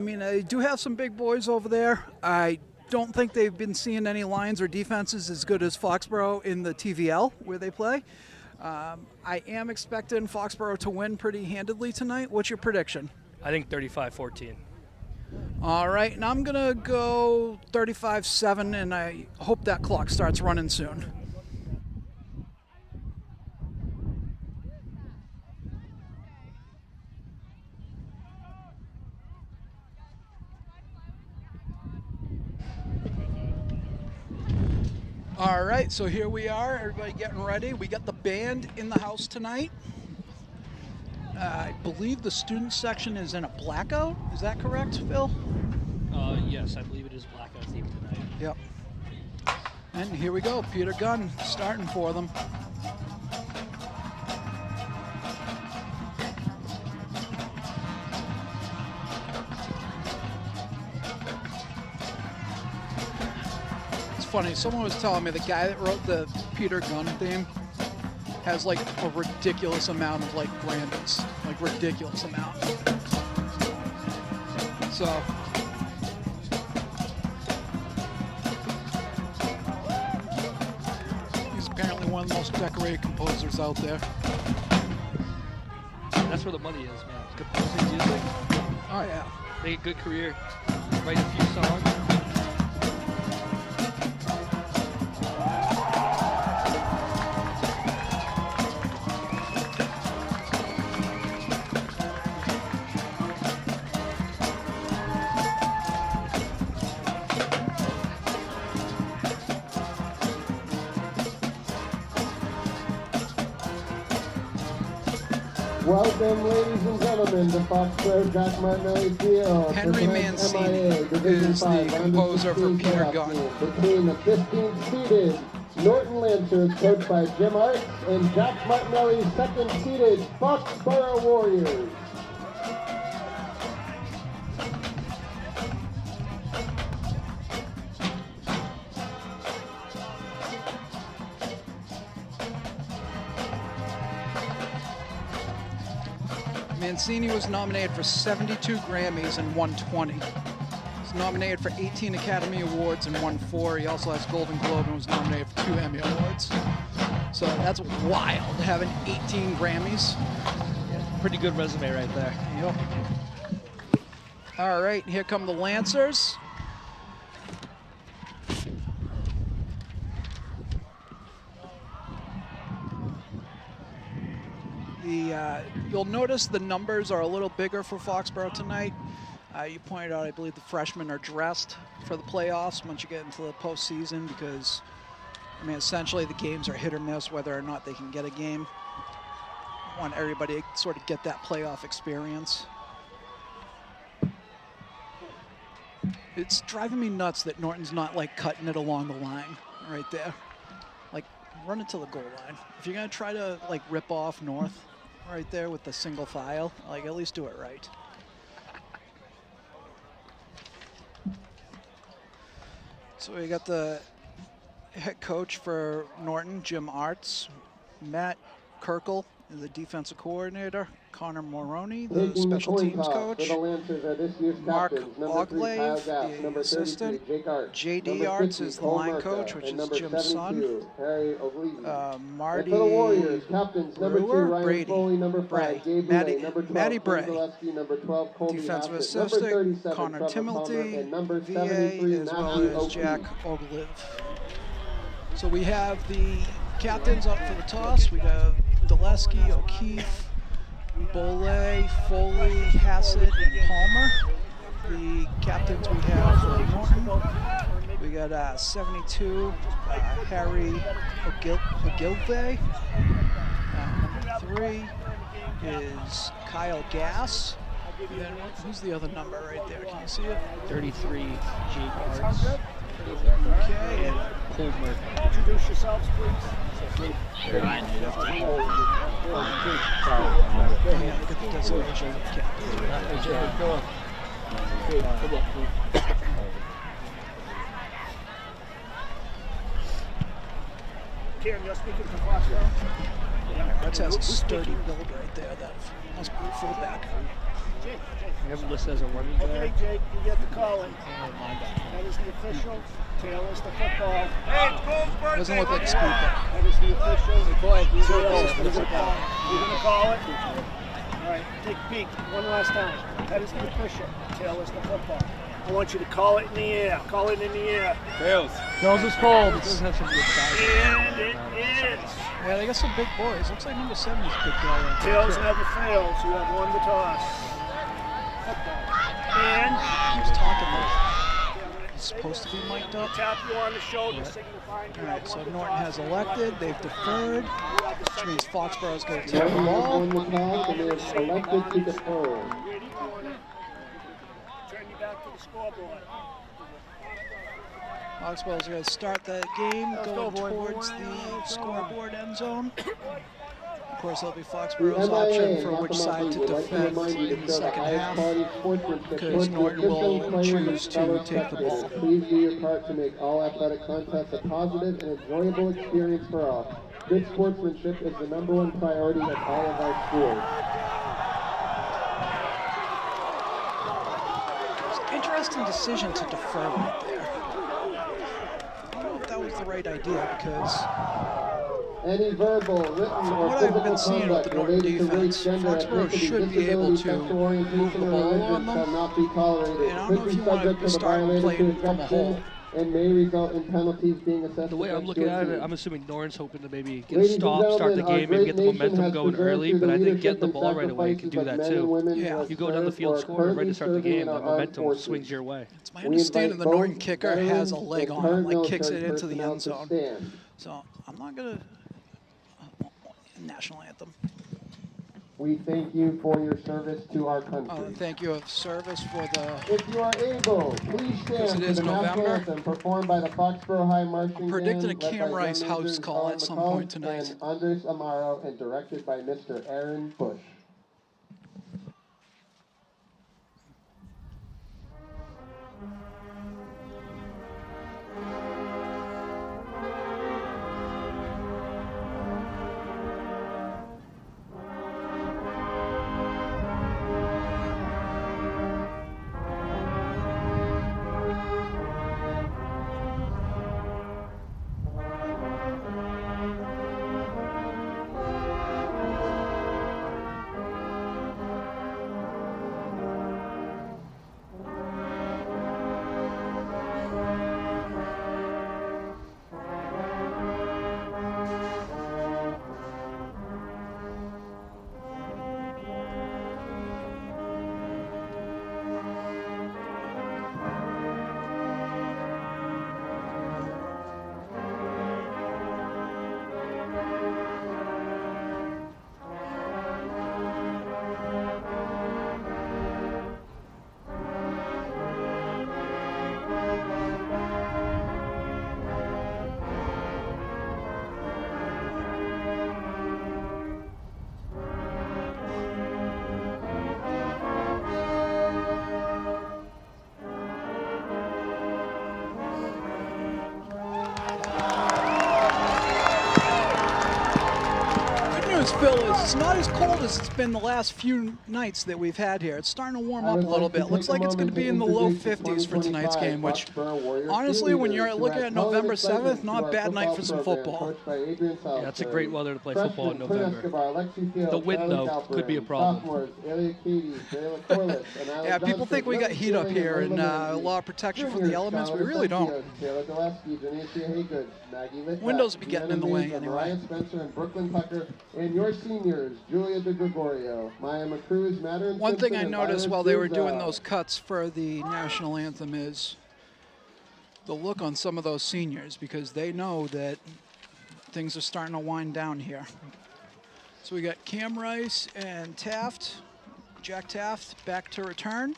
I mean, I do have some big boys over there. I don't think they've been seeing any lines or defenses as good as Foxborough in the TVL where they play. I am expecting Foxborough to win pretty handedly tonight. What's your prediction? I think 35-14. All right, and I'm going to go 35-7, and I hope that clock starts running soon. All right, so here we are, everybody getting ready. We got the band in the house tonight. I believe the student section is in a blackout. Is that correct, Phil? Yes, I believe it is blackout theme tonight. Yep. And here we go, Peter Gunn starting for them. Funny, someone was telling me the guy that wrote the Peter Gunn theme has like a ridiculous amount of like Grammys, like ridiculous amount. So he's apparently one of the most decorated composers out there. That's where the money is, man. Composing music. Oh yeah. Make a good career. Write a few songs. Welcome, ladies and gentlemen, to Foxborough Jack Martinelli Field. Henry Mancini is the composer for Peter Gunn. Between the 15th seeded Norton Lancers, coached by Jim Arts, and Jack Martinelli's second seeded Foxborough Warriors. Mancini was nominated for 72 Grammys and won 20. He's nominated for 18 Academy Awards and won 4. He also has Golden Globe and was nominated for 2 Emmy Awards. So that's wild, having 18 Grammys. Yeah, pretty good resume right there. Yep. All right, here come the Lancers. You'll notice the numbers are a little bigger for Foxborough tonight. You pointed out, I believe the freshmen are dressed for the playoffs once you get into the postseason because, I mean, essentially the games are hit or miss whether or not they can get a game. I want everybody to sort of get that playoff experience. It's driving me nuts that Norton's not like cutting it along the line right there. Like, run it to the goal line. If you're gonna try to like rip off North right there with the single file, like at least do it right. So we got the head coach for Norton, Jim Arts, Matt Kirkle, the defensive coordinator, Connor Moroney, the special teams coach, Mark Ogley, the assistant, J.D. Arts is the line coach, which is Jim's son, Marty Brewer, Matty Bray, defensive assistant, Connor Timothy, VA, as well as Jack Ogliv. So we have the captains up for the toss. We have Dulesky, O'Keefe, Boley, Foley, Hassett, and Palmer. The captains we have for Norton. We got 72, Harry Ogilvie. Number 3 is Kyle Gass. And then who's the other number right there? Can you see it? 33, Jake Arts. Okay. And Colmer. Introduce yourselves, please. Yeah, look at the designation of the captain. Kieran, you're speaking for Foxborough? Arts has a sturdy build right there. That must be a fullback. I have him listed as a running back. Okay, Jake, you get the call in. That is the official. Tail is the football. Doesn't look like a speed back. That is the official. Boy, Tail is the football. You're going to call it? All right, take a peek. One last time. That is the official. Tail is the football. I want you to call it in the air. Call it in the air. Tails. Tails is called. It does have some good size. And it is. Yeah, they got some big boys. Looks like number 7 is a big guy. Right Tails never fails. You have won the toss. Football. And he's talking like he's supposed to be mic'd up. Tap you on the shoulder, signifying you Alright, have so won the Norton toss. has elected, they've deferred, which means Foxborough is going to take the ball. Norton has won the toss and they have elected to defer. Ready, corner. Turn you back to the scoreboard. Foxborough's going to start that game going towards the scoreboard end zone. Of course, it'll be Foxborough's option for which side to defend in the second half, because Norton will choose to take the ball. Please do your part to make all athletic contests a positive and enjoyable experience for all. Good sportsmanship is the #1 priority at all of our schools. It's an interesting decision to defer right there. I don't know if that was the right idea, because any verbal, written, or what I've been physical seeing with the conduct Norton related to race, defense, gender, Foxborough ethnicity, should be able disability, to sexual orientation, move the or ball religion on them. shall not be tolerated. And I don't know Could if be you want subject to the start violator playing to from a hole. ejection and may result in penalties being assessed. The way I'm against looking at it, teams. I'm assuming Norton's hoping to maybe get a Ladies and stop, start the gentlemen, our game, maybe get the great nation momentum has going preserved early, through but the I think leadership getting the and ball right away can sacrifices do of that men and too. women who Yeah. have You go down the served field or are scoring right to start the currently game, serving that in our armed momentum forces. swings your way. it's my We understanding invite the Norton both kicker has a veterans leg and on him, current like kicks it military into the personnel end to zone. stand. So I'm not going to national anthem. We thank you for your service to our country. And thank you of service for the. If you are able, please Because stand it for is the national November. anthem performed by the Foxborough High Marching I'm predicting Band, a led Cam by Rice Drum house Majors call Colin at some McComb point tonight. and Andres Amaro, and directed by Mr. Aaron Bush. Phil, is it's not as cold as it's been the last few nights that we've had here. It's starting to warm up a little bit. Looks like it's going to be in the low 50s for tonight's game, which honestly, when you're looking at November 7th, not a bad night for some football. Yeah, it's a great weather to play football in November. The wind, though, could be a problem. Yeah, people think we got heat up here and a lot of protection from the elements. We really don't. Windows will be getting in the way anyway. And your seniors, Julia De Gregorio, Maya McCruz, Madeline One thing I Simpson, and noticed Violet while they were Souza. doing those cuts for the national anthem is the look on some of those seniors, because they know that things are starting to wind down here. So we got Cam Rice and Taft, Jack Taft back to return.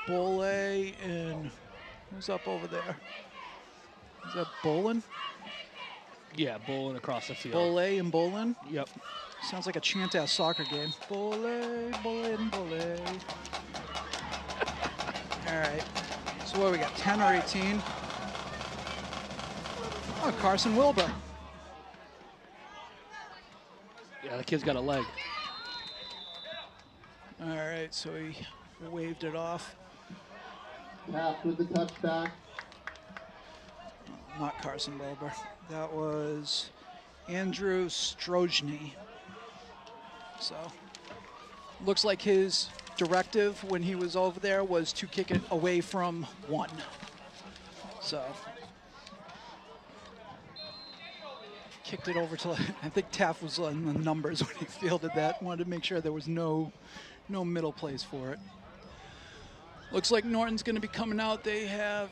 Bole and who's up over there? Is that Bolin? Yeah, bowling across the field. Bole and Bolin? Yep. Sounds like a chant-ass soccer game. Bole, Bolin, Bole. All right. So what, we got 10 or 18? Oh, Carson Wilbur. the kid's got a leg. All right, so he waved it off. Taft with the touchback. Not Carson Wilbur. That was Andrew Strojny. So, looks like his directive when he was over there was to kick it away from 1. So, kicked it over to, I think Taft was on the numbers when he fielded that. Wanted to make sure there was no middle place for it. Looks like Norton's going to be coming out. They have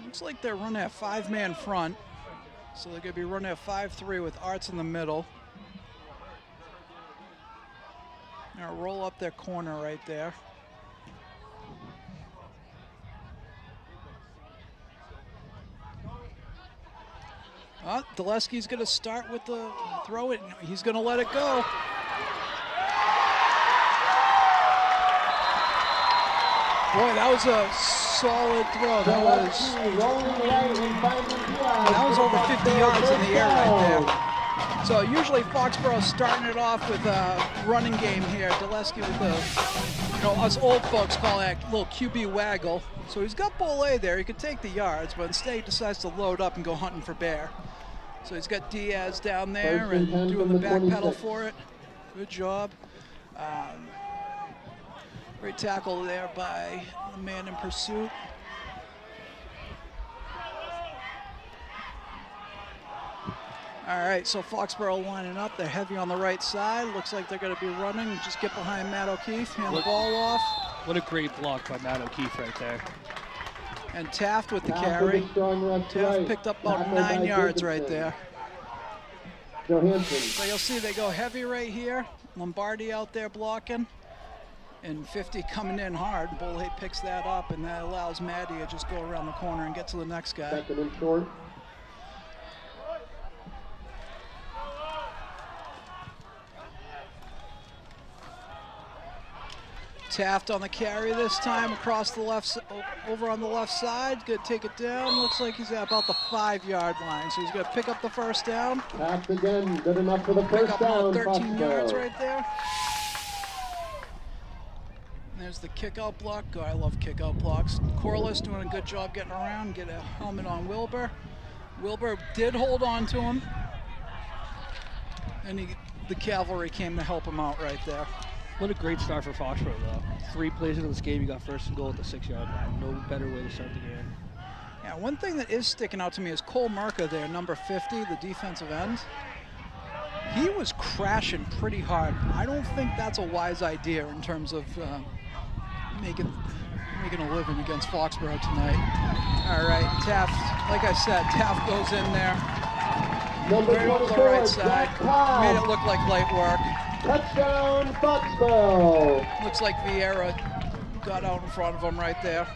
looks like they're running a 5-man front. So they're going to be running a 5-3 with Arts in the middle. They're going to roll up their corner right there. Dulesky's going to start with the throw it. He's going to let it go. Boy, that was a solid throw. That was over 50 yards in the air right there. So usually Foxborough starting it off with a running game here. Dulesky with the, us old folks call that little QB waggle. So he's got Bolay there. He could take the yards, but instead he decides to load up and go hunting for bear. So he's got Diaz down there and doing the back pedal for it. Good job. Great tackle there by the man in pursuit. All right, so Foxborough lining up. They're heavy on the right side. Looks like they're going to be running. Just get behind Matt O'Keefe, hand the ball off. What a great block by Matt O'Keefe right there. And Taft with the carry. Taft picked up about 9 yards right there. So you'll see they go heavy right here. Lombardi out there blocking. And 50 coming in hard. Bolay picks that up, and that allows Maddie to just go around the corner and get to the next guy. Second and short. Taft on the carry this time across the left, over on the left side. Good, take it down. Looks like he's at about the 5-yard line, so he's going to pick up the first down. Taft again, good enough for the pick first up down. 13 yards right there. There's the kick-out block. Oh, I love kick-out blocks. Corliss doing a good job getting around. Get a helmet on Wilbur. Wilbur did hold on to him. And the cavalry came to help him out right there. What a great start for Foxborough, though. 3 plays into this game, you got first and goal at the 6-yard line. No better way to start the game. Yeah, one thing that is sticking out to me is Cole Merca there, number 50, the defensive end. He was crashing pretty hard. I don't think that's a wise idea in terms of making a living against Foxborough tonight. All right, Taft, like I said, Taft goes in there. Right over the right side. Made it look like light work. Touchdown, Foxborough. Looks like Vieira got out in front of him right there.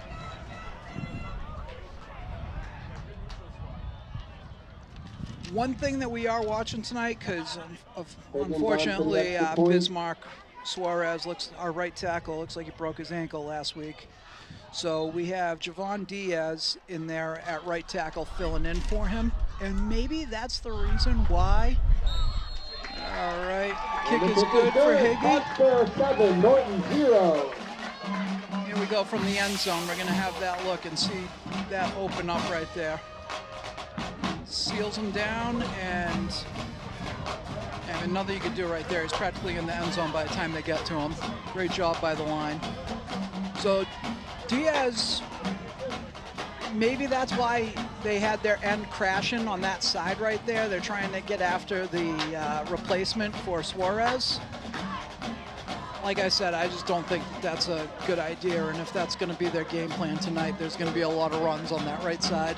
One thing that we are watching tonight, because unfortunately Bismarck Suarez, our right tackle, looks like he broke his ankle last week. So we have Javon Diaz in there at right tackle filling in for him. And maybe that's the reason why. All right, kick is good for Higgy. Foxborough 7, Norton 0. Here we go from the end zone. We're going to have that look and see that open up right there. Seals him down, and another you could do right there. He's practically in the end zone by the time they get to him. Great job by the line. So Diaz, maybe that's why they had their end crashing on that side right there. They're trying to get after the replacement for Suarez. Like I said, I just don't think that's a good idea, and if that's going to be their game plan tonight, there's going to be a lot of runs on that right side.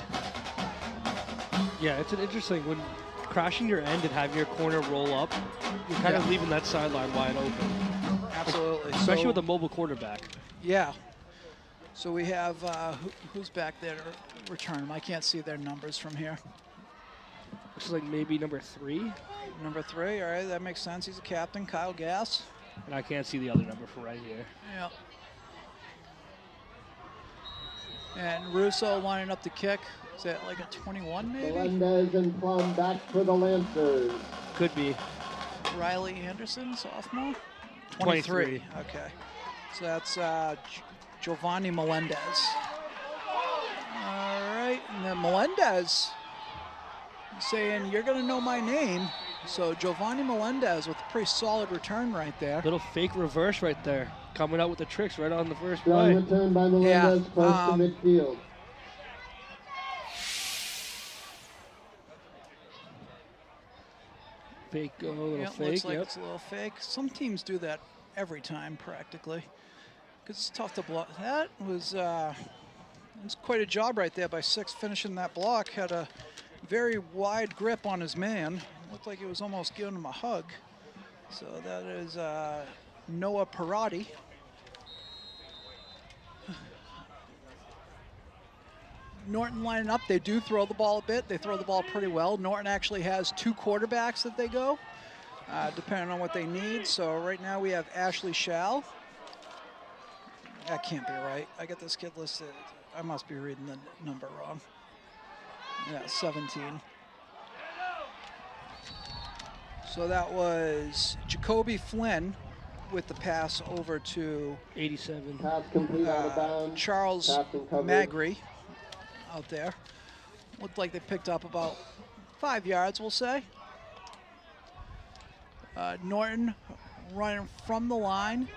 Yeah, it's an interesting, when crashing your end and having your corner roll up, you're kind of leaving that sideline wide open. Absolutely. Especially with a mobile quarterback. Yeah. So we have, who's back there to return them? I can't see their numbers from here. Looks like maybe number 3. Number 3, all right, that makes sense. He's a captain, Kyle Gass. And I can't see the other number from right here. Yeah. And Russo lining up the kick. Is that like a 21 maybe? Melendez and Plum back for the Lancers. Could be. Riley Anderson, sophomore? 23. Okay. So that's Giovanni Melendez. All right, and then Melendez saying, you're going to know my name. So Giovanni Melendez with a pretty solid return right there. Little fake reverse right there. Coming out with the tricks right on the first Strong play. return by Melendez, close to midfield. Fake, a little Yeah, fake. looks like it's a little fake. Some teams do that every time practically because it's tough to block. That was quite a job right there by Six finishing that block. Had a very wide grip on his man. Looked like he was almost giving him a hug. So that is Noah Parati. Norton lining up. They do throw the ball a bit. They throw the ball pretty well. Norton actually has 2 quarterbacks that they go, depending on what they need. So right now we have Ashley Schall. That can't be right. I got this kid listed. I must be reading the number wrong. Yeah, 17. So that was Jacoby Flynn with the pass over to 87. Pass complete out of bounds. Charles Magri out there. Looked like they picked up about 5 yards, we'll say. Norton running from the line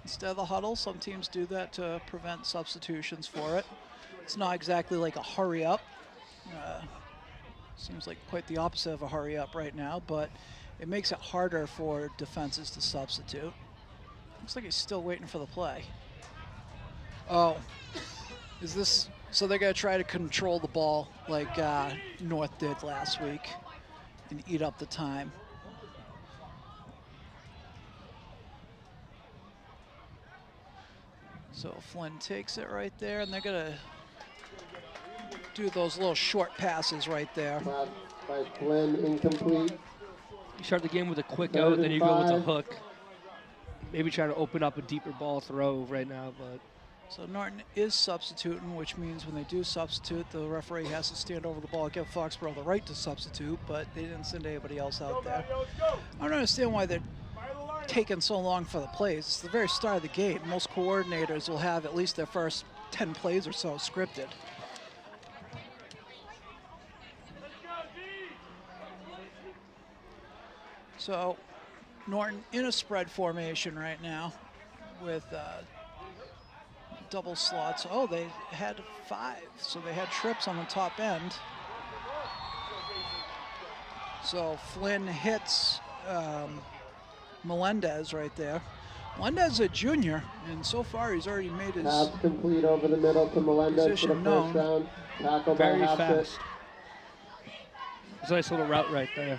instead of the huddle. Some teams do that to prevent substitutions for it. It's not exactly like a hurry up. Seems like quite the opposite of a hurry up right now, but it makes it harder for defenses to substitute. Looks like he's still waiting for the play. Oh, is this, so they're gonna try to control the ball like North did last week and eat up the time. So Flynn takes it right there, and they're gonna do those little short passes right there. Pass by Flynn, incomplete. You start the game with a quick out, then you go with a hook. Maybe trying to open up a deeper ball throw right now, but. So Norton is substituting, which means when they do substitute, the referee has to stand over the ball, give Foxborough the right to substitute, but they didn't send anybody else out there. I don't understand why they're taking so long for the plays. It's the very start of the game. Most coordinators will have at least their first 10 plays or so scripted. So Norton in a spread formation right now with double slots. Oh, they had 5, so they had trips on the top end. So Flynn hits Melendez right there. Melendez is a junior, and so far he's already made his pass complete over the middle to Melendez for the first down. Tackle very by fast. It's a nice little route right there.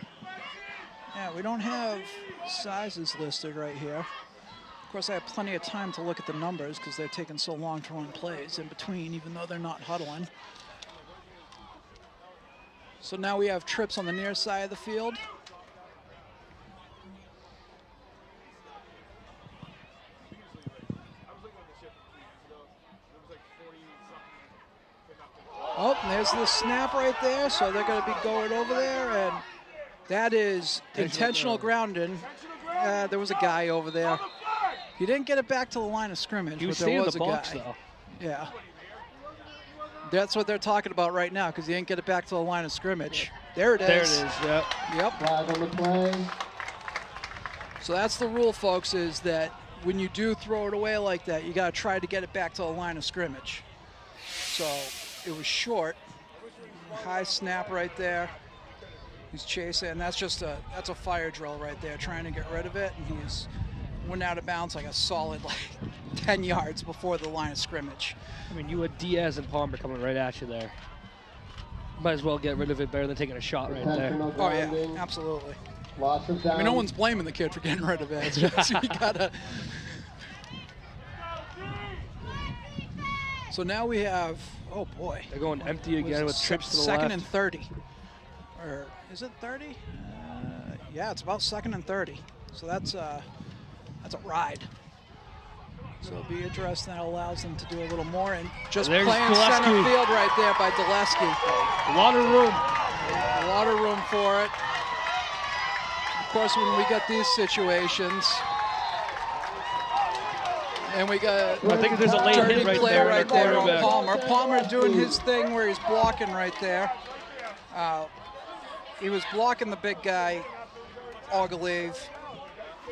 Yeah, we don't have sizes listed right here. Of course, I have plenty of time to look at the numbers because they're taking so long to run plays in between, even though they're not huddling. So now we have trips on the near side of the field. Oh, and there's the snap right there, so they're going to be going over there, and that is intentional grounding. There was a guy over there. He didn't get it back to the line of scrimmage, but there was a guy. Though. Yeah. That's what they're talking about right now, because he didn't get it back to the line of scrimmage. There it is. There it is, yep. Yep. Flag on the play. So that's the rule, folks, is that when you do throw it away like that, you got to try to get it back to the line of scrimmage. So it was short. High snap right there. He's chasing, and that's a fire drill right there, trying to get rid of it, and he's went out of bounds like a solid 10 yards before the line of scrimmage. I mean, you had Diaz and Palmer coming right at you there. Might as well get rid of it better than taking a shot right there. Oh yeah, absolutely. Loss of down. I mean, no one's blaming the kid for getting rid of it. It's just, you gotta. So now we have, oh boy. They're going empty again with trips to the second left. and 30. Or is it 30? Yeah, it's about 2nd and 30. So that's a ride. So it'll be interesting. That allows them to do a little more. And just There's playing Dulesky. center field right there by Dulesky. A lot of room. A lot of room for it. Of course, when we get these situations, and we got I think there's a late dirty hit right play there. right there on Palmer. Palmer doing his thing where he's blocking right there. He was blocking the big guy, Oglev,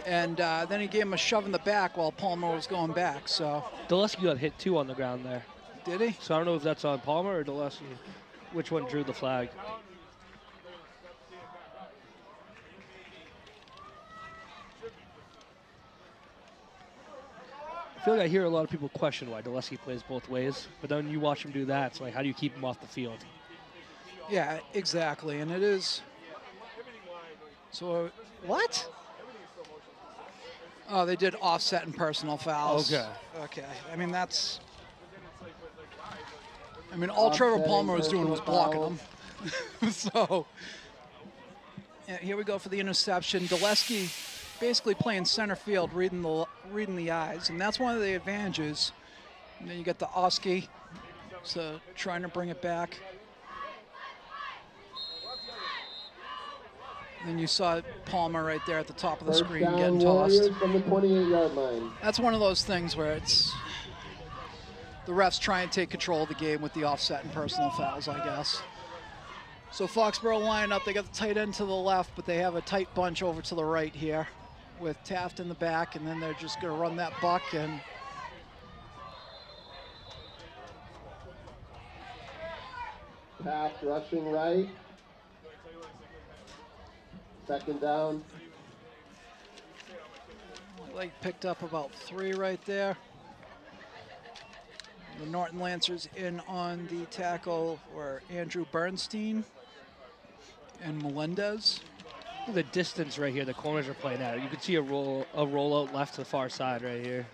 and then he gave him a shove in the back while Palmer was going back. So Dulesky got hit too on the ground there. did he? So I don't know if that's on Palmer or Dulesky. Which one drew the flag? I feel like I hear a lot of people question why Dulesky plays both ways, but then you watch him do that, it's like, how do you keep him off the field? Yeah, exactly, and it is. So what? Oh, they did offset and personal fouls. Okay. Okay. I mean, that's. I mean, all Trevor Palmer was doing was blocking them. So, yeah, here we go for the interception. Dulesky basically playing center field, reading the eyes, and that's one of the advantages. And then you got the Oski, so trying to bring it back. And you saw Palmer right there at the top of the screen getting tossed. From the 28-yard line. That's one of those things where it's the refs try and take control of the game with the offset and personal fouls, I guess. So Foxborough line up. They got the tight end to the left, but they have a tight bunch over to the right here with Taft in the back, and then they're just going to run that buck. And Taft rushing right. Second down. Lake picked up about 3 right there. The Norton Lancers in on the tackle were Andrew Bernstein and Melendez. The distance right here, the corners are playing out. You can see a rollout left to the far side right here.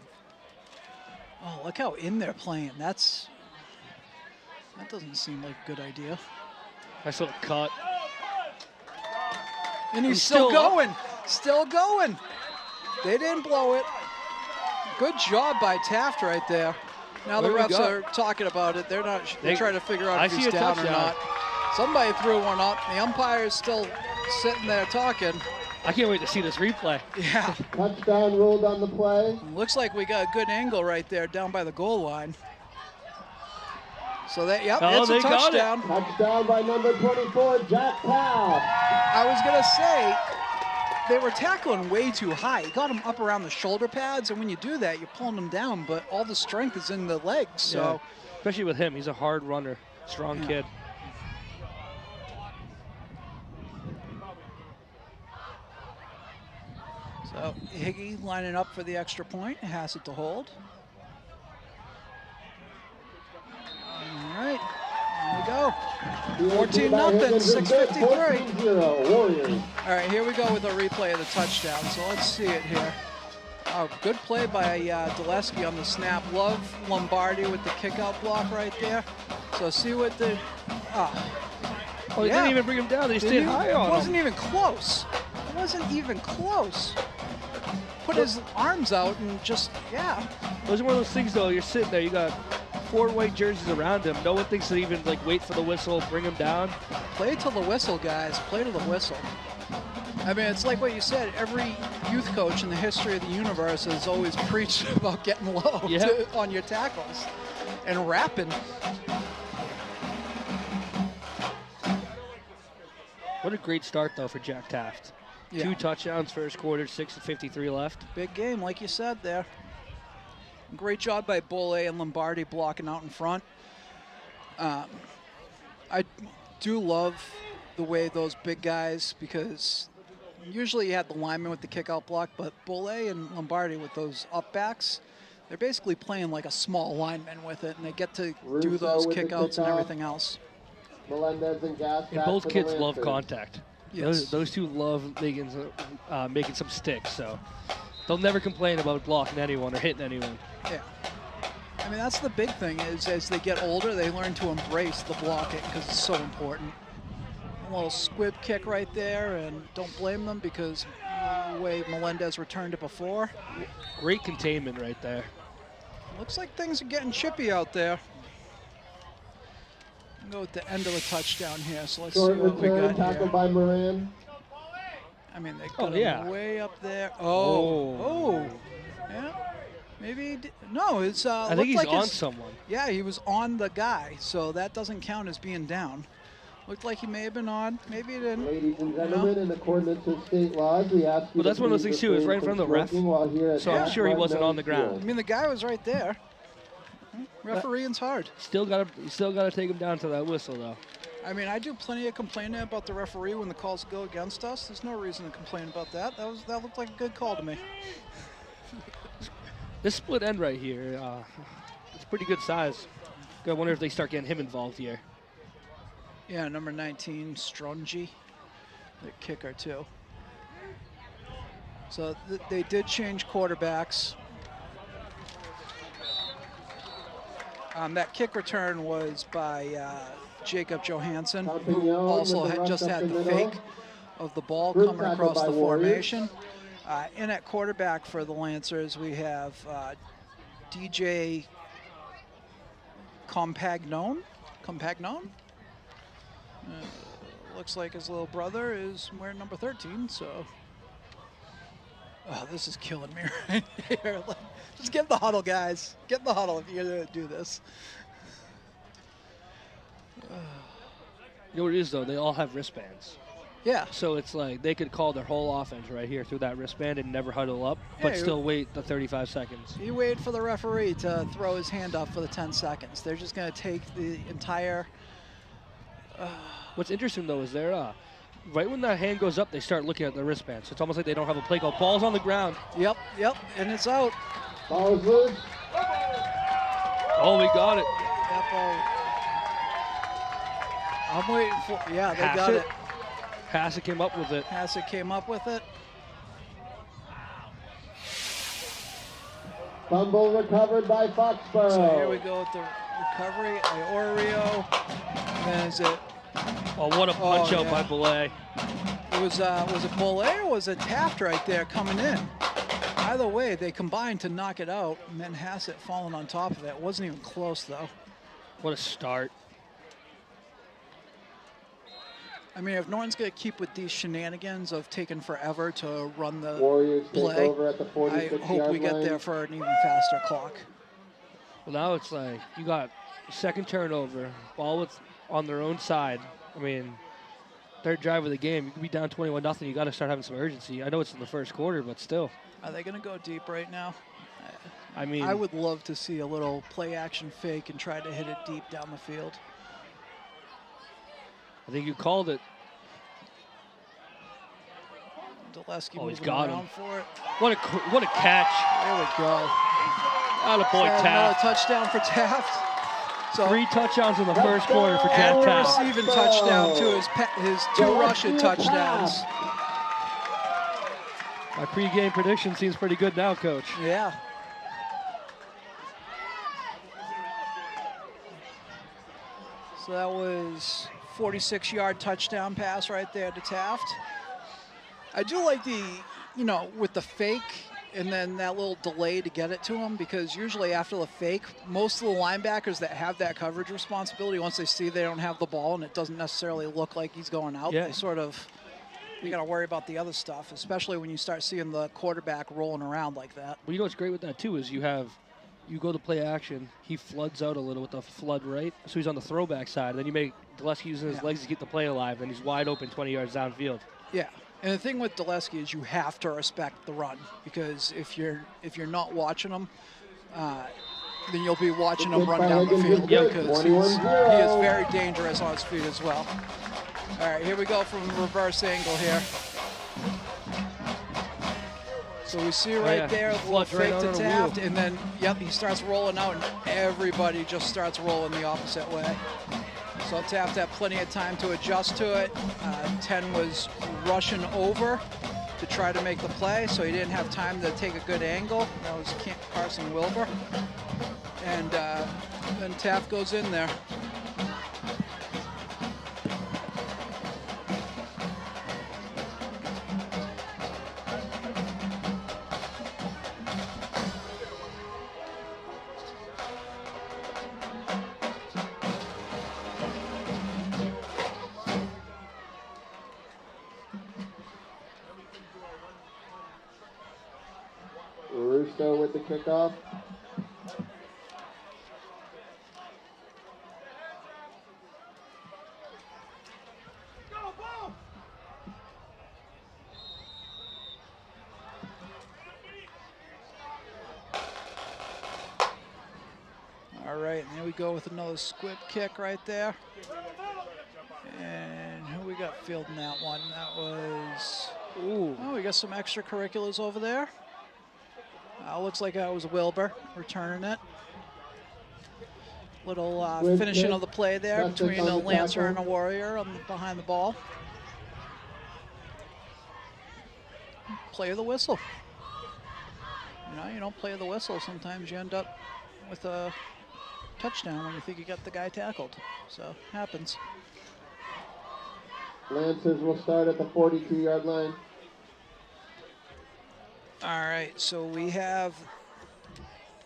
Oh, look how in they're playing. That doesn't seem like a good idea. Nice little cut. And he's still going. Still going. They didn't blow it. Good job by Taft right there. Now the refs are talking about it. They're not. They're trying to figure out if he's down or not. Somebody threw one up. The umpire's still sitting there talking. I can't wait to see this replay. Yeah. Touchdown ruled on the play. Looks like we got a good angle right there down by the goal line. So that, it's a touchdown. Touchdown by number 24, Jack Taft. I was going to say, they were tackling way too high. He got him up around the shoulder pads, and when you do that, you're pulling him down, but all the strength is in the legs. So, yeah. Especially with him, he's a hard runner, strong kid. So Higgy lining up for the extra point, has it to hold. All right, here we go. 14-0, 6:53. Warriors. All right, here we go with a replay of the touchdown. So let's see it here. Oh, good play by Dulesky on the snap. Love Lombardi with the kick-out block right there. So see what the... they didn't even bring him down. They stayed high on him. It wasn't even close. It wasn't even close. Put his arms out and just, It was one of those things, though. You're sitting there. You got 4 white jerseys around him. No one thinks to even wait for the whistle, bring him down. Play to the whistle, guys. Play to the whistle. I mean, it's like what you said. Every youth coach in the history of the universe has always preached about getting low on your tackles and wrapping. What a great start, though, for Jack Taft. 2 touchdowns first quarter, 6:53 left. Big game, like you said there. Great job by Bolle and Lombardi blocking out in front. I do love the way those big guys, because usually you had the lineman with the kick-out block, but Bolle and Lombardi with those up-backs, they're basically playing like a small lineman with it, and they get to do those kick-outs and everything else. Melendez and Gas. And both kids love contact. Yes. Those two love making some sticks, so they'll never complain about blocking anyone or hitting anyone. Yeah. I mean, that's the big thing is as they get older, they learn to embrace the blocking because it's so important. A little squib kick right there, and don't blame them because the way Melendez returned it before. Great containment right there. Looks like things are getting chippy out there. Go with the end of the touchdown here. So let's Short see what we return, got tackled here. by Moran. I mean, they got him way up there. Oh. Yeah. Maybe he did. No, it's. I think he's like on someone. Yeah, he was on the guy, so that doesn't count as being down. Looked like he may have been on. Maybe he didn't. Ladies and gentlemen, in accordance with state laws, we ask you. Well, that's one of those things too. Is right in front of the ref, so I'm sure he wasn't on the ground. I mean, the guy was right there. Refereeing's hard. Still gotta take him down to that whistle though. I mean, I do plenty of complaining about the referee when the calls go against us. There's no reason to complain about that. That looked like a good call to me. This split end right here, it's pretty good size. I wonder if they start getting him involved here. Yeah, number 19, Strongy, the kicker too. So they did change quarterbacks. That kick return was by Jacob Johansson, who also just had the fake of the ball coming across the formation. In at quarterback for the Lancers, we have DJ Compagnon. Looks like his little brother is wearing number 13, so. Oh, this is killing me right here. Just get in the huddle, guys. Get in the huddle if you're going to do this. You know what it is, though? They all have wristbands. Yeah. So it's like they could call their whole offense right here through that wristband and never huddle up, but still wait the 35 seconds. You wait for the referee to throw his hand up for the 10 seconds. They're just going to take the entire... What's interesting, though, is they're... right when that hand goes up, they start looking at the wristband. So it's almost like they don't have a play call. Ball's on the ground. Yep, and it's out. Ball's loose. Oh, we got it. That ball. I'm waiting for... Yeah, they got it. Hassett came up with it. Hassett came up with it. Fumble recovered by Foxborough. So here we go with the recovery. Iorio. And then is it... Oh, what a punch out by Belay. Was it Belay or was it Taft right there coming in? Either way, they combined to knock it out, and then Hassett falling on top of it. It wasn't even close, though. What a start. I mean, if Norton's going to keep with these shenanigans of taking forever to run the Warriors play, over at the I hope we get there for an even faster clock. Well, now it's like you got second turnover, ball on their own side. I mean, third drive of the game, you could be down 21-0. You got to start having some urgency. I know it's in the first quarter, but still. Are they going to go deep right now? I mean, I would love to see a little play action fake and try to hit it deep down the field. I think you called it. Dulesky he's moving got around him. for it. What a catch. There we go. Attaboy, Another Taft. touchdown for Taft. So 3 touchdowns in the first quarter for Jack and a Taft. receiving touchdown to his 2 rushing touchdowns. My pregame prediction seems pretty good now, Coach. Yeah. So that was 46-yard touchdown pass right there to Taft. I do like with the fake and then that little delay to get it to him, because usually after the fake, most of the linebackers that have that coverage responsibility, once they see they don't have the ball and it doesn't necessarily look like he's going out, they sort of, you got to worry about the other stuff, especially when you start seeing the quarterback rolling around like that. Well, you know what's great with that, too, is you go to play action, he floods out a little with the flood right, so he's on the throwback side. Then you make Dulesky using his legs to keep the play alive, and he's wide open 20 yards downfield. Yeah, and the thing with Dulesky is you have to respect the run, because if you're not watching him, then you'll be watching him run down the field, because he is very dangerous on his feet as well. All right, here we go from a reverse angle here. So we see right there, the little fake to Taft, and then, he starts rolling out, and everybody just starts rolling the opposite way. So Taft had plenty of time to adjust to it. 10 was rushing over to try to make the play, so he didn't have time to take a good angle. That was Carson Wilbur. And then Taft goes in there. kickoff. All right, and there we go with another squib kick right there. And who we got fielding that one? That was, ooh, oh, we got some extracurriculars over there. Looks like that was Wilbur returning it. Little finishing of the play there between a Lancer and a Warrior behind the ball. Play the whistle. You know, you don't play the whistle. Sometimes you end up with a touchdown when you think you got the guy tackled. So, happens. Lancers will start at the 42-yard line. All right, so we have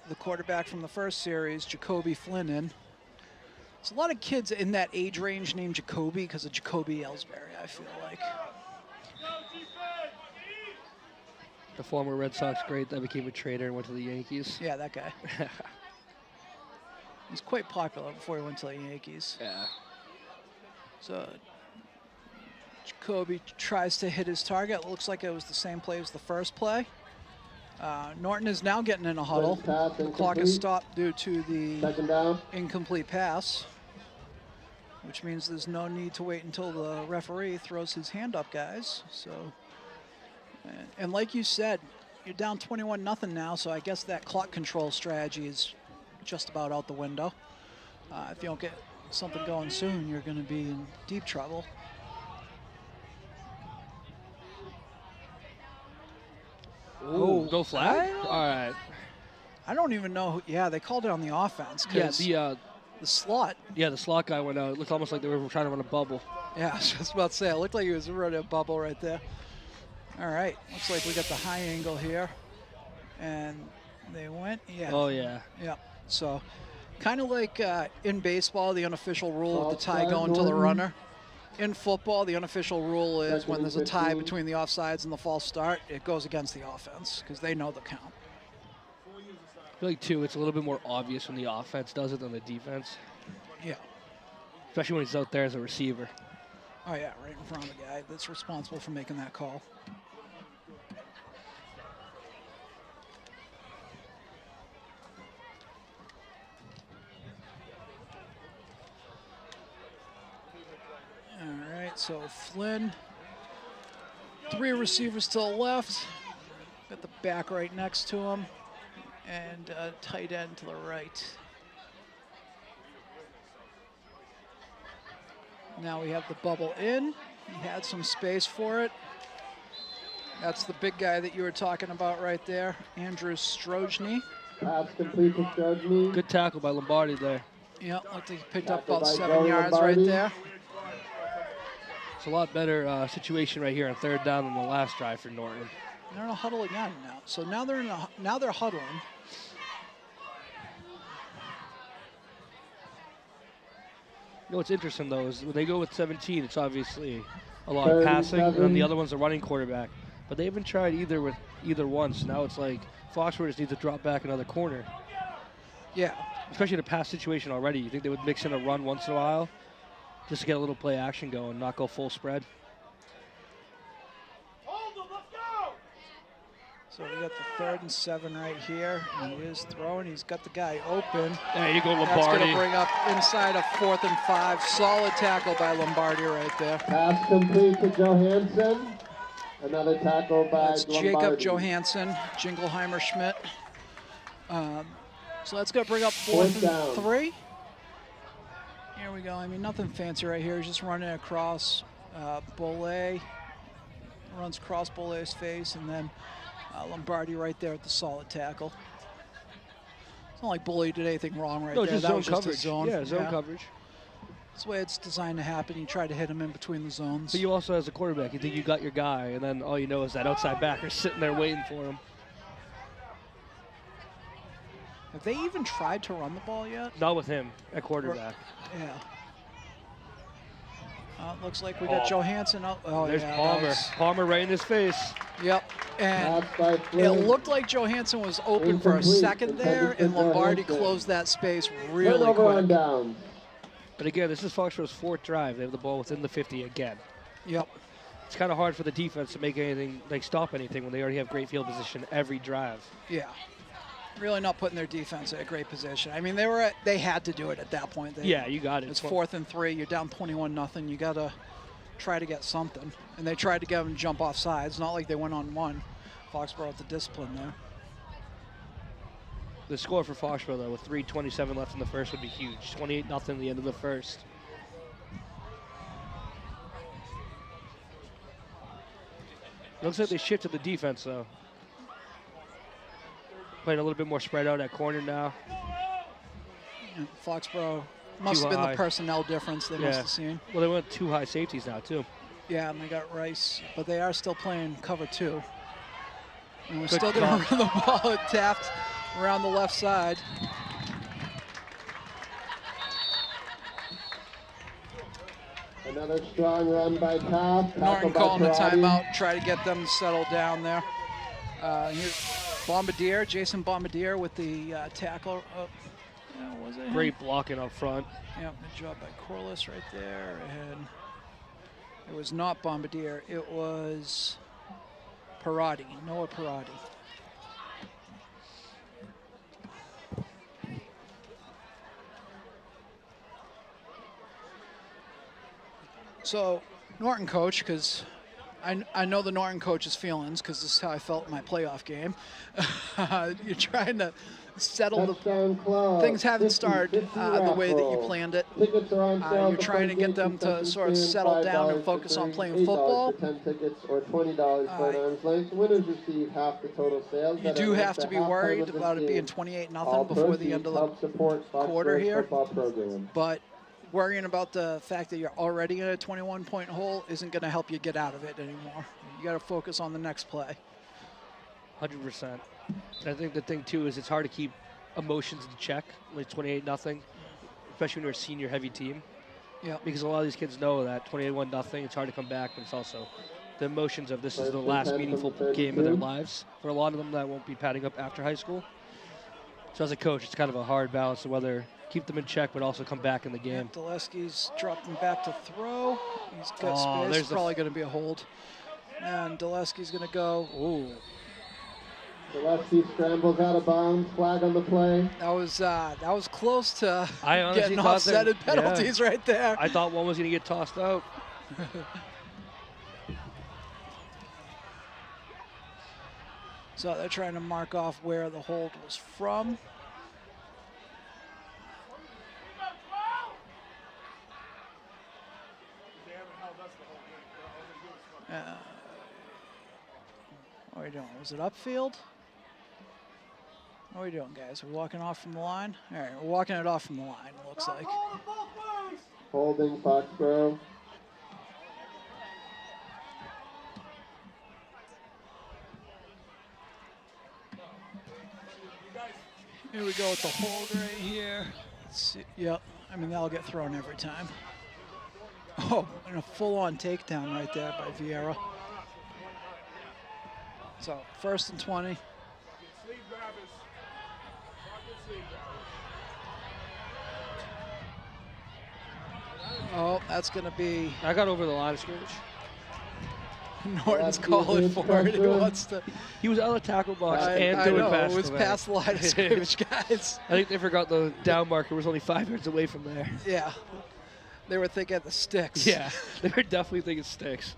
the quarterback from the first series, Jacoby Flynn, in. There's a lot of kids in that age range named Jacoby because of Jacoby Ellsbury, I feel like. The former Red Sox great that became a trader and went to the Yankees. Yeah, that guy. He's quite popular before he went to the Yankees. Yeah. So Jacoby tries to hit his target. It looks like it was the same play as the first play. Norton is now getting in a huddle. The clock is stopped due to the incomplete pass, which means there's no need to wait until the referee throws his hand up, guys. So, and like you said, you're down 21-0 now, so I guess that clock control strategy is just about out the window. If you don't get something going soon, you're going to be in deep trouble. Ooh, go flag? All right. I don't even know. Yeah, they called it on the offense. Yeah, the slot. Yeah, the slot guy went out. It looked almost like they were trying to run a bubble. Yeah, I was just about to say, it looked like he was running a bubble right there. All right, looks like we got the high angle here. And they went, yeah. Oh, yeah. Yeah, so kind of like in baseball, the unofficial rule of the tie going to the runner. In football, the unofficial rule is when there's a tie between the offsides and the false start, it goes against the offense because they know the count. I feel like, too, it's a little bit more obvious when the offense does it than the defense. Yeah. Especially when he's out there as a receiver. Oh, yeah, right in front of the guy that's responsible for making that call. All right, so Flynn, 3 receivers to the left, got the back right next to him, and tight end to the right. Now we have the bubble in. He had some space for it. That's the big guy that you were talking about right there, Andrew Strojny. Pass complete to Strojny. Good tackle by Lombardi there. Yeah, looked like he picked up about 7 yards right there. It's a lot better situation right here on 3rd down than the last drive for Norton. They're in a huddle again now. So now they're huddling. You know what's interesting though is when they go with 17, it's obviously a lot of passing, and then the other one's a running quarterback. But they haven't tried either with either one. So now it's like Foxborough just needs to drop back another corner. Yeah. Especially in a pass situation already. You think they would mix in a run once in a while just to get a little play action going, not go full spread. So we got the 3rd and 7 right here. He is throwing. He's got the guy open. There you go, Lombardi. That's going to bring up inside of 4th and 5. Solid tackle by Lombardi right there. Pass complete to Johansson. Another tackle by That's Jacob Johansson, Jingleheimer Schmidt. So that's going to bring up 4th and 3. Here we go. I mean, nothing fancy right here. He's just running across Bollet. Runs across Bollet's face, and then Lombardi right there at the solid tackle. It's not like Bollet did anything wrong right there. Just that zone was coverage. Just zone. Yeah, zone coverage. That's the way it's designed to happen. You try to hit him in between the zones. But you also, as a quarterback, you think you got your guy, and then all you know is that outside backer sitting there waiting for him. Have they even tried to run the ball yet? Not with him at quarterback. Yeah. Looks like we got Johansson up. Oh, there's yeah, Palmer. Palmer right in his face. Yep. And it looked like Johansson was open for a second there, and Lombardi closed that space really quick. But again, this is Foxborough's 4th drive. They have the ball within the 50 again. Yep. It's kind of hard for the defense to make anything, like stop anything when they already have great field position every drive. Yeah. Really not putting their defense in a great position. I mean, they had to do it at that point. Yeah, you got it. It's 4th and 3. You're down 21-0. You got to try to get something. And they tried to get them to jump off sides. Not like they went on one. Foxborough with the discipline there. The score for Foxborough, though, with 3:27 left in the first would be huge. 28-0 at the end of the first. Looks like they shifted the defense, though. Playing a little bit more spread out at corner now. And Foxborough must have been the personnel difference they must have seen. Well, they went 2 high safeties now, too. Yeah, and they got Rice, but they are still playing cover 2. And we're still going to run the ball at Taft around the left side. Another strong run by Taft. Norton calling a timeout, try to get them to settle down there. Here's Bombardier, Jason Bombardier with the tackle. Was it him? Great blocking up front. Yeah, good job by Corliss right there. And it was not Bombardier, it was Parati, Noah Parati. So, Norton coach, because I know the Norton coach's feelings, because this is how I felt in my playoff game. You're trying to settle the things haven't started the way that you planned it. You're trying to get them to sort of settle down and focus on playing football. For 10 tickets or $20 for an arm's length. Winners receive half the total sales. You do have to be worried about it being 28-0 before the end of the quarter here. But worrying about the fact that you're already in a 21-point hole isn't going to help you get out of it anymore. You got to focus on the next play. 100%. I think the thing too is it's hard to keep emotions in check, like 28-0, especially when you're a senior-heavy team. Yeah. Because a lot of these kids know that 28-1, it's hard to come back, but it's also the emotions of this is the last meaningful game of their lives. For a lot of them, that won't be padding up after high school. So as a coach, it's kind of a hard balance of whether keep them in check, but also come back in the game. Dulesky's dropping back to throw. He's got space. There's probably going to be a hold. And Dulesky's going to go. Ooh. Dulesky scrambles out of bounds. Flag on the play. That was close to getting thought offsetted penalties right there. I thought one was going to get tossed out. So they're trying to mark off where the hold was from. What are we doing? Was it upfield? What are we doing, guys? Are we walking off from the line? All right, we're walking it off from the line, it looks like. Holding Foxborough. Here we go with the hold right here. Let's see. Yep, I mean, that'll get thrown every time. Oh, and a full-on takedown right there by Vieira. So, 1st and 20. Oh, that's going to be... I got over the line of scrimmage. Norton's calling for it. He wants to... He was out of the tackle box and doing past it was past the line of scrimmage, guys. I think they forgot the down marker was only 5 yards away from there. Yeah. They were thinking the sticks. Yeah, they were definitely thinking sticks.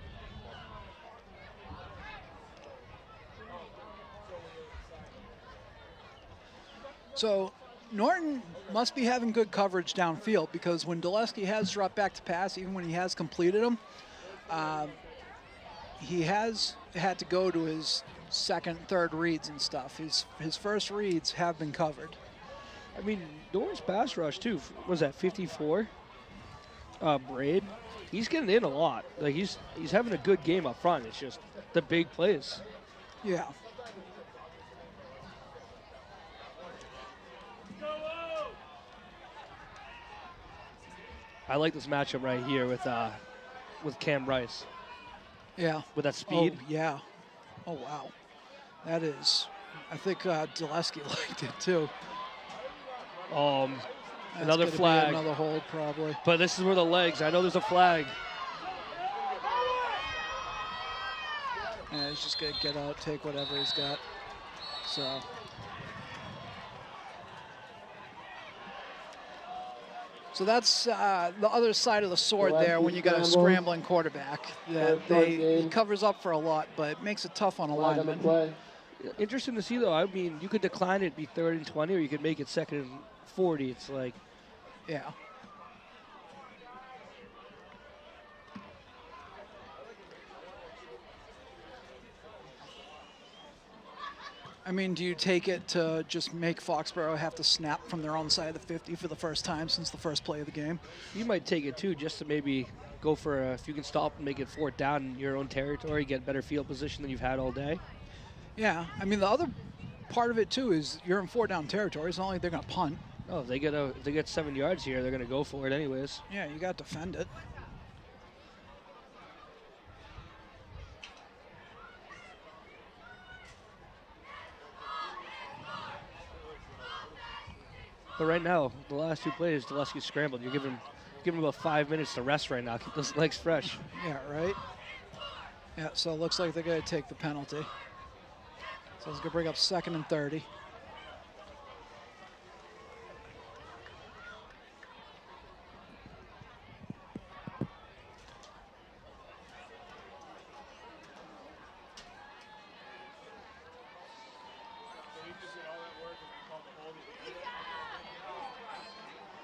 So Norton must be having good coverage downfield, because when Dulesky has dropped back to pass, even when he has completed them, he has had to go to his second, third reads and stuff. His first reads have been covered. I mean, Norton's pass rush too, was that 54? Braid, he's getting in a lot. Like he's having a good game up front. It's just the big plays. Yeah. I like this matchup right here with Cam Rice. Yeah. With that speed. Oh, yeah. Oh, wow. That is. I think Dulesky liked it too. Another flag. Another hold probably. But this is where the legs. I know there's a flag. Yeah, he's just gonna get out, take whatever he's got. So that's the other side of the sword there when you got a scrambling quarterback. He covers up for a lot, but it makes it tough on a lineman. Interesting to see, though. I mean, you could decline it, be 3rd and 20, or you could make it 2nd and 40. It's like, yeah. I mean, do you take it to just make Foxborough have to snap from their own side of the 50 for the first time since the first play of the game? You might take it, too, just to maybe go for if you can stop and make it 4th down in your own territory, get better field position than you've had all day. Yeah, I mean, the other part of it, too, is you're in 4-down territory. It's not like they're going to punt. Oh, if they get 7 yards here, they're going to go for it anyways. Yeah, you got to defend it. But right now, the last 2 plays, Dulesky scrambled. You're giving him about 5 minutes to rest right now. Keep those legs fresh. Yeah, right. Yeah, so it looks like they're going to take the penalty. So it's going to bring up 2nd and 30.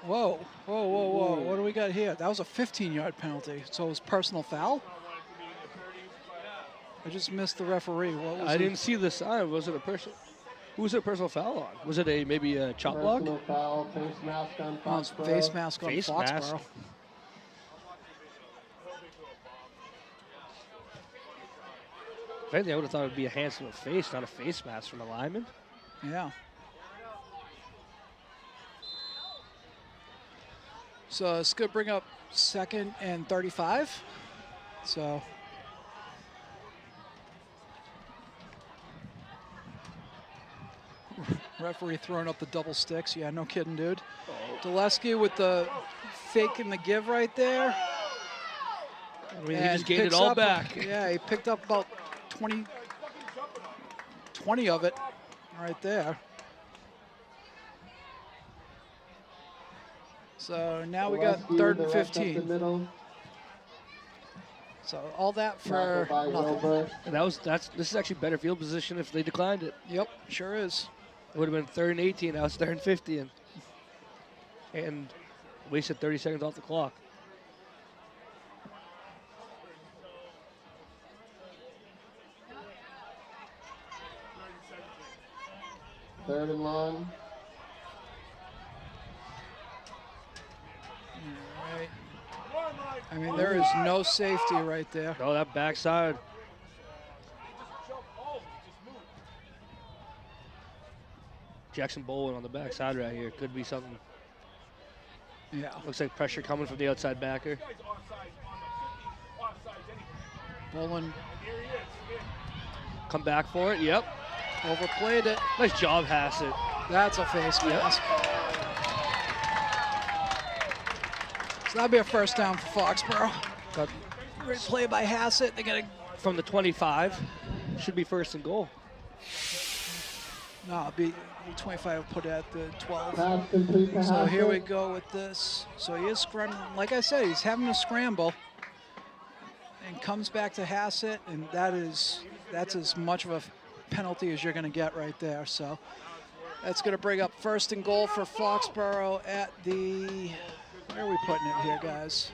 Whoa, whoa, whoa, whoa. What do we got here? That was a 15-yard penalty. So it was personal foul? I just missed the referee. What was I didn't see the sign. Was it a personal? Who was it a personal foul on? Was it maybe a chop block? Personal foul, face mask on Foxborough. Face mask on Face Foxborough. mask. If anything, I would have thought it would be a hands to the face, not a face mask from a lineman. Yeah. So it's going to bring up 2nd and 35. So referee throwing up the double sticks. Yeah, no kidding, dude. Dulesky with the fake and the give right there. I mean, he just gained it all back. Yeah, he picked up about 20 of it right there. So now we got 3rd and 15. So all that for nothing. And this is actually better field position if they declined it. Yep, sure is. It would have been 3rd and 18. Now it's 3rd and 50, and wasted 30 seconds off the clock. Third and long. All right. I mean, there is no safety right there. Oh, that backside. Jackson Bolin on the backside right here. Could be something. Yeah. Looks like pressure coming from the outside backer. Bolin. Come back for it. Yep. Overplayed it. Nice job, Hassett. That's a face mask. So that'll be a first down for Foxborough. Got Great play by Hassett. They got to. from the 25. Should be 1st and goal. No, it'll be 25 put at the 12. Pass complete to So here we Hassett. go with this. So he is scrambling. Like I said, he's having a scramble. And comes back to Hassett, and that's as much of a penalty as you're going to get right there. So that's going to bring up 1st and goal for Foxborough at the, where are we putting it here, guys?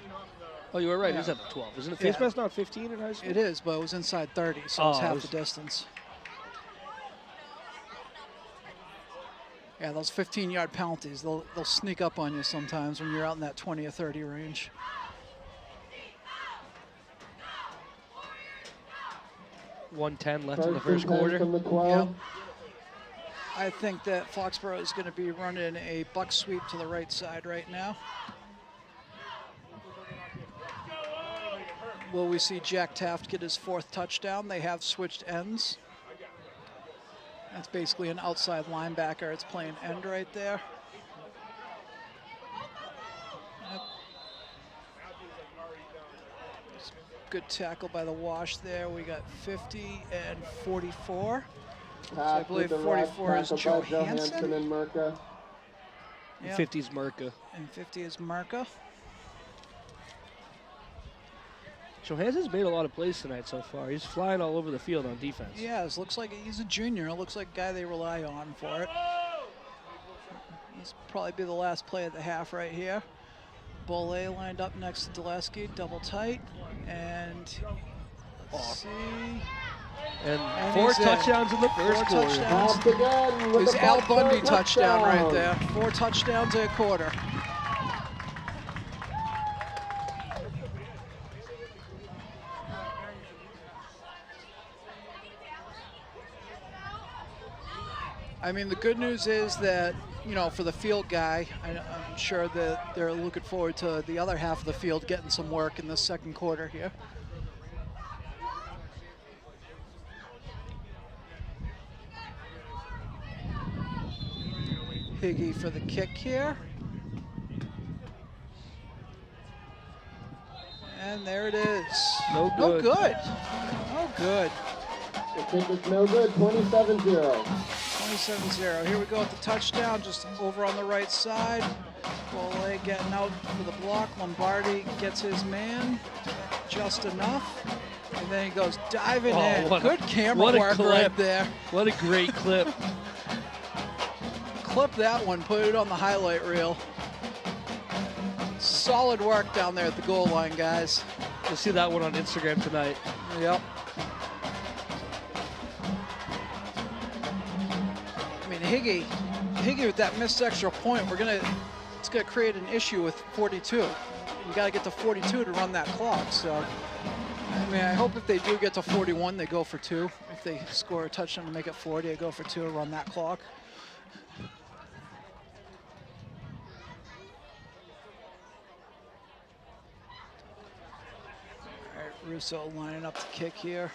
Oh, you were right. Yeah. It is at the 12. Isn't it face mask not 15 in high school? It is, but it was inside 30, so it's Oh, half the distance. Yeah, those 15-yard penalties, they'll sneak up on you sometimes when you're out in that 20 or 30 range. .110 left in the first quarter. From the 12. Yep. I think that Foxborough is going to be running a buck sweep to the right side right now. Will we see Jack Taft get his 4th touchdown? They have switched ends. That's basically an outside linebacker. It's playing end right there. Yep. Good tackle by the Wash there. We got 50 and 44. So I believe 44 is Johansson. And Merca. Yep. 50 is Merca. And 50 is Merca. Johansson's made a lot of plays tonight so far. He's flying all over the field on defense. Yeah, it looks like he's a junior. It looks like a guy they rely on for it. This will probably be the last play of the half right here. Bollet lined up next to Dulesky, double tight, and let's see. And 4 touchdowns in the first quarter. It was Al Bundy touchdown right there. 4 touchdowns a quarter. I mean, the good news is that, you know, for the field guy, I'm sure that they're looking forward to the other half of the field getting some work in the second quarter here. Higgy for the kick here. And there it is. No good. No good. No good. The kick is no good, 27-0. 27-0. Here we go with the touchdown, just over on the right side. Bollet getting out for the block. Lombardi gets his man just enough. And then he goes diving in. Good camera work right there. What a great clip. Clip that one, put it on the highlight reel. Solid work down there at the goal line, guys. You'll see that one on Instagram tonight. Yep. I mean, Higgy with that missed extra point, it's gonna create an issue with 42. You gotta get to 42 to run that clock. So, I mean, I hope if they do get to 41, they go for 2. If they score a touchdown to make it 40, they go for 2 to run that clock. All right, Russo lining up the kick here.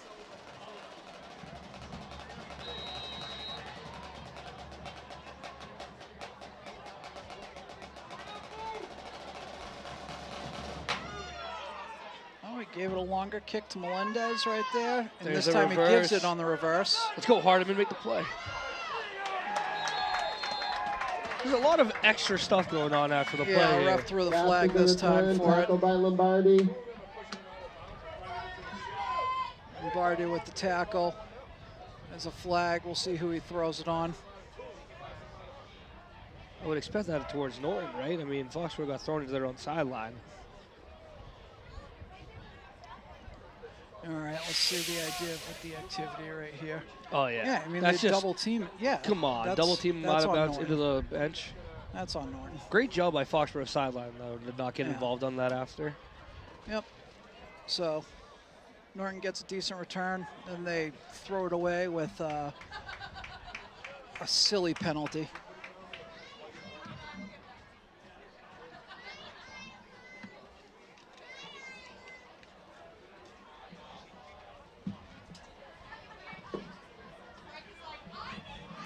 Gave it a longer kick to Melendez right there. And this time he gives it on the reverse. Let's go Hardeman, make the play. There's a lot of extra stuff going on after the play. Yeah, ref threw the flag this time for it. By Lombardi. Lombardi with the tackle. As a flag, we'll see who he throws it on. I would expect that towards Norton, right? I mean, Foxborough got thrown into their own sideline. All right, let's see the idea with the activity right here. Oh, yeah. Yeah, I mean, that's they just double team. Yeah. Come on, double team him out of bounds into the bench. That's on Norton. Great job by Foxborough sideline, though, to not get involved on that after. Yep. So, Norton gets a decent return, then they throw it away with a silly penalty.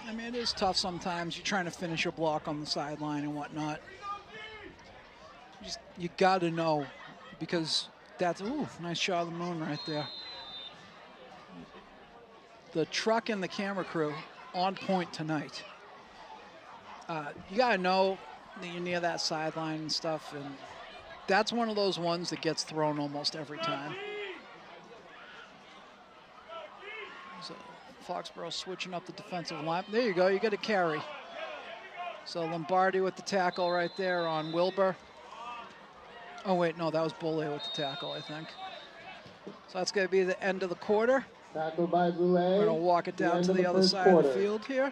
I mean, it is tough sometimes. You're trying to finish your block on the sideline and whatnot. You got to know, because that's, ooh, nice shot of the moon right there. The truck and the camera crew on point tonight. You got to know that you're near that sideline and stuff, and that's one of those ones that gets thrown almost every time. So Foxborough switching up the defensive line. There you go, you get a carry. So Lombardi with the tackle right there on Wilbur. Oh wait, no, that was Bollet with the tackle, I think. So that's gonna be the end of the quarter. Tackle by Goulet. We're gonna walk it down to the other side of the field here.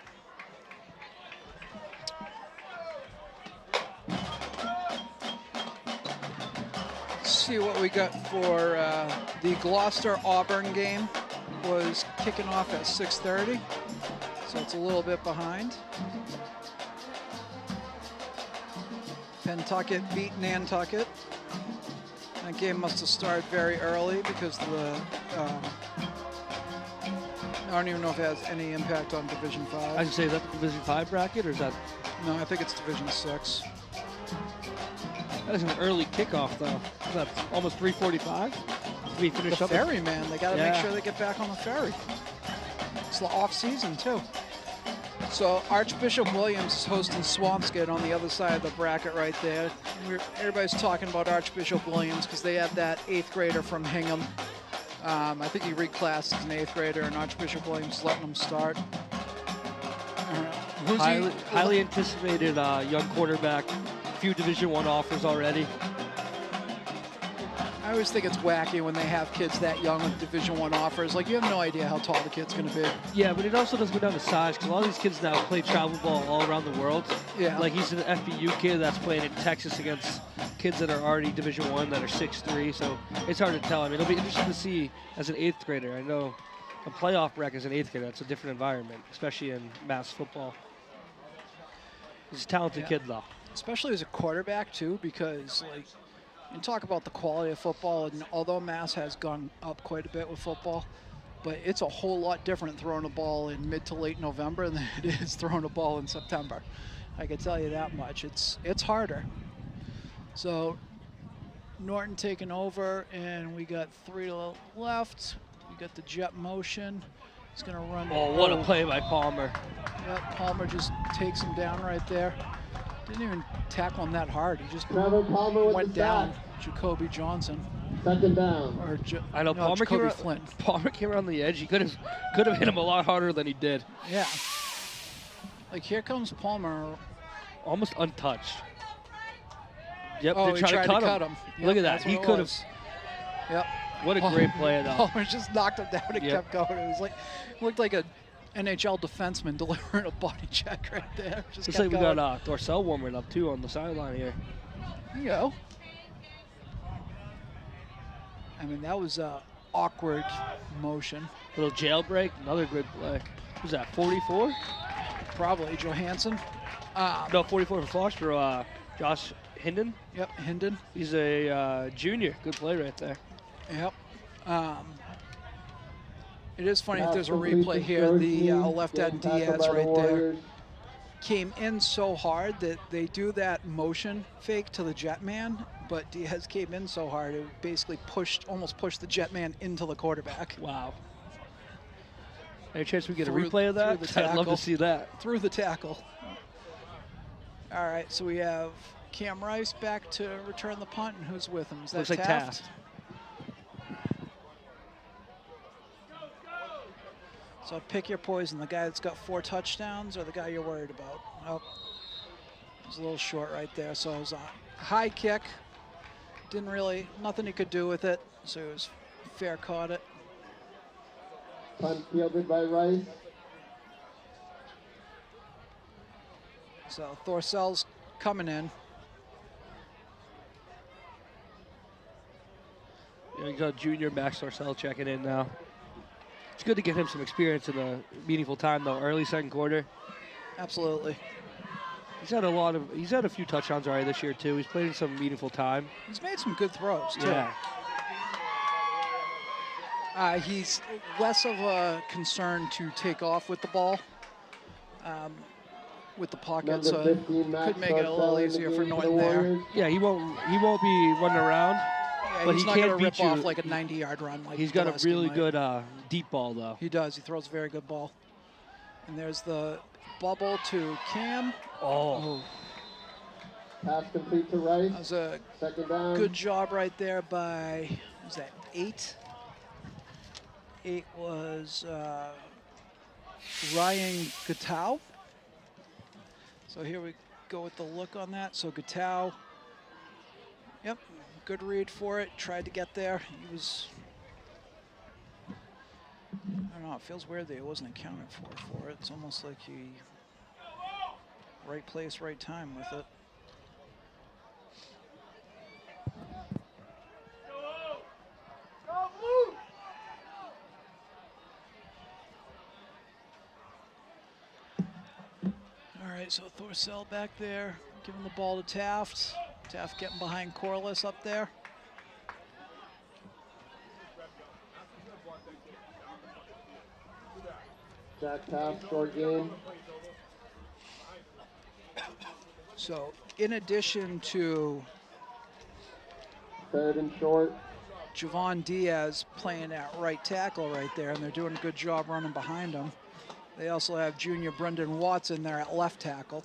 Let's see what we got for the Gloucester-Auburn game. Was kicking off at 6:30, so it's a little bit behind. Pentucket beat Nantucket. That game must have started very early because the I don't even know if it has any impact on Division 5. I should say, is that the Division 5 bracket, or is that? No, I think it's Division 6. That is an early kickoff, though. Is that almost 3:45? We finish The up. ferry, man. They got to make sure they get back on the ferry. It's the off season too. So Archbishop Williams is hosting Swampscott on the other side of the bracket right there. Everybody's talking about Archbishop Williams because they have that 8th grader from Hingham. I think he reclassed as an 8th grader, and Archbishop Williams is letting him start. Highly anticipated young quarterback. A few Division I offers already. I always think it's wacky when they have kids that young with Division I offers. Like, you have no idea how tall the kid's going to be. Yeah, but it also doesn't go down to size, because a lot of these kids now play travel ball all around the world. Yeah. Like, he's an FBU kid that's playing in Texas against kids that are already Division I that are 6'3", so it's hard to tell. I mean, it'll be interesting to see as an 8th grader. I know a playoff bracket as an 8th grader, that's a different environment, especially in Mass football. He's a talented kid, though. Especially as a quarterback, too, because, like, you talk about the quality of football, and although Mass has gone up quite a bit with football, but it's a whole lot different throwing a ball in mid to late November than it is throwing a ball in September. I can tell you that much. It's harder. So Norton taking over, and we got 3 to the left. We got the jet motion. He's going to run. Oh, what a play by Palmer. Yep, Palmer just takes him down right there. Didn't even tackle him that hard. He just went down. Jacoby Johnson. 2nd down. Or I know, no, Palmer came around the edge. He could have hit him a lot harder than he did. Yeah. Like, here comes Palmer. Almost untouched. Yep, oh, they tried to cut him. Yep, look at that. He could have. Yep. What a great play, though. Palmer just knocked him down and kept going. It was like, looked like a NHL defenseman delivering a body check right there. Just looks like we got Dorsell warming up, too, on the sideline here. There you go. I mean, that was an awkward motion. Little jailbreak, another good play. Who's that, 44? Probably Johansson. No, 44 for Foxborough. Josh Hinden. Yep, Hinden. He's a junior. Good play right there. Yep. It is funny if there's a replay here. The left end Diaz right there came in so hard that they do that motion fake to the jet man, but Diaz came in so hard it basically almost pushed the jet man into the quarterback. Wow. Any chance we get a replay of that? I'd love to see that. Through the tackle. All right, so we have Cam Rice back to return the punt, and who's with him? Is that Looks like Taft? So pick your poison, the guy that's got 4 touchdowns or the guy you're worried about. Oh, it was a little short right there. So it was a high kick. Didn't really, nothing he could do with it. So it was fair, caught it. Punt fielded by Rice. So Thorsell's coming in. Yeah, you got junior Max Thorsell checking in now. It's good to get him some experience in a meaningful time, though. Early 2nd quarter. Absolutely. He's had a few touchdowns already this year too. He's played in some meaningful time. He's made some good throws too. Yeah. He's less of a concern to take off with the ball, with the pocket, so it could make it a little easier for Norton there. Yeah, he won't be running around. Yeah, but he's he not can't going to rip beat you. off like a 90-yard run. Like he's got a really good deep ball, though. He does. He throws a very good ball. And there's the bubble to Cam. Oh. Pass complete to Rice. That was a 2nd down. good job right there by, was that 8? 8 was Ryan Gatau. So here we go with the look on that. So Gatau, yep, good read for it. Tried to get there. He was, I don't know, it feels weird that it wasn't accounted for it. It's almost like he, right place, right time with it. All right, so Thorsell back there, giving the ball to Taft. Taft getting behind Corliss up there. Jack pass, short game. So in addition to 3rd and short. Javon Diaz playing at right tackle right there, and they're doing a good job running behind him. They also have junior Brendan Watson there at left tackle.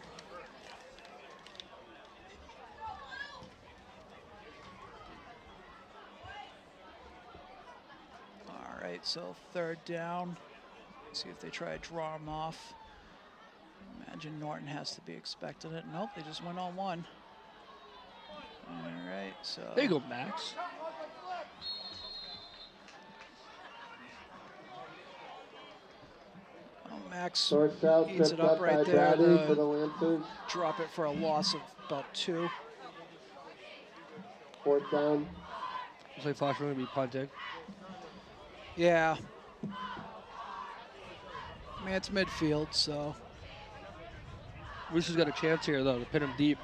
All right, so 3rd down. See if they try to draw him off. Imagine Norton has to be expecting it. Nope, they just went on 1. All right, so. There you go, Max. Max Out, eats it up right there. For the Lancers. Drop it for a loss of about 2. 4th down. Looks like Foxborough going to be punting. Yeah. I mean, it's midfield, so. Roos has got a chance here, though, to pin him deep.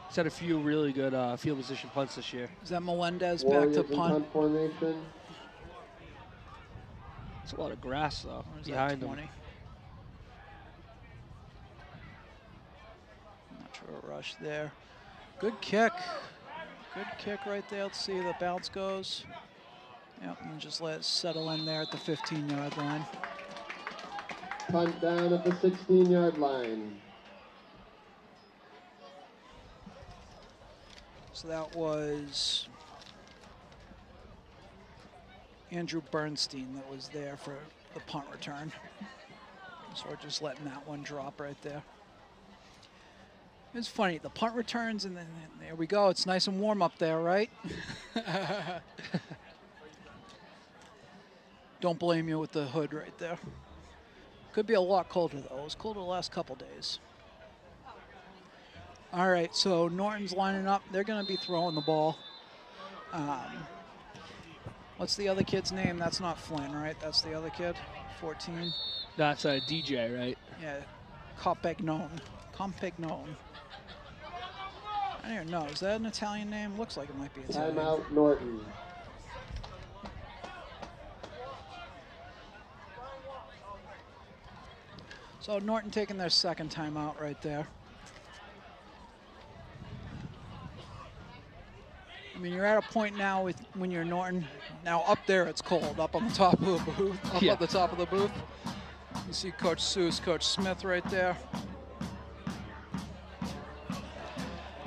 He's had a few really good field position punts this year. Is that Melendez Warriors back to punt? Formation. It's a lot of grass, though, behind him. Not sure a rush there. Good kick. Good kick right there. Let's see the bounce goes. Yep, and just let it settle in there at the 15-yard line. Punt down at the 16-yard line. So that was Andrew Bernstein that was there for the punt return. So we're just letting that one drop right there. It's funny, the punt returns, and then there we go. It's nice and warm up there, right? Don't blame you with the hood right there. Could be a lot colder, though. It was colder the last couple days. All right, so Norton's lining up. They're going to be throwing the ball. What's the other kid's name? That's not Flynn, right? That's the other kid, 14. That's a DJ, right? Yeah, Compagnon. I don't even know. Is that an Italian name? Looks like it might be Italian. Timeout, Norton. So Norton taking their second timeout right there. I mean, you're at a point now with when you're Norton. Now up there, it's cold. Up on the top of the booth. Up at the top of the booth. You see Coach Seuss, Coach Smith right there.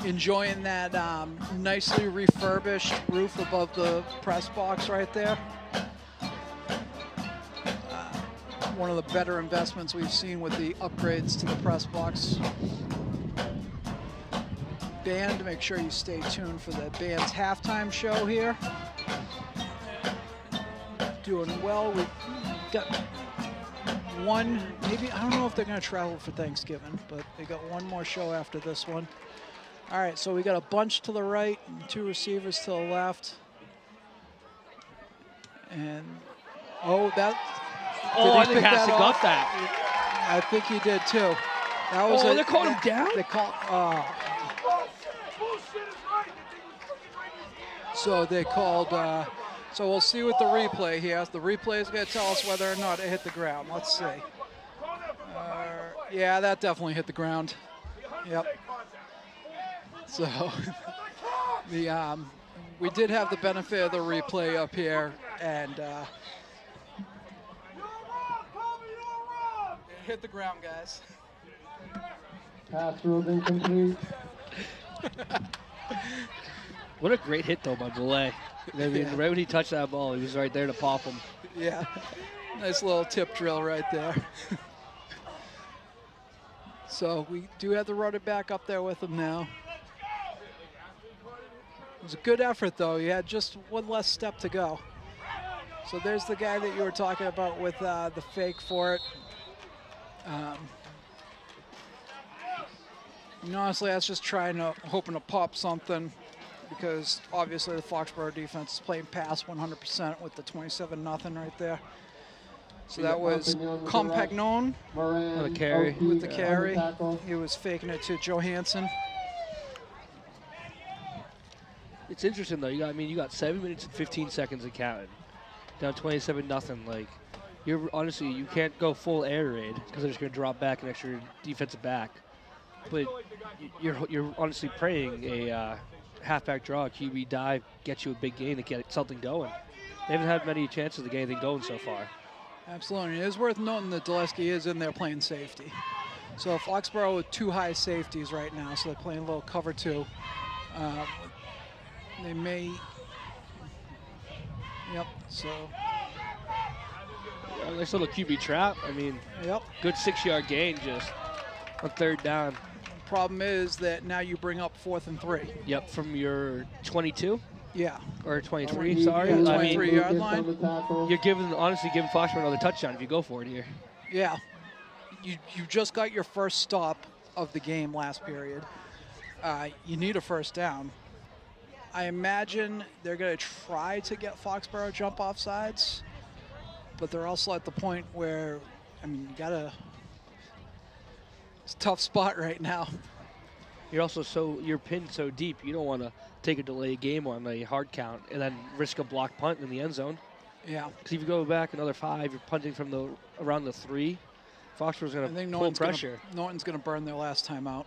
Enjoying that nicely refurbished roof above the press box right there. One of the better investments we've seen with the upgrades to the press box. Band, make sure you stay tuned for the band's halftime show here. Doing well. We've got one, maybe, I don't know if they're going to travel for Thanksgiving, but they got one more show after this one. All right, so we got a bunch to the right and 2 receivers to the left. And, oh, that. Oh, I think Hassan got that. I think he did too. That was they called him down? They called, so they called, so we'll see with the replay here. The replay is going to tell us whether or not it hit the ground. Let's see. Yeah, that definitely hit the ground. Yep. So we did have the benefit of the replay up here, and it hit the ground, guys. Pass ruled incomplete. What a great hit, though, by Belay. I mean, right when he touched that ball, he was right there to pop him. Yeah, nice little tip drill right there. So we do have the running back up there with him now. It was a good effort, though. You had just one less step to go. So there's the guy that you were talking about with the fake for it. Honestly, I was just hoping to pop something, because obviously the Foxborough defense is playing pass 100% with the 27-0 right there. So that was Compagnon with the carry. With the carry. He was faking it to Johansson. It's interesting, though. You got 7 minutes and 15 seconds of counting. Down 27-0. Like, honestly, you can't go full air raid because they're just going to drop back an extra defensive back. But you're honestly praying a halfback draw, QB dive, gets you a big gain to get something going. They haven't had many chances to get anything going so far. Absolutely. It is worth noting that Dulesky is in there playing safety. So Foxborough with 2 high safeties right now, so they're playing a little cover 2. They may... Yep, so... Nice little QB trap. I mean, yep. Good 6-yard gain just on 3rd down. Problem is that now you bring up 4th and 3. Yep, from your 22? Yeah. Or 23, sorry. Yeah, 23-yard line. You're honestly giving Foxborough another touchdown if you go for it here. Yeah. You just got your first stop of the game last period. You need a first down. I imagine they're going to try to get Foxborough jump off sides, but they're also at the point where, I mean, it's a tough spot right now. You're pinned so deep, you don't want to take a delayed game on a hard count and then risk a block punt in the end zone. Yeah. Because if you go back another 5, you're punting from around the 3. Foxborough's going to pull pressure. Norton's going to burn their last timeout.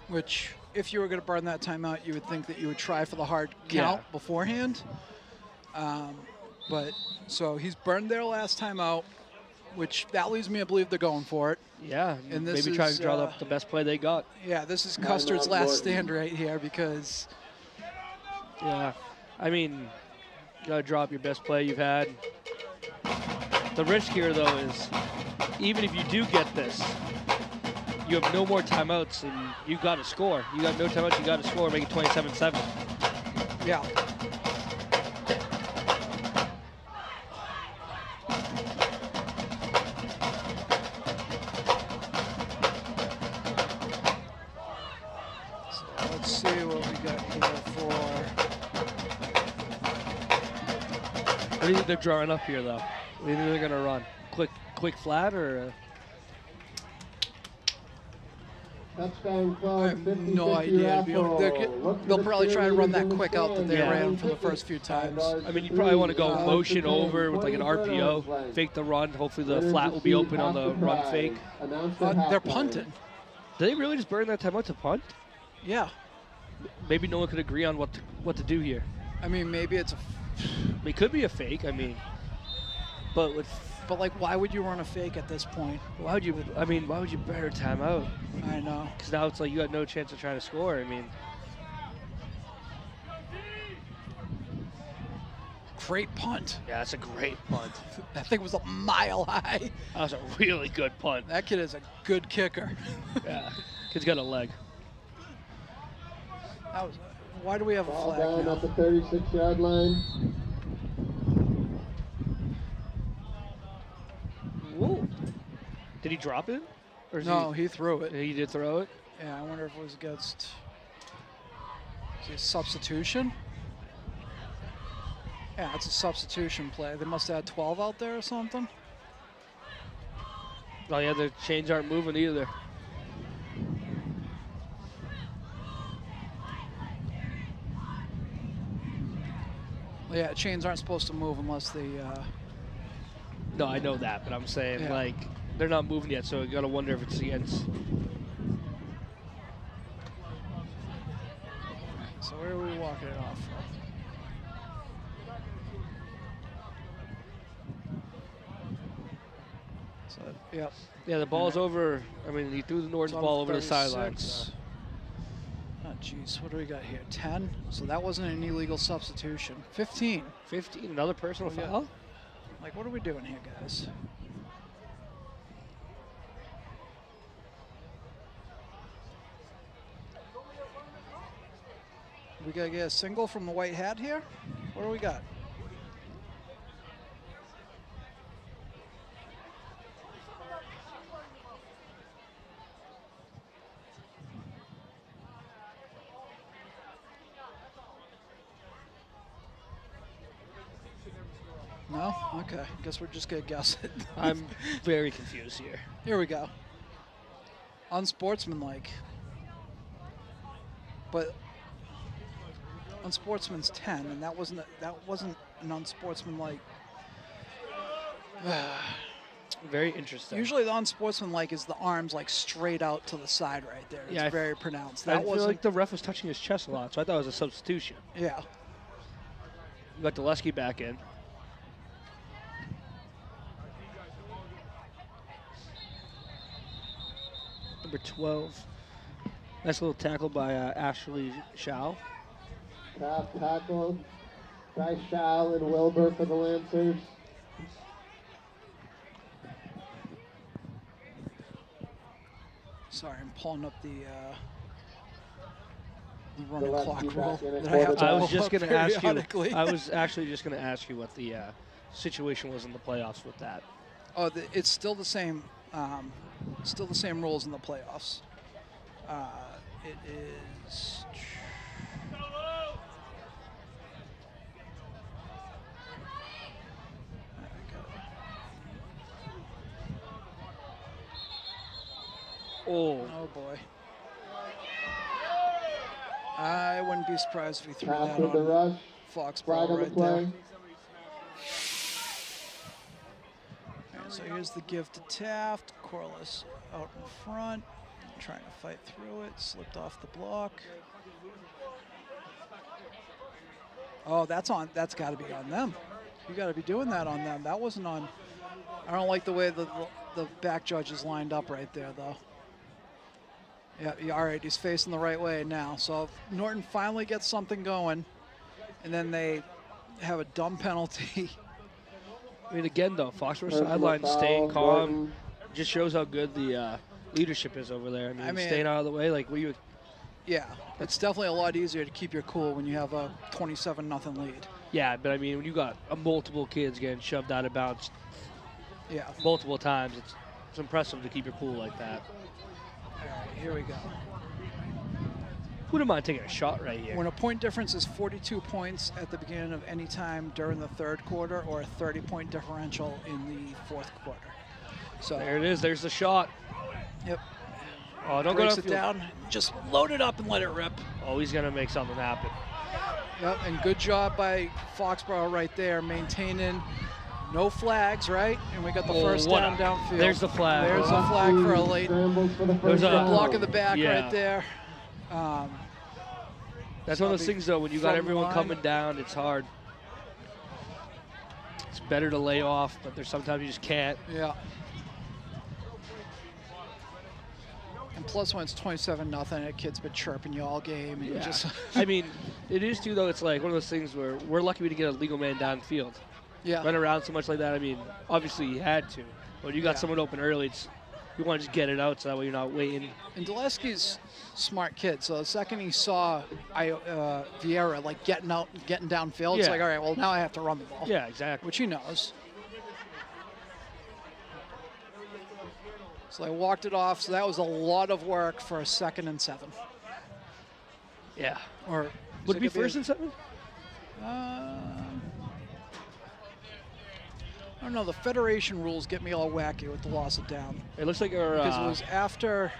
Which, if you were going to burn that timeout, you would think that you would try for the hard count beforehand. But so he's burned their last timeout, which that leads me to believe they're going for it. Yeah, and this maybe try to draw up the best play they got. Yeah, this is Custer's last stand right here because... Yeah, I mean, you got to drop your best play you've had. The risk here, though, is even if you do get this, you have no more timeouts, and you got to score. You got no timeouts, you got to score, make it 27-7. Yeah. So let's see what we got here for... What do you think they're drawing up here, though? What do you think they're going to run? Quick flat, or... Touchdown I have no idea. They'll probably try to run that quick out that they ran for the first few times. I mean, you probably want to go motion over with like an RPO, fake the run. Hopefully the flat will be open on the run fake. They're punting. Did they really just burn that timeout to punt? Yeah. Maybe no one could agree on what to do here. I mean, maybe it's it could be a fake. I mean, but like, why would you run a fake at this point? Why would you burn a timeout? I know. Because now it's like you got no chance of trying to score. I mean, great punt. Yeah, that's a great punt. That thing was a mile high. That was a really good punt. That kid is a good kicker. Yeah, kid's got a leg. Why do we have a flag down now? at the 36-yard line. Whoa. Did he drop it? Or no, he threw it. He did throw it? Yeah, I wonder if it was against a substitution. Yeah, it's a substitution play. They must have had 12 out there or something. Oh, yeah, the chains aren't moving either. Yeah, chains aren't supposed to move unless they... No, I know that, but I'm saying, like, they're not moving yet, so you got to wonder if it's against... So where are we walking it off from? So, yep. Yeah, the ball's over. I mean, he threw the Norton's ball over the sidelines. Oh, geez, what do we got here? 10? So that wasn't an illegal substitution. 15. 15, another personal foul? Like, what are we doing here, guys? We gotta get a single from the white hat here? What do we got? No? Okay. Guess we're just going to guess it. I'm very confused here. Here we go. Unsportsmanlike. But unsportsman's 10, and that wasn't an unsportsmanlike Very interesting. Usually the unsportsmanlike is the arms like straight out to the side right there. It's very pronounced. I feel like the ref was touching his chest a lot, so I thought it was a substitution. Yeah. We got Dulesky back in. Number 12. Nice little tackle by Ashley Schau. Half tackle by Schau and Wilbur for the Lancers. Sorry, I'm pulling up the running clock rule. I was just going to ask you. I was actually just going to ask you what the situation was in the playoffs with that. Oh, it's still the same. Still the same rules in the playoffs. It is. Oh boy. I wouldn't be surprised if we threw Pass that with the on rush. Foxborough on right the play. there. So here's the give to Taft. Corliss out in front, trying to fight through it. Slipped off the block. Oh, that's on. That's got to be on them. You got to be doing that on them. That wasn't on. I don't like the way the back judge is lined up right there, though. Yeah, all right, he's facing the right way now. So Norton finally gets something going, and then they have a dumb penalty. I mean, again, though, Foxborough sideline staying calm just shows how good the leadership is over there. I mean, staying out of the way, like we. Yeah, it's definitely a lot easier to keep your cool when you have a 27-0 lead. Yeah, but I mean, when you got multiple kids getting shoved out of bounds, multiple times, it's impressive to keep your cool like that. All right, here we go. Wouldn't mind taking a shot right here. When a point difference is 42 points at the beginning of any time during the third quarter, or a 30-point differential in the fourth quarter. So there it is. There's the shot. Yep. Oh, don't breaks go it down. Just load it up and let it rip. Oh, he's gonna make something happen. Yep, and good job by Foxborough right there, maintaining no flags, right? And we got the first down downfield. There's the flag. There's a flag for a late. There's a block in the back right there. That's one of those things, though, when you got everyone coming down, it's hard. It's better to lay off, but there's sometimes you just can't. Yeah. And plus, when it's 27-0, a kid's been chirping you all game. And you just I mean, it is, too, though. It's like one of those things where we're lucky to get a legal man downfield. Yeah. Run around so much like that. I mean, obviously he had to. But you got someone open early, you want to just get it out so that way you're not waiting. And Dulesky's a smart kid. So the second he saw Vieira like getting downfield, it's like, all right, well, now I have to run the ball. Yeah, exactly. Which he knows. So they walked it off. So that was a lot of work for a 2nd and 7. Yeah. Or would it be 1st and 7? I don't know. The Federation rules get me all wacky with the loss of down. It looks like because it was after.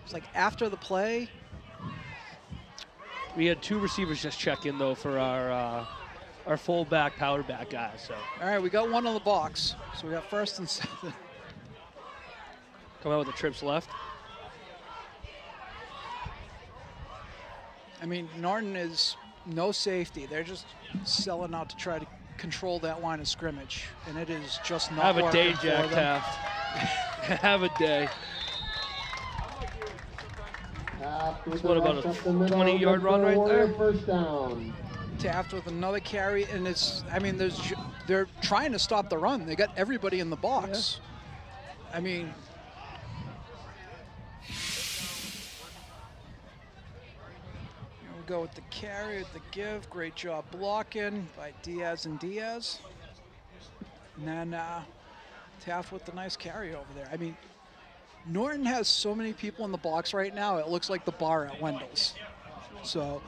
It's like after the play. We had 2 receivers just check in though for our fullback, power back guys. So. All right, we got one on the box. So we got 1st and 7. Come out with the trips left. I mean, Norton is no safety. They're just selling out to try to control that line of scrimmage, and it is just not working. Have a day, Jack Taft. Have a day. What about a 20-yard run right there? First down. Taft with another carry, and it's. I mean, they're trying to stop the run. They got everybody in the box. Yeah. I mean. Go with the carry, with the give. Great job blocking by Diaz and Diaz. And then Taft with the nice carry over there. I mean, Norton has so many people in the box right now, it looks like the bar at Wendell's. So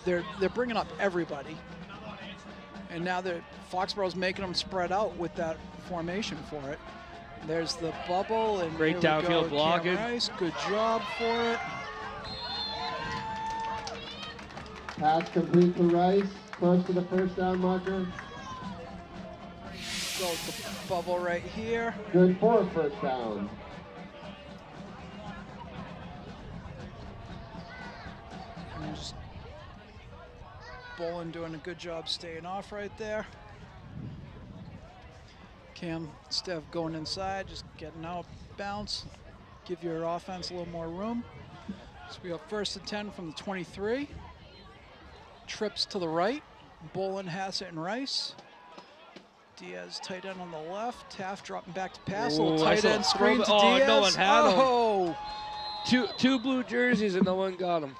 they're bringing up everybody. And now Foxborough's making them spread out with that formation for it. There's the bubble. And great downfield blocking. Nice, good job for it. Pass complete to Rice, close to the first down marker. goes the bubble right here. Good for first down. And just Bolin doing a good job staying off right there. Cam, instead of going inside, just getting out, bounce, give your offense a little more room. So we have 1st and 10 from the 23. Trips to the right. Bolin, Hassett, and Rice. Diaz tight end on the left. Taft dropping back to pass. Ooh, Little tight end screen to oh, Diaz. no one had him. Oh! Two blue jerseys and no one got him.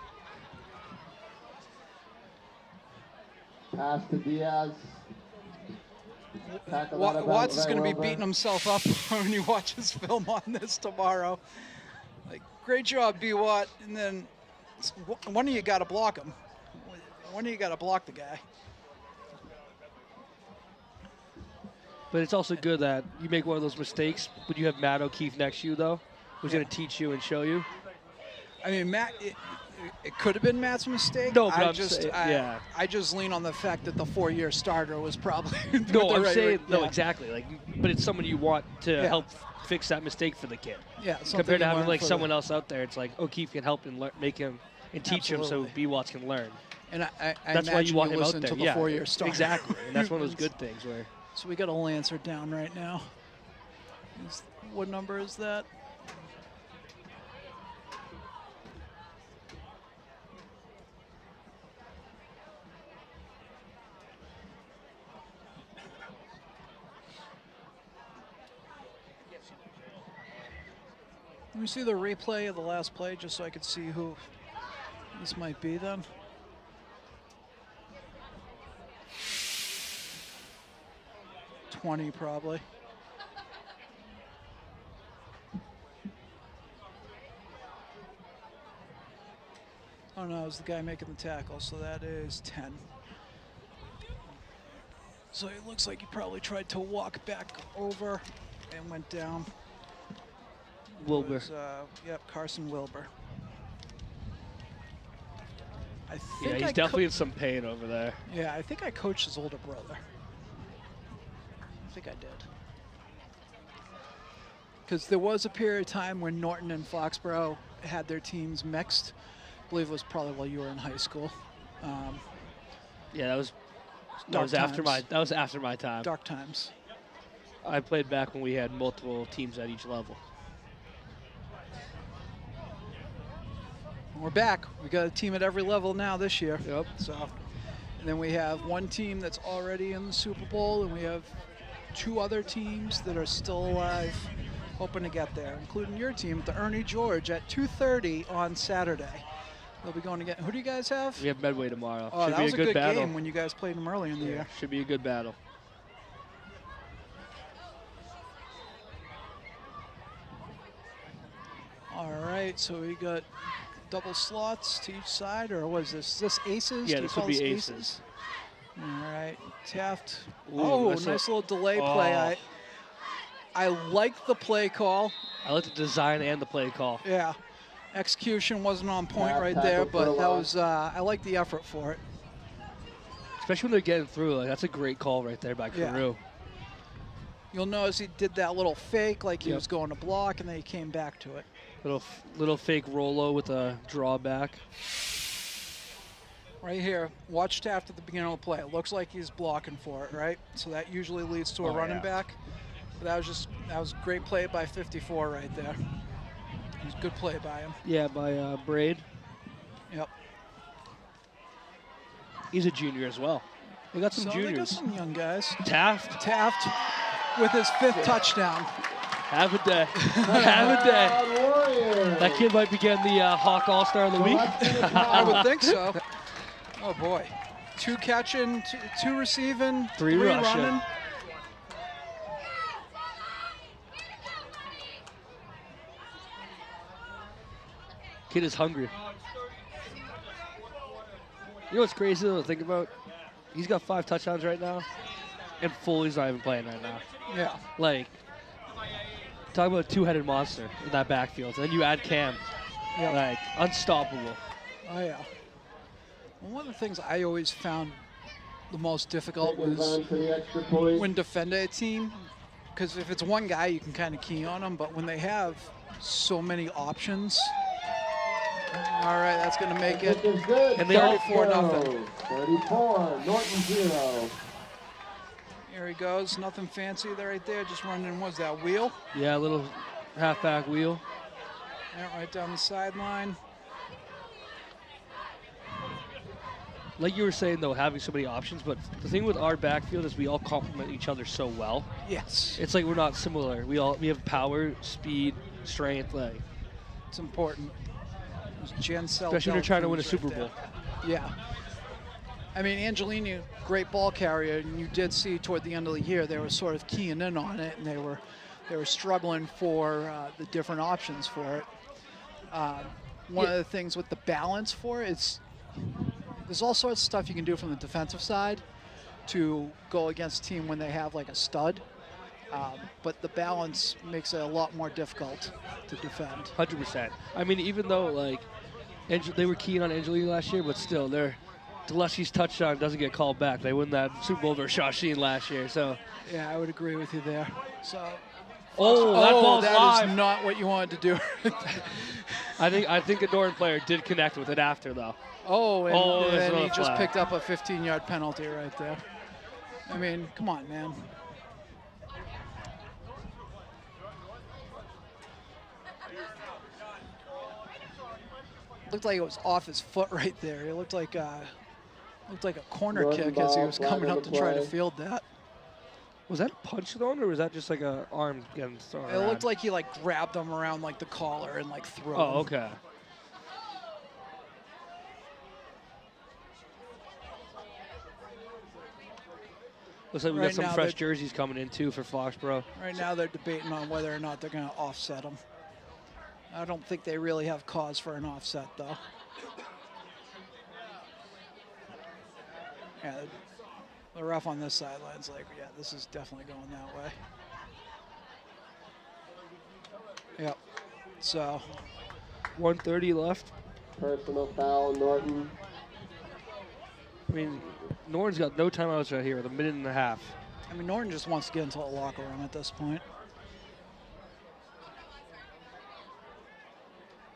Pass to Diaz. Watts is going to be beating himself up when he watches film on this tomorrow. Like, great job, B-Watt. And then one of you got to block him. One of you got to block the guy. But it's also good that you make one of those mistakes, but you have Matt O'Keefe next to you, though, who's going to teach you and show you. I mean, Matt, it could have been Matt's mistake. No, but I just lean on the fact that the 4-year starter was probably no. I'm saying no, exactly. Like, but it's someone you want to help fix that mistake for the kid. Yeah, compared to having like someone else out there, it's like O'Keefe can help and make him and teach him so B-Watts can learn. And that's why you want him out there. To the 4-year starter. Exactly. And that's one of those good things where. So we got a Lancer down right now. What number is that? Let me see the replay of the last play just so I could see who this might be then. Probably. Oh no, it was the guy making the tackle, so that is 10. So it looks like he probably tried to walk back over and went down. Wilbur. Yep, Carson Wilbur. I think yeah, he's definitely in some pain over there. Yeah, I think I coached his older brother. I think I did. Because there was a period of time when Norton and Foxborough had their teams mixed. I believe it was probably while you were in high school. Yeah, that was after my time. Dark times. I played back when we had multiple teams at each level. We're back. We got a team at every level now this year. Yep. So, and then we have one team that's already in the Super Bowl, and we have 2 other teams that are still alive, hoping to get there, including your team at the Ernie George at 2:30 on Saturday. They'll be going to get. Who do you guys have? We have Medway tomorrow. Oh, should that be was a good battle. game when you guys played them early in the year. Should be a good battle. All right, so we got double slots to each side, or what is this? Is this aces? Yeah, this would be aces. All right, Taft. Ooh, nice little delay play. I like the play call. I like the design and the play call. Yeah, execution wasn't on point right there, but that was. I like the effort for it. Especially when they're getting through, like that's a great call right there by Carew. You'll notice he did that little fake, like he was going to block, and then he came back to it. Little fake Rolo with a drawback. Right here, watch Taft at the beginning of the play. It looks like he's blocking for it, right? So that usually leads to a running back. But that was great play by 54 right there. It was good play by him. Yeah, by Braid. Yep. He's a junior as well. They got some juniors. They got some young guys. Taft with his 5th touchdown. Have a day. Have a day. That kid might be getting the Hawk All-Star of the Week. I would think so. Oh, boy. 2 catching, 2 receiving, 3 running. Kid is hungry. You know what's crazy to think about? He's got 5 touchdowns right now, and Foley's not even playing right now. Yeah. Like, talk about a 2-headed monster in that backfield. And then you add Cam. Yep. Like, unstoppable. Oh, yeah. Well, one of the things I always found the most difficult was when defending a team, because if it's one guy, you can kind of key on them, but when they have so many options. All right, that's going to make it 34-0. 34, Norton 0. Here he goes, nothing fancy there right there, just running, what's that, wheel? Yeah, a little halfback wheel. Yeah, right down the sideline. Like you were saying, though, having so many options, but the thing with our backfield is we all complement each other so well. Yes. It's like we're not similar. We have power, speed, strength. Like it's important. Especially when you're trying to win a Super Bowl. Yeah. I mean, Angelini, great ball carrier, and you did see toward the end of the year they were sort of keying in on it, and they were struggling for the different options for it. One of the things with the balance for it is there's all sorts of stuff you can do from the defensive side to go against a team when they have like a stud, but the balance makes it a lot more difficult to defend. 100%. I mean, even though like they were keen on Angelini last year, but still, Gillespie's touchdown doesn't get called back. They win that Super Bowl over Shawsheen last year, so. Yeah, I would agree with you there. So. That is not what you wanted to do. I think a Norton player did connect with it after, though. And he just picked up a 15-yard penalty right there. I mean, come on, man. Looked like it was off his foot right there. It looked like a corner kick as he was coming up to try to field that. Was that a punch thrown, or was that just like an arm getting thrown around? It looked like he like grabbed him around like the collar and like threw him. Oh, okay. Looks like we got some fresh jerseys coming in too for Foxborough. Right now they're debating on whether or not they're going to offset them. I don't think they really have cause for an offset though. Yeah, the ref on this sideline's like, yeah, this is definitely going that way. Yep. So. 1:30 left. Personal foul, Norton. I mean, Norton's got no timeouts right here with a minute and a half. I mean, Norton just wants to get into the locker room at this point.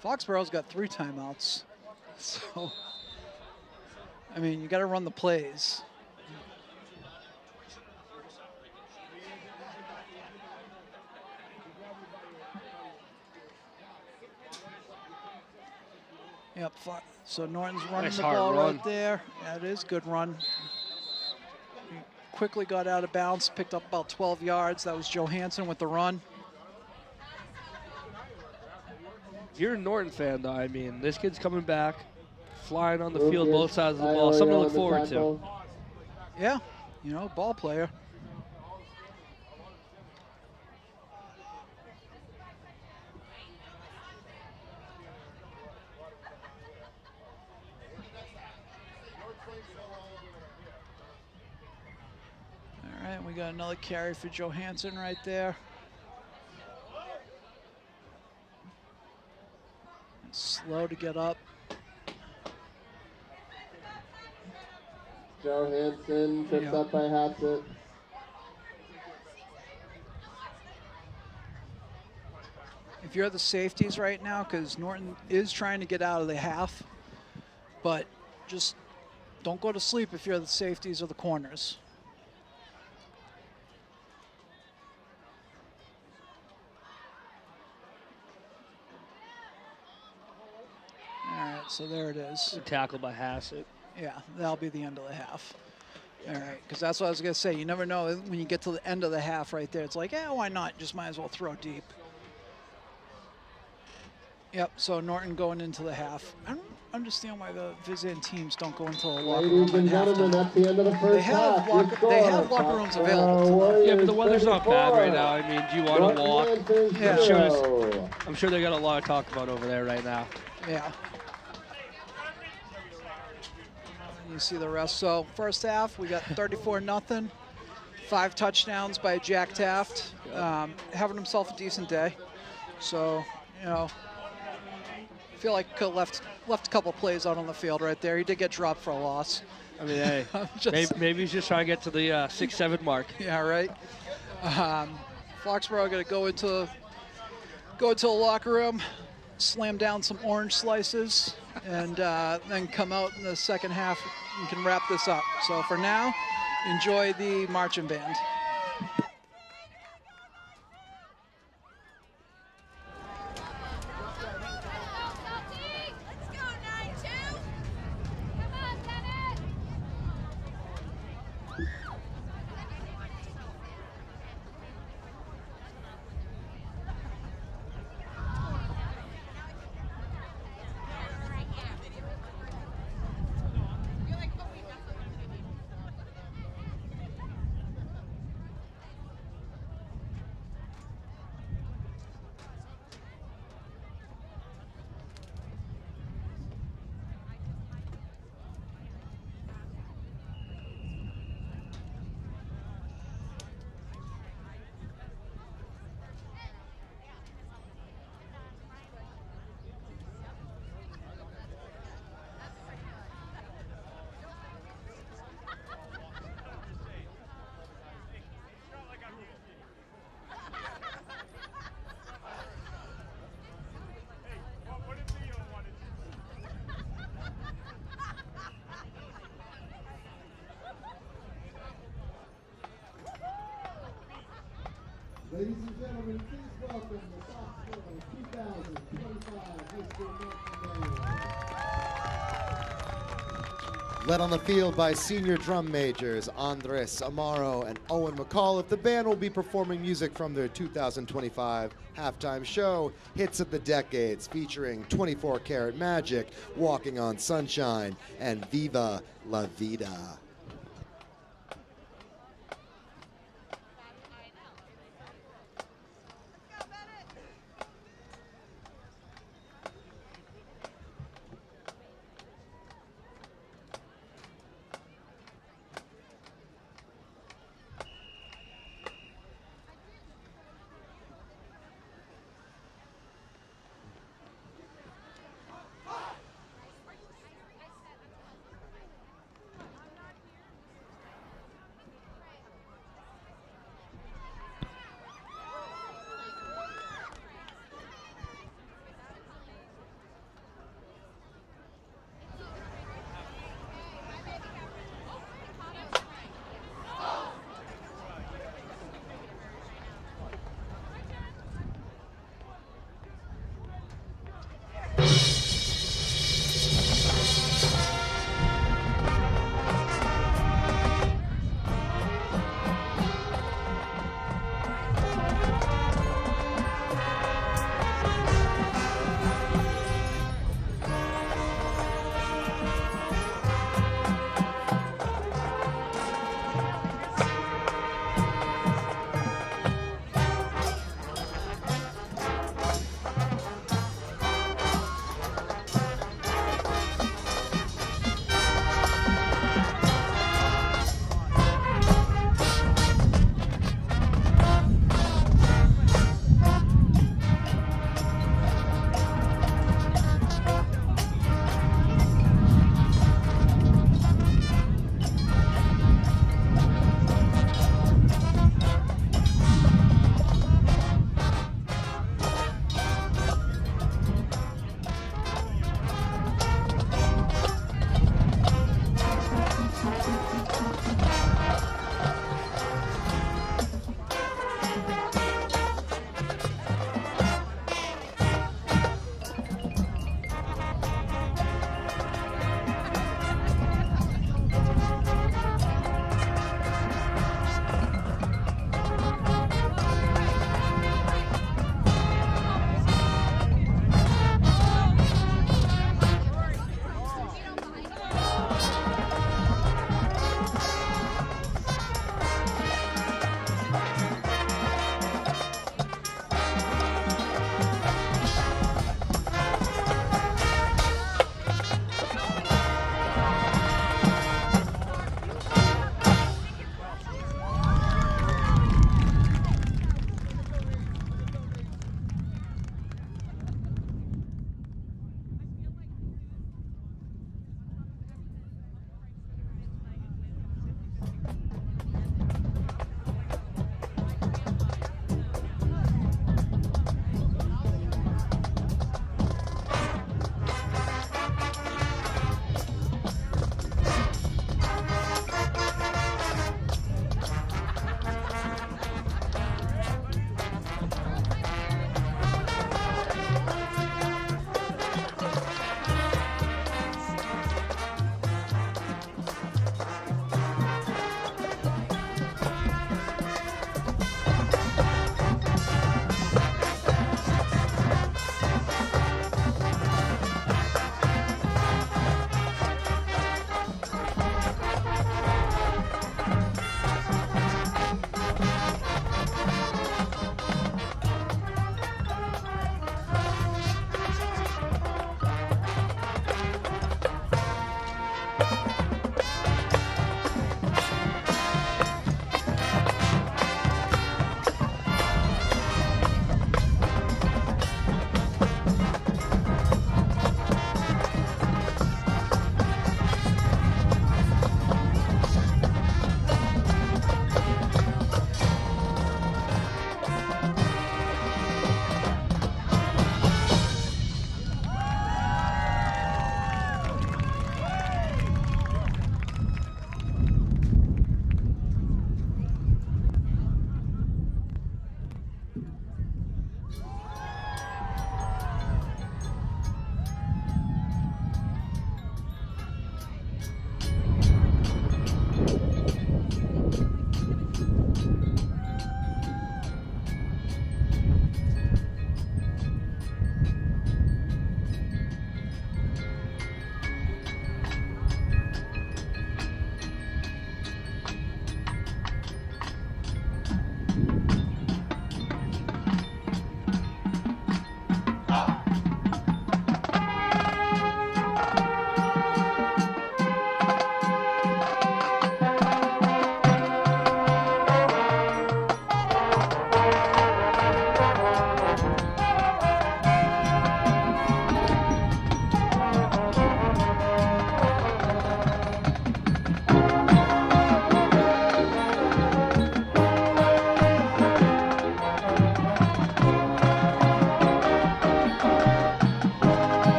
Foxborough's got 3 timeouts. So, I mean, you got to run the plays. Yep, so Norton's running the ball right there. Yeah, it is good run. He quickly got out of bounds, picked up about 12 yards. That was Johansson with the run. You're a Norton fan, though. I mean, this kid's coming back, flying on the field, both sides of the ball. Something to look forward to. Yeah, you know, ball player. All right, we got another carry for Johansson right there. Slow to get up. Johansson tripped up by Hassett. If you're the safeties right now, because Norton is trying to get out of the half, but just don't go to sleep if you're the safeties or the corners. All right, so there it is. A tackle by Hassett. Yeah, that'll be the end of the half. All right, because that's what I was going to say. You never know when you get to the end of the half right there. It's like, yeah, why not? Just might as well throw deep. Yep, so Norton going into the half. I don't understand why the visiting teams don't go into the locker room. Ladies and gentlemen, that's the end of the first half. They have locker rooms available. Yeah, but the weather's not bad right now. I mean, do you want to walk? Yeah. I'm sure they got a lot to talk about over there right now. Yeah. You see the rest. So first half, we got 34-0. 5 touchdowns by Jack Taft. Having himself a decent day. So, you know, feel like could left a couple plays out on the field right there. He did get dropped for a loss. I mean, hey, maybe he's just trying to get to the 6-7 mark. Yeah, right. Foxborough going to go into the locker room, slam down some orange slices, and then come out in the second half and can wrap this up. So for now, enjoy the marching band. Ladies and gentlemen, please welcome the Foxboro 2025 High School Marching Band. Led on the field by senior drum majors Andres Amaro and Owen McAuliffe, the band will be performing music from their 2025 halftime show, Hits of the Decades, featuring 24 Karat Magic, Walking on Sunshine, and Viva La Vida.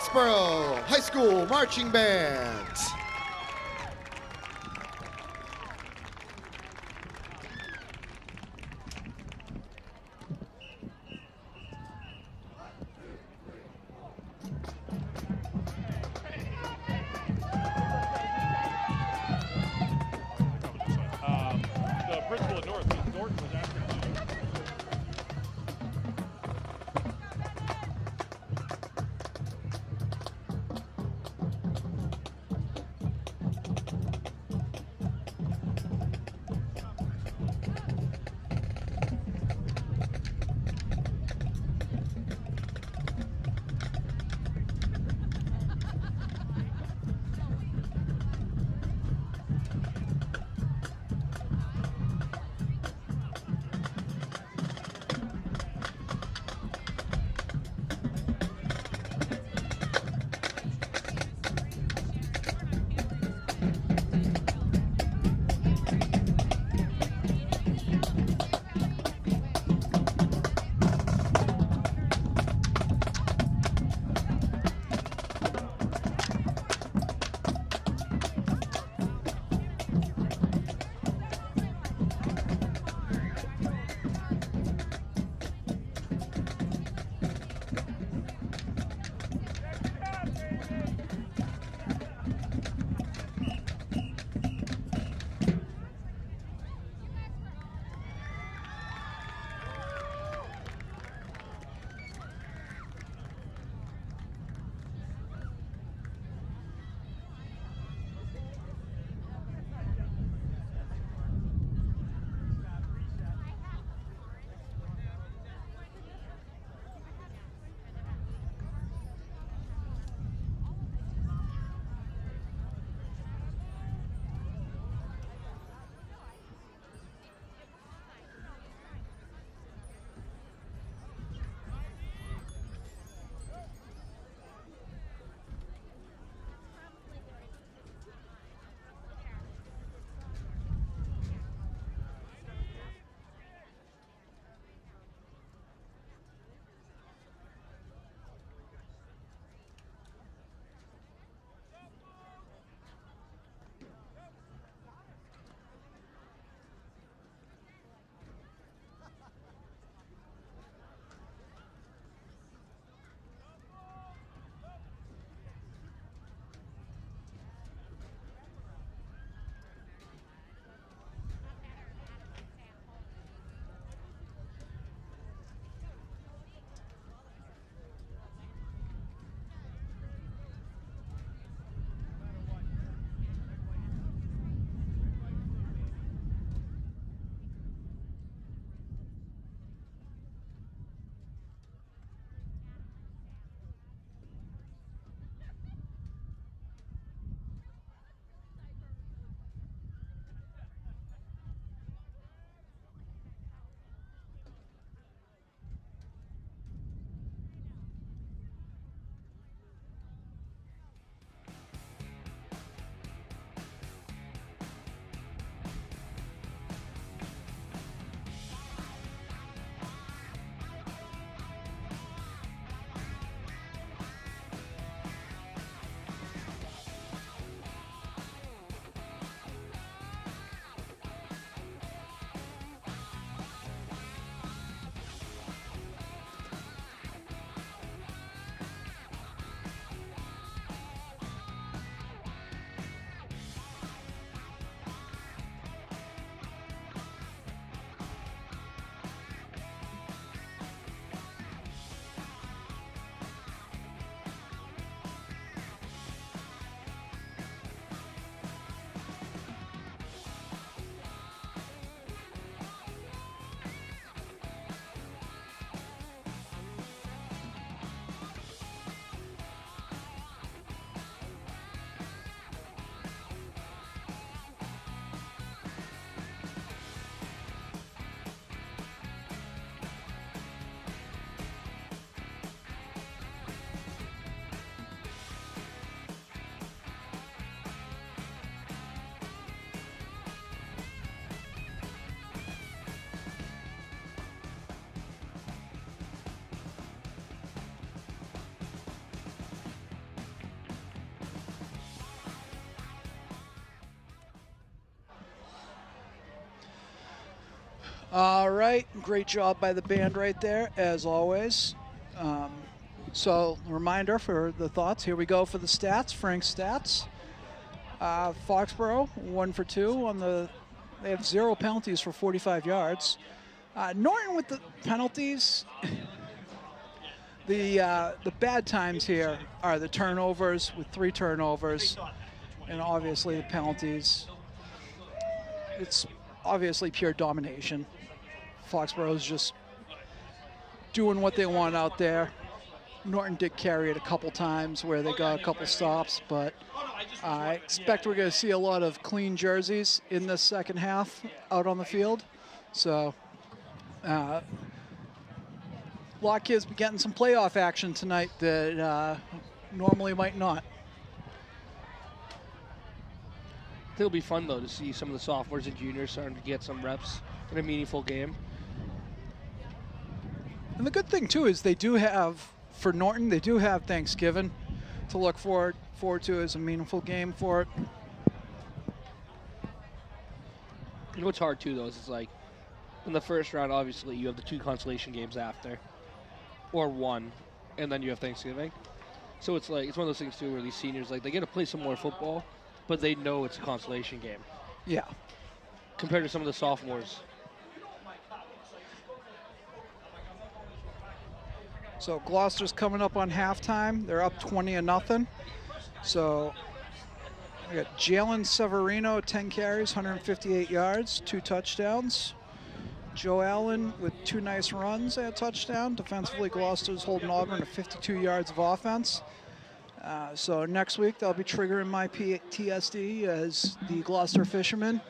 Foxborough High School Marching Band. The principal at Norton was asking about it. All right, great job by the band right there, as always. So, reminder for the thoughts. Here we go for the stats. Frank's stats. Foxborough, 1 for 2 on the. They have 0 penalties for 45 yards. Norton with the penalties. The bad times here are the turnovers with 3 turnovers, and obviously the penalties. It's obviously pure domination. Foxborough's just doing what they want out there. Norton did carry it a couple times where they got a couple stops, but I expect we're going to see a lot of clean jerseys in this second half out on the field. So a lot of kids be getting some playoff action tonight that normally might not. It'll be fun, though, to see some of the sophomores and juniors starting to get some reps in a meaningful game. And the good thing, too, is they do have, for Norton, they do have Thanksgiving to look forward to as a meaningful game for it. You know what's hard, too, though, is it's like, in the first round, obviously, you have the 2 consolation games after, or 1, and then you have Thanksgiving. So it's like, it's one of those things, too, where these seniors, like, they get to play some more football, but they know it's a consolation game. Yeah. Compared to some of the sophomores. So Gloucester's coming up on halftime. They're up 20-0. So we got Jalen Severino, 10 carries, 158 yards, 2 touchdowns. Joe Allen with 2 nice runs at a touchdown. Defensively, Gloucester's holding Auburn to 52 yards of offense. So next week, they'll be triggering my PTSD as the Gloucester Fishermen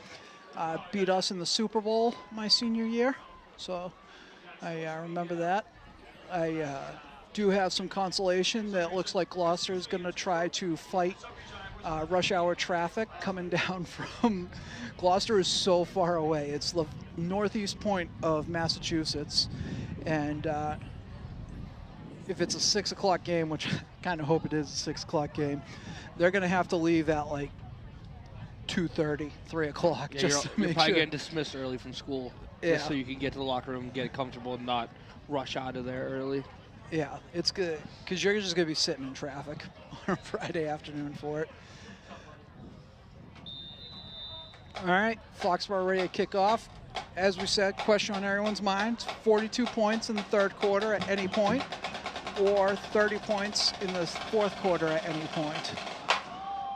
beat us in the Super Bowl my senior year. So I remember that. I do have some consolation that it looks like Gloucester is going to try to fight rush hour traffic coming down from Gloucester is so far away. It's the northeast point of Massachusetts, and if it's a 6 o'clock game, which I kind of hope it is a 6 o'clock game, they're going to have to leave at like 2:30, 3 o'clock. Yeah, just you're probably sure. getting dismissed early from school, just so you can get to the locker room and get comfortable and not rush out of there early. Yeah, it's good because you're just going to be sitting in traffic on a Friday afternoon for it. All right, Foxborough ready to kick off. As we said, question on everyone's mind, 42 points in the third quarter at any point, or 30 points in the fourth quarter at any point.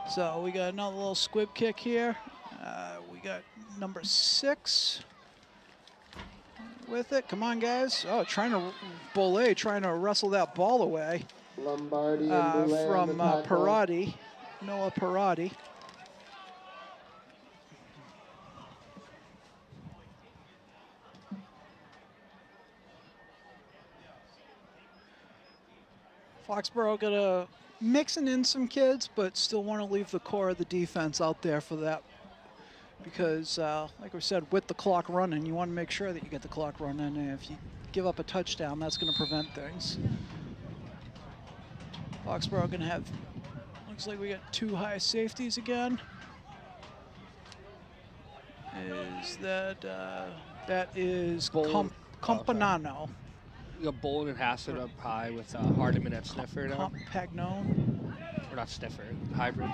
So we got another little squib kick here. We got number 6 with it. Come on, guys. Oh, trying to wrestle that ball away Lombardi from Parati, Noah Parati. Foxborough gonna mixing in some kids, but still want to leave the core of the defense out there for that. Because, like we said, with the clock running, you want to make sure that you get the clock running. And if you give up a touchdown, that's going to prevent things. Foxborough going to have, looks like we got 2 high safeties again. Is that, that is Campanano. We got Bolin and Hassett up high with Hardiman at sniffer now. Pagnone. Or not sniffer, hybrid.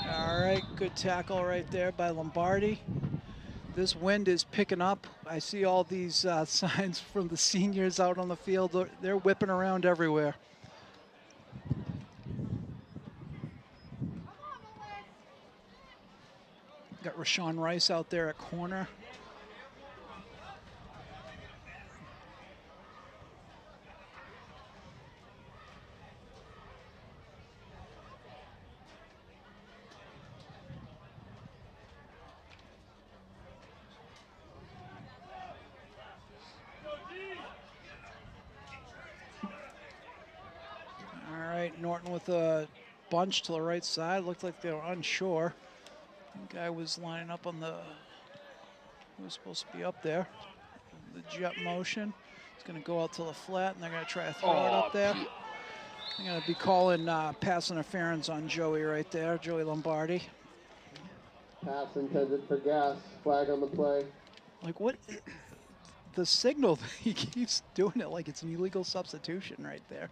All right, good tackle right there by Lombardi. This wind is picking up. I see all these signs from the seniors out on the field. They're whipping around everywhere. Got Rashawn Rice out there at corner. Norton with a bunch to the right side. Looked like they were unsure. The guy was lining up on the, who was supposed to be up there. The jet motion. It's going to go out to the flat, and they're going to try to throw it up there. They're going to be calling pass interference on Joey right there, Joey Lombardi. Pass intended for gas. Flag on the play. Like, what? The signal, he keeps doing it like it's an illegal substitution right there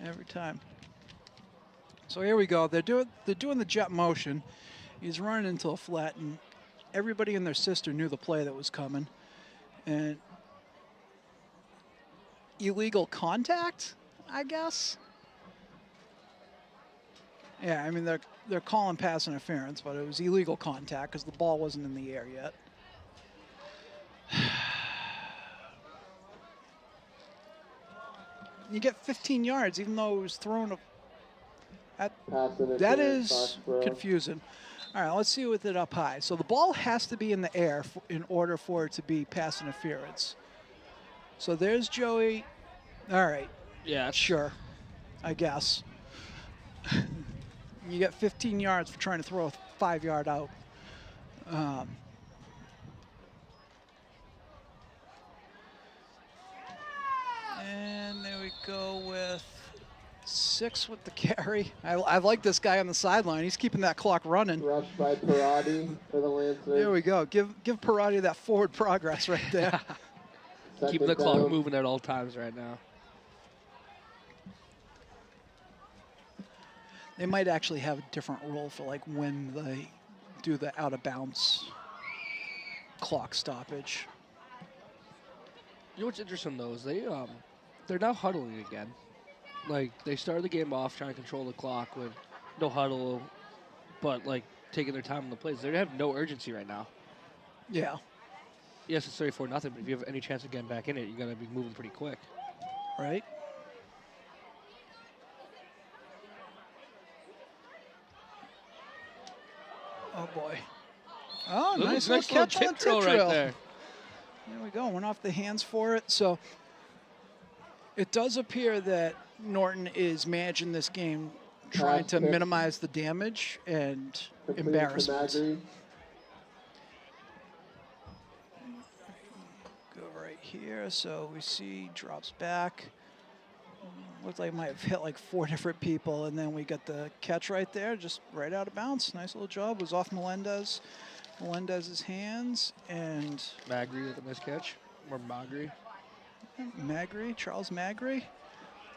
every time. So here we go. They're doing the jet motion. He's running into a flat, and everybody and their sister knew the play that was coming. And illegal contact, I guess. Yeah, I mean they're calling pass interference, but it was illegal contact because the ball wasn't in the air yet. You get 15 yards, even though it was thrown that is confusing. All right, let's see with it up high. So the ball has to be in the air in order for it to be pass interference. So there's Joey. All right. Yeah. Sure, I guess. You get 15 yards for trying to throw a 5-yard out. And there we go with 6 with the carry. I like this guy on the sideline. He's keeping that clock running. Rush by Parati for the Lancers. There we go. Give Parati that forward progress right there. Keeping the clock moving at all times right now. They might actually have a different rule for like when they do the out of bounds clock stoppage. You know what's interesting though is they're now huddling again. Like they started the game off trying to control the clock with no huddle, but like taking their time on the plays. They have no urgency right now. Yeah. Yes, it's 34-0, but if you have any chance of getting back in it, you got to be moving pretty quick. Right. Oh boy. Oh, nice little catch on the tip drill. Right there. There we go. Went off the hands for it. So it does appear that Norton is managing this game, trying to minimize the damage and embarrassment. Go right here. So we see drops back. Looks like I might have hit like 4 different people, and then we got the catch right there, just right out of bounds. Nice little job. It was off Melendez's hands, and Magri with a nice catch, or Magri. Charles Magri,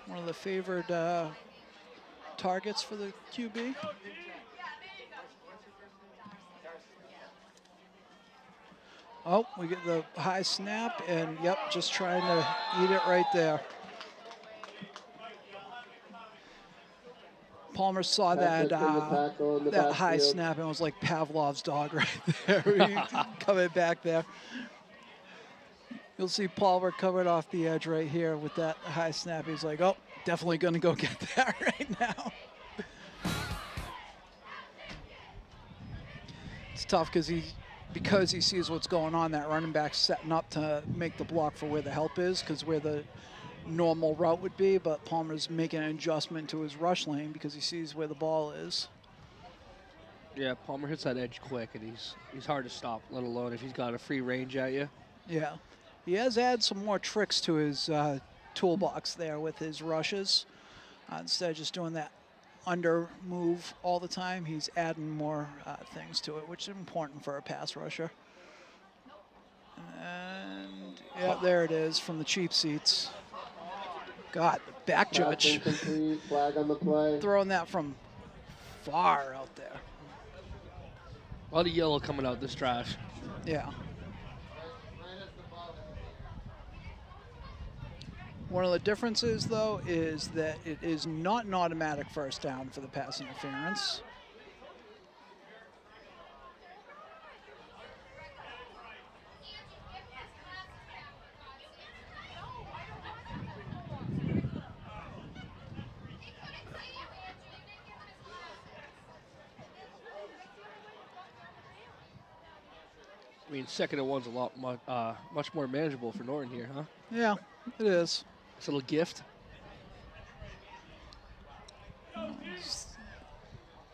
one of the favored targets for the QB. Oh, we get the high snap, and yep, just trying to eat it right there. Palmer saw that high snap and was like Pavlov's dog right there. Coming back there. You'll see Palmer coming off the edge right here with that high snap. He's like, oh, definitely going to go get that right now. It's tough because he sees what's going on. That running back's setting up to make the block for where the help is, because where the normal route would be, but Palmer's making an adjustment to his rush lane because he sees where the ball is. Yeah, Palmer hits that edge quick, and he's hard to stop, let alone if he's got a free range at you. Yeah. He has added some more tricks to his toolbox there with his rushes. Instead of just doing that under move all the time, he's adding more things to it, which is important for a pass rusher. And, yeah, there it is from the cheap seats. God, the back judge. Flag on the play. Throwing that from far out there. A lot of yellow coming out this trash. Yeah. One of the differences, though, is that it is not an automatic first down for the pass interference. I mean, 2nd and 1's a lot much more manageable for Norton here, huh? Yeah, it is. It's a little gift.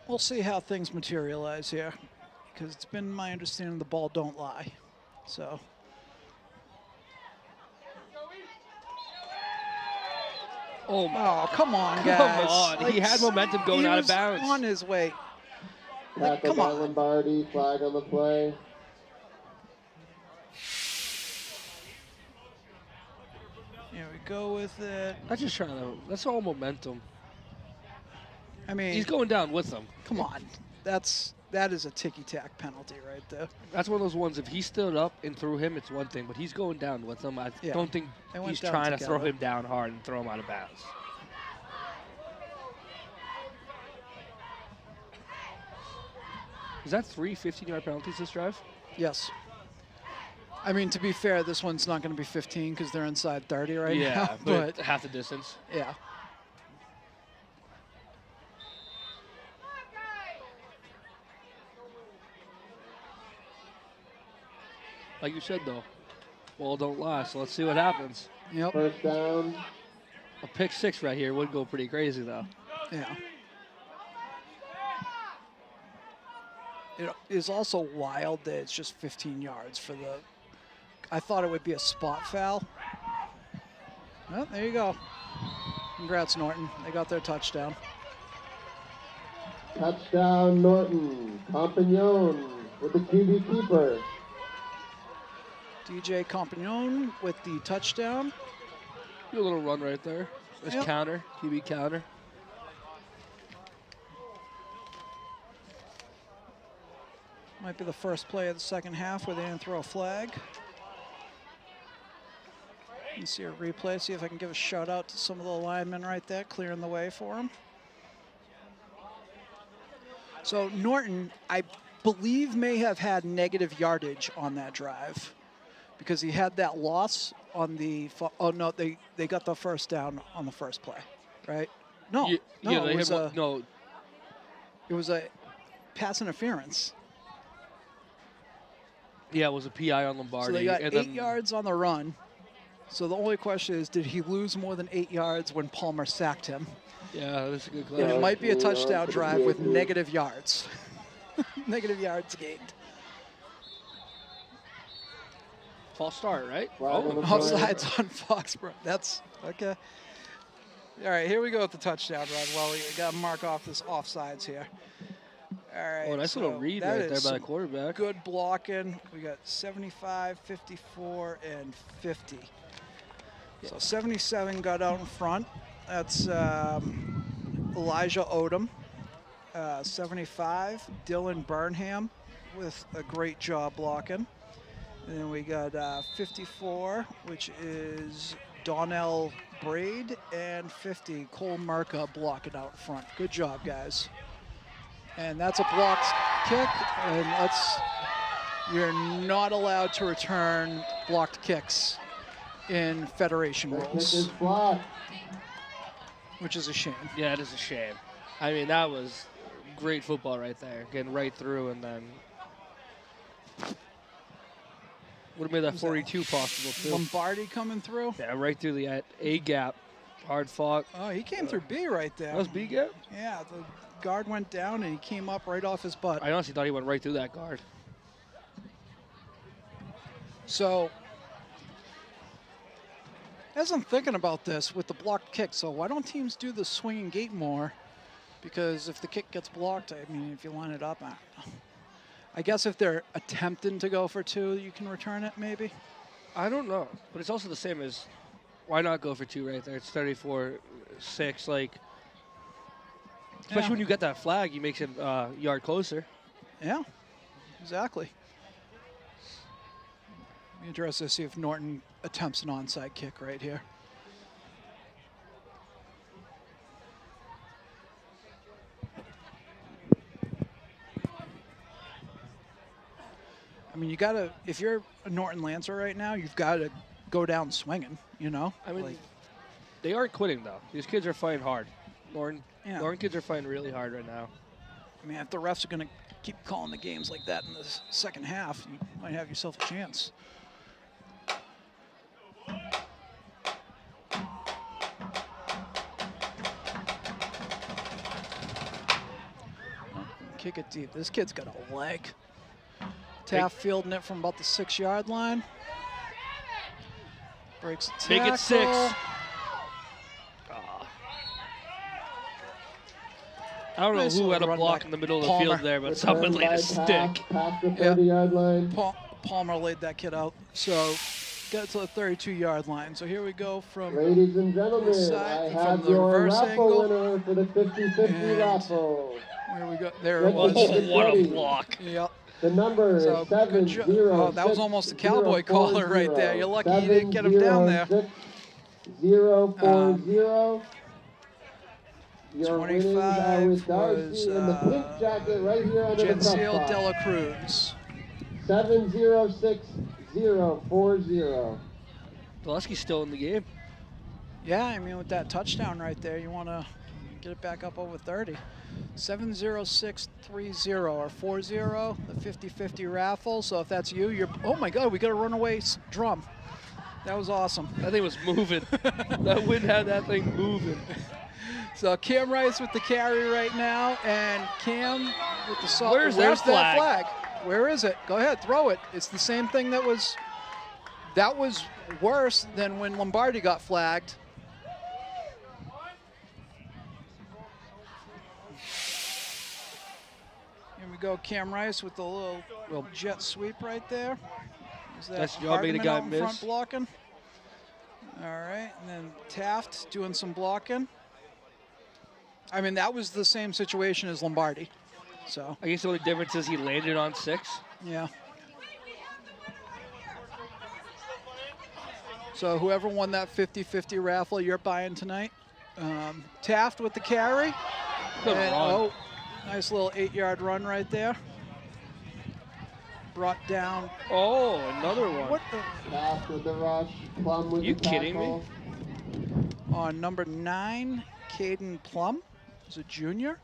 We'll see how things materialize here, because it's been my understanding the ball don't lie. So. Oh, my. Oh, come on, guys. Come on. Like, he had momentum going out of bounds. On his way. Tackle by Lombardi, flag on the play. go with it. I'm just trying to. That's all momentum. I mean, He's going down with them. Come on, that is a ticky-tack penalty right there. That's one of those ones. If he stood up and threw him, it's one thing. But he's going down with them. I don't think he's trying to throw him down hard and throw him out of bounds. Is that 3 15-yard penalties this drive? Yes. I mean, to be fair, this one's not going to be 15 because they're inside 30 right now. Yeah, but half the distance. Yeah. Like you said, though, ball don't lie, so let's see what happens. Yep. First down. A pick 6 right here would go pretty crazy, though. Yeah. It is also wild that it's just 15 yards for the... I thought it would be a spot foul. Well, there you go. Congrats, Norton. They got their touchdown. Touchdown, Norton. Compagnon with the QB keeper. DJ Compagnon with the touchdown. Do a little run right there. Nice counter, QB counter. Might be the first play of the second half where they didn't throw a flag. You can see a replay, see if I can give a shout out to some of the linemen right there, clearing the way for him. So Norton, I believe, may have had negative yardage on that drive because he had that loss on the, oh no, they got the first down on the first play, right? No, it was a pass interference. Yeah, it was a PI on Lombardi. So they got 8 yards on the run. So the only question is, did he lose more than 8 yards when Palmer sacked him? Yeah, that's a good question. And it might be a touchdown drive with negative yards. Negative yards gained. False start, right? Offsides on Foxborough. That's okay. All right, here we go with the touchdown run. Well, we got to mark off this offsides here. All right. Oh, nice little read right there by the quarterback. Good blocking. We got 75, 54, and 50. So 77 got out in front. That's Elijah Odom. 75, Dylan Burnham with a great job blocking. And then we got 54, which is Donnell Braid, and 50, Cole Merca blocking out front. Good job, guys. And that's a blocked kick, and you're not allowed to return blocked kicks in Federation rules, which is a shame. Yeah, it is a shame. I mean, that was great football right there, getting right through, and then would have made that 42 possible, too. Lombardi coming through? Yeah, right through the A gap. Hard fought. Oh, he came through B right there. That was B gap? Yeah, the guard went down and he came up right off his butt. I honestly thought he went right through that guard. So, as I'm thinking about this with the blocked kick, so why don't teams do the swinging gate more? Because if the kick gets blocked, I mean, if you line it up, I guess if they're attempting to go for 2, you can return it maybe? I don't know. But it's also the same as, why not go for 2 right there? It's 34-6, like, especially when you get that flag, he makes it a yard closer. Yeah, exactly. Be interested to see if Norton attempts an onside kick right here. I mean, you gotta, if you're a Norton Lancer right now, you've got to go down swinging, you know? I mean, like, they aren't quitting, though. These kids are fighting hard. Norton Yeah. kids are fighting really hard right now. I mean, if the refs are going to keep calling the games like that in the second half, you might have yourself a chance. Kick it deep. This kid's got a leg. Taft fielding it from about the 6-yard line. Breaks the tackle. Make it 6. I don't know who had a block in the middle of the field there, but someone laid a stick. Past the 30-yard line. Palmer laid that kid out. So get to the 32-yard line. So here we go from Ladies and gentlemen, side, I have from the your reverse raffle angle. winner for the 50-50 raffle. Where we go? There it Let's was. get What a ready. block. Yep. The number So is 70. oh, that was almost a cowboy collar right there. You're lucky you didn't get him down there. 040. Your 25 winnings are with was Darcy in the pink jacket right here under the Gensil press de box. la Cruz. 706040. Valesky's still in the game. Yeah, I mean, with that touchdown right there, you want to get it back up over 30. 70630 or 40, the 50-50 raffle. So if that's you, you're, oh my God, we got a runaway drum. That was awesome. That thing was moving. That wind had that thing moving. So Cam Rice with the carry right now, and Cam with the salt. Where's that flag? flag? Where is it? Go ahead, throw it. It's the same thing that was worse than when Lombardi got flagged. Here we go, Cam Rice with the little jet sweep right there. Is that Nice job making the guy Hardiman out in front miss. blocking? All right, and then Taft doing some blocking. I mean, that was the same situation as Lombardi. So I guess the only difference is he landed on 6. yeah. So whoever won that 50-50 raffle, you're buying tonight. Taft with the carry. Good And, run. oh, nice little 8-yard run right there. Brought down. Oh, another one. What the? Taft with the rush. Plum with You the kidding me? tackle. On number 9, Caden Plum, who's a junior.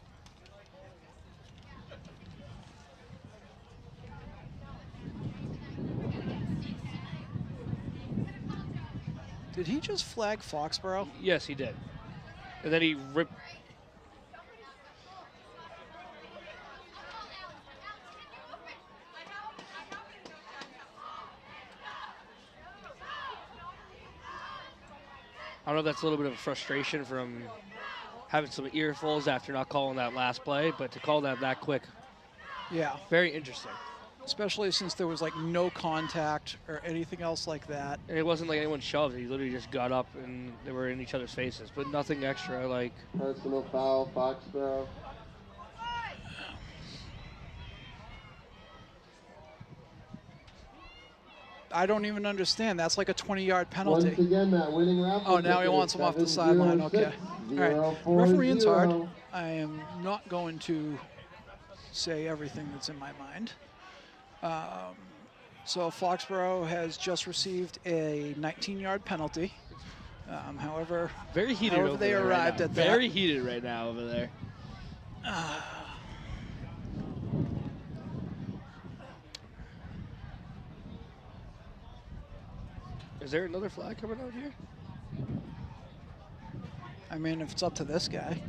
Did he just flag Foxborough? Yes, he did. And then he ripped. I don't know if that's a little bit of frustration from having some earfuls after not calling that last play, but to call that quick, Yeah, very interesting. especially since there was like no contact or anything else like that. And it wasn't like anyone shoved. He literally just got up and they were in each other's faces, but nothing extra. Like, Personal foul, Foxborough. I don't even understand. That's like a 20-yard penalty. Once again, that winning raffle. Oh, now he ticket wants is him off the sideline. Okay. All right. 706-040. Refereeing's hard. I am not going to say everything that's in my mind. So Foxborough has just received a 19-yard penalty. However, very heated however over they there arrived right at now. that. Very heated right now over there. Is there another flag coming out here? I mean, if it's up to this guy.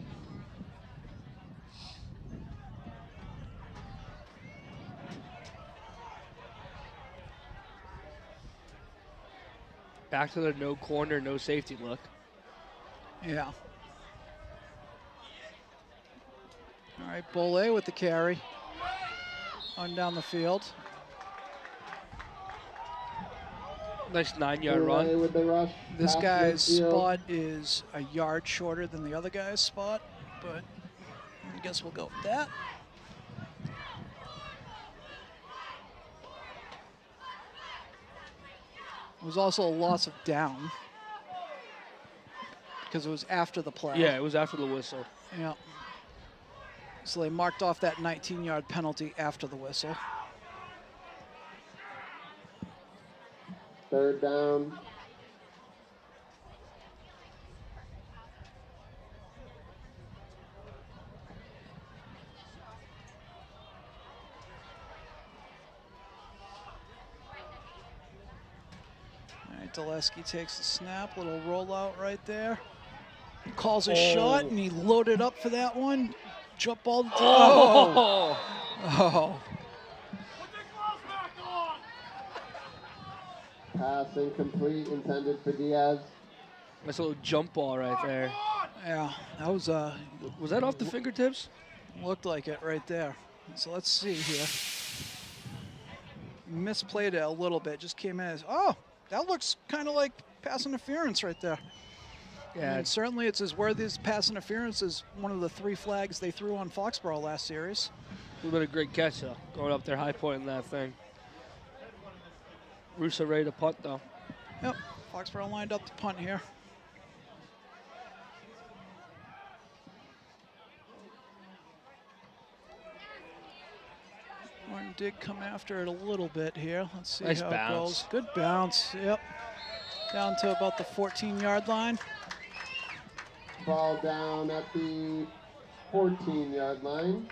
Back to the no corner, no safety look. Yeah. All right, Bollet with the carry on down the field. Nice 9-yard run. With the rush. This Past guy's midfield. spot is a yard shorter than the other guy's spot, but I guess we'll go with that. It was also a loss of down because it was after the play. Yeah, it was after the whistle. Yeah. So they marked off that 19-yard penalty after the whistle. Third down. All right, Dulesky takes the snap, little rollout right there. Calls a shot, and he loaded up for that one. Jump ball. Oh! Oh. Pass incomplete, intended for Diaz. Nice little jump ball right there. Yeah, that was Was that off the fingertips? looked like it right there. So let's see here. Misplayed it a little bit, just came in as, oh, that looks kind of like pass interference right there. Yeah, And certainly it's as worthy as pass interference as one of the 3 flags they threw on Foxborough last series. a little bit of great catch, though. Going up there, high point in that thing. Russo ready to punt, though. Yep, Foxborough lined up to punt here. Norton did come after it a little bit here. Let's see Nice how bounce. it goes. Good bounce, yep. Down to about the 14-yard line. Ball down at the 14-yard line.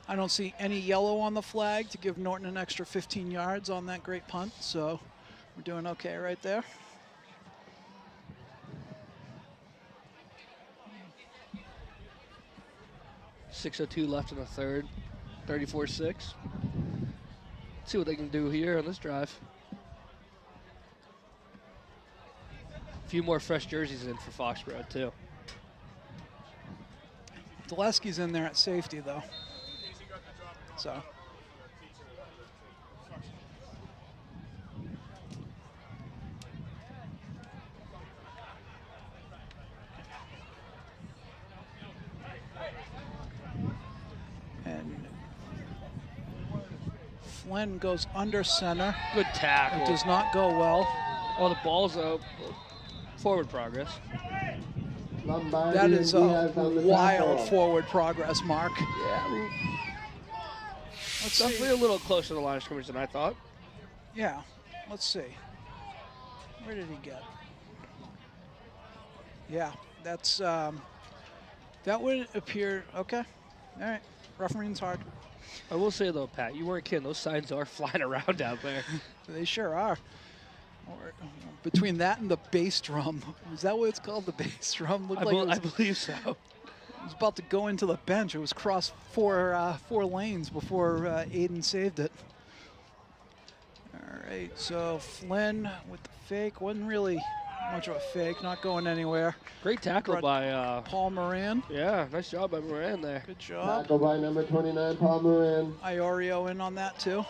I don't see any yellow on the flag to give Norton an extra 15 yards on that great punt, so we're doing okay right there. .602 left in the third. 34-6. See what they can do here on this drive. A few more fresh jerseys in for Foxborough, too. Daleski's in there at safety, though. So. And Flynn goes under center. Good tackle. It does not go well. Oh, the ball's up. Forward progress. Lombardi That is Diaz a on the wild tackle. forward progress, Mark. Yeah. Let's Definitely see. a little closer to the line of scrimmage than I thought. Yeah, let's see. Where did he get? Yeah, that's, that would appear, okay. All right, refereeing's hard. I will say, though, Pat, you weren't kidding. Those signs are flying around out there. They sure are. Or, between that and the bass drum, is that what it's called, the bass drum? Looked like it I was, believe so. it was about to go into the bench. It was crossed four lanes before Aiden saved it. All right, so Flynn with the fake. Wasn't really much of a fake, not going anywhere. Great tackle by Paul Moran. Yeah, nice job by Moran there. Good job. Tackle by number 29, Paul Moran. Iorio in on that too.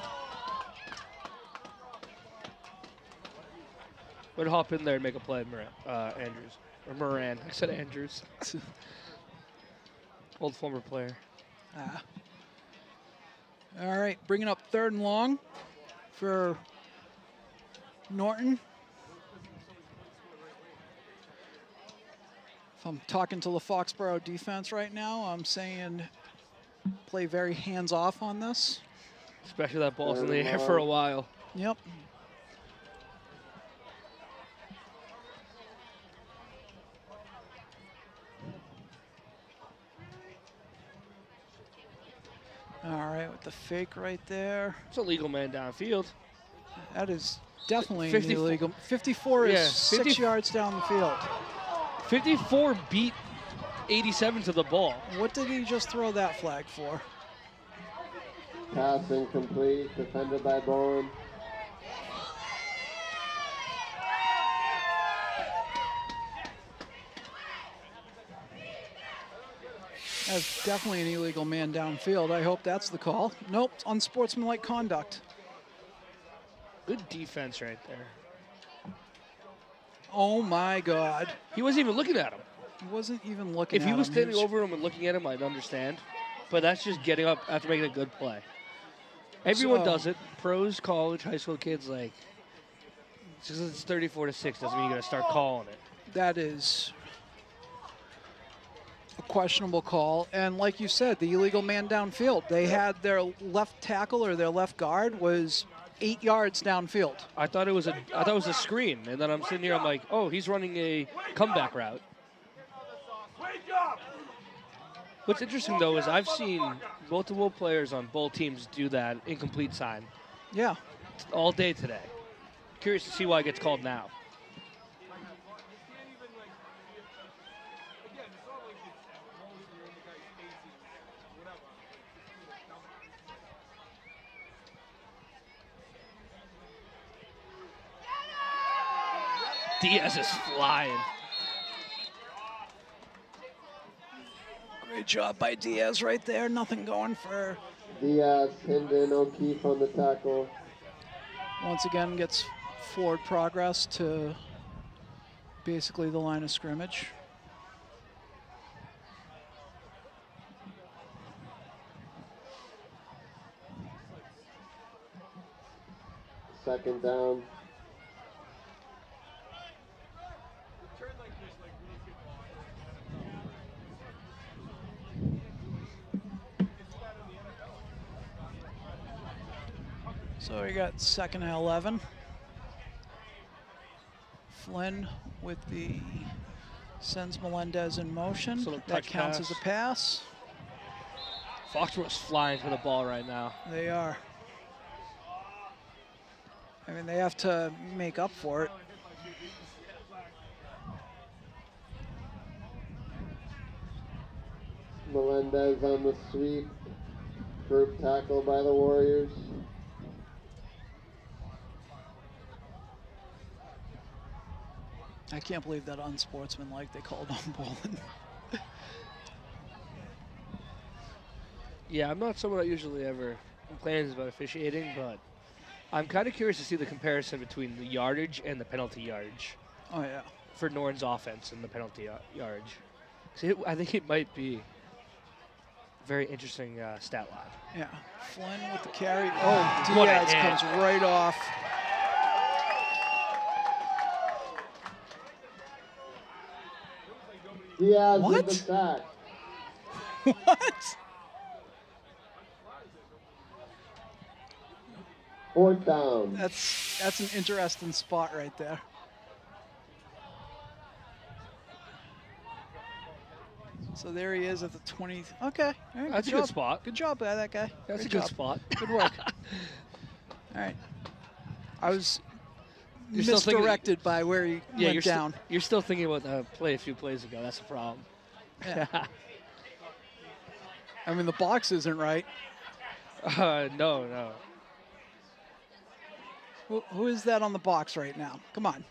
Would hop in there and make a play, Andrews. Or Moran. I said Andrews. Old former player. Ah. All right, bringing up 3rd and long for Norton. If I'm talking to the Foxborough defense right now, I'm saying play very hands-off on this. Especially that ball's in the air for a while. Yep. All right, with the fake right there. It's a legal man downfield. That is definitely 54 illegal. 54 is Yeah, 6 yards down the field. 54 beat 87 to the ball. What did he just throw that flag for? Pass incomplete, defended by Bowen. That's definitely an illegal man downfield. I hope that's the call. Nope, unsportsmanlike conduct. Good defense right there. Oh my God. He wasn't even looking at him. He wasn't even looking If at he was him. standing over him and looking at him, I'd understand. But that's just getting up after making a good play. Everyone does it. Pros, college, high school kids, like, just 'cause it's 34-6 doesn't mean you got to start calling it. That is a questionable call. And like you said, the illegal man downfield. They had their left tackle or their left guard was 8 yards downfield. I thought it was a screen, and then I'm sitting here, I'm like, oh, he's running a comeback route. What's interesting, though, is I've seen multiple players on both teams do that incomplete sign Yeah. all day today. Curious to see why it gets called now. Diaz is flying. Great job by Diaz right there. Nothing going for. Diaz, Hendon, O'Keefe on the tackle. Once again gets forward progress to basically the line of scrimmage. Second down. So we got 2nd and 11. Flynn with the sends Melendez in motion. So that counts as a pass. Foxborough's flying for the ball right now. They are. I mean, they have to make up for it. Melendez on the sweep. Group tackle by the Warriors. I can't believe that unsportsmanlike they called on Bolin. Yeah, I'm not someone that usually ever complains about officiating, but I'm kind of curious to see the comparison between the yardage and the penalty yardage. Oh, yeah. For Norton's offense and the penalty yardage. I think it might be a very interesting stat line. Yeah. Flynn with the carry. Oh, Diaz comes right off. Diaz with the sack. What? 4th down. That's an interesting spot right there. So there he is at the 20. Okay. All right, That's a good spot. Good job by that guy. That's Great a good job. spot. Good work. All right. I was You're still misdirected by where he went down. You're still thinking about the play a few plays ago. That's the problem. Yeah. I mean, the box isn't right. No. Who is that on the box right now? Come on.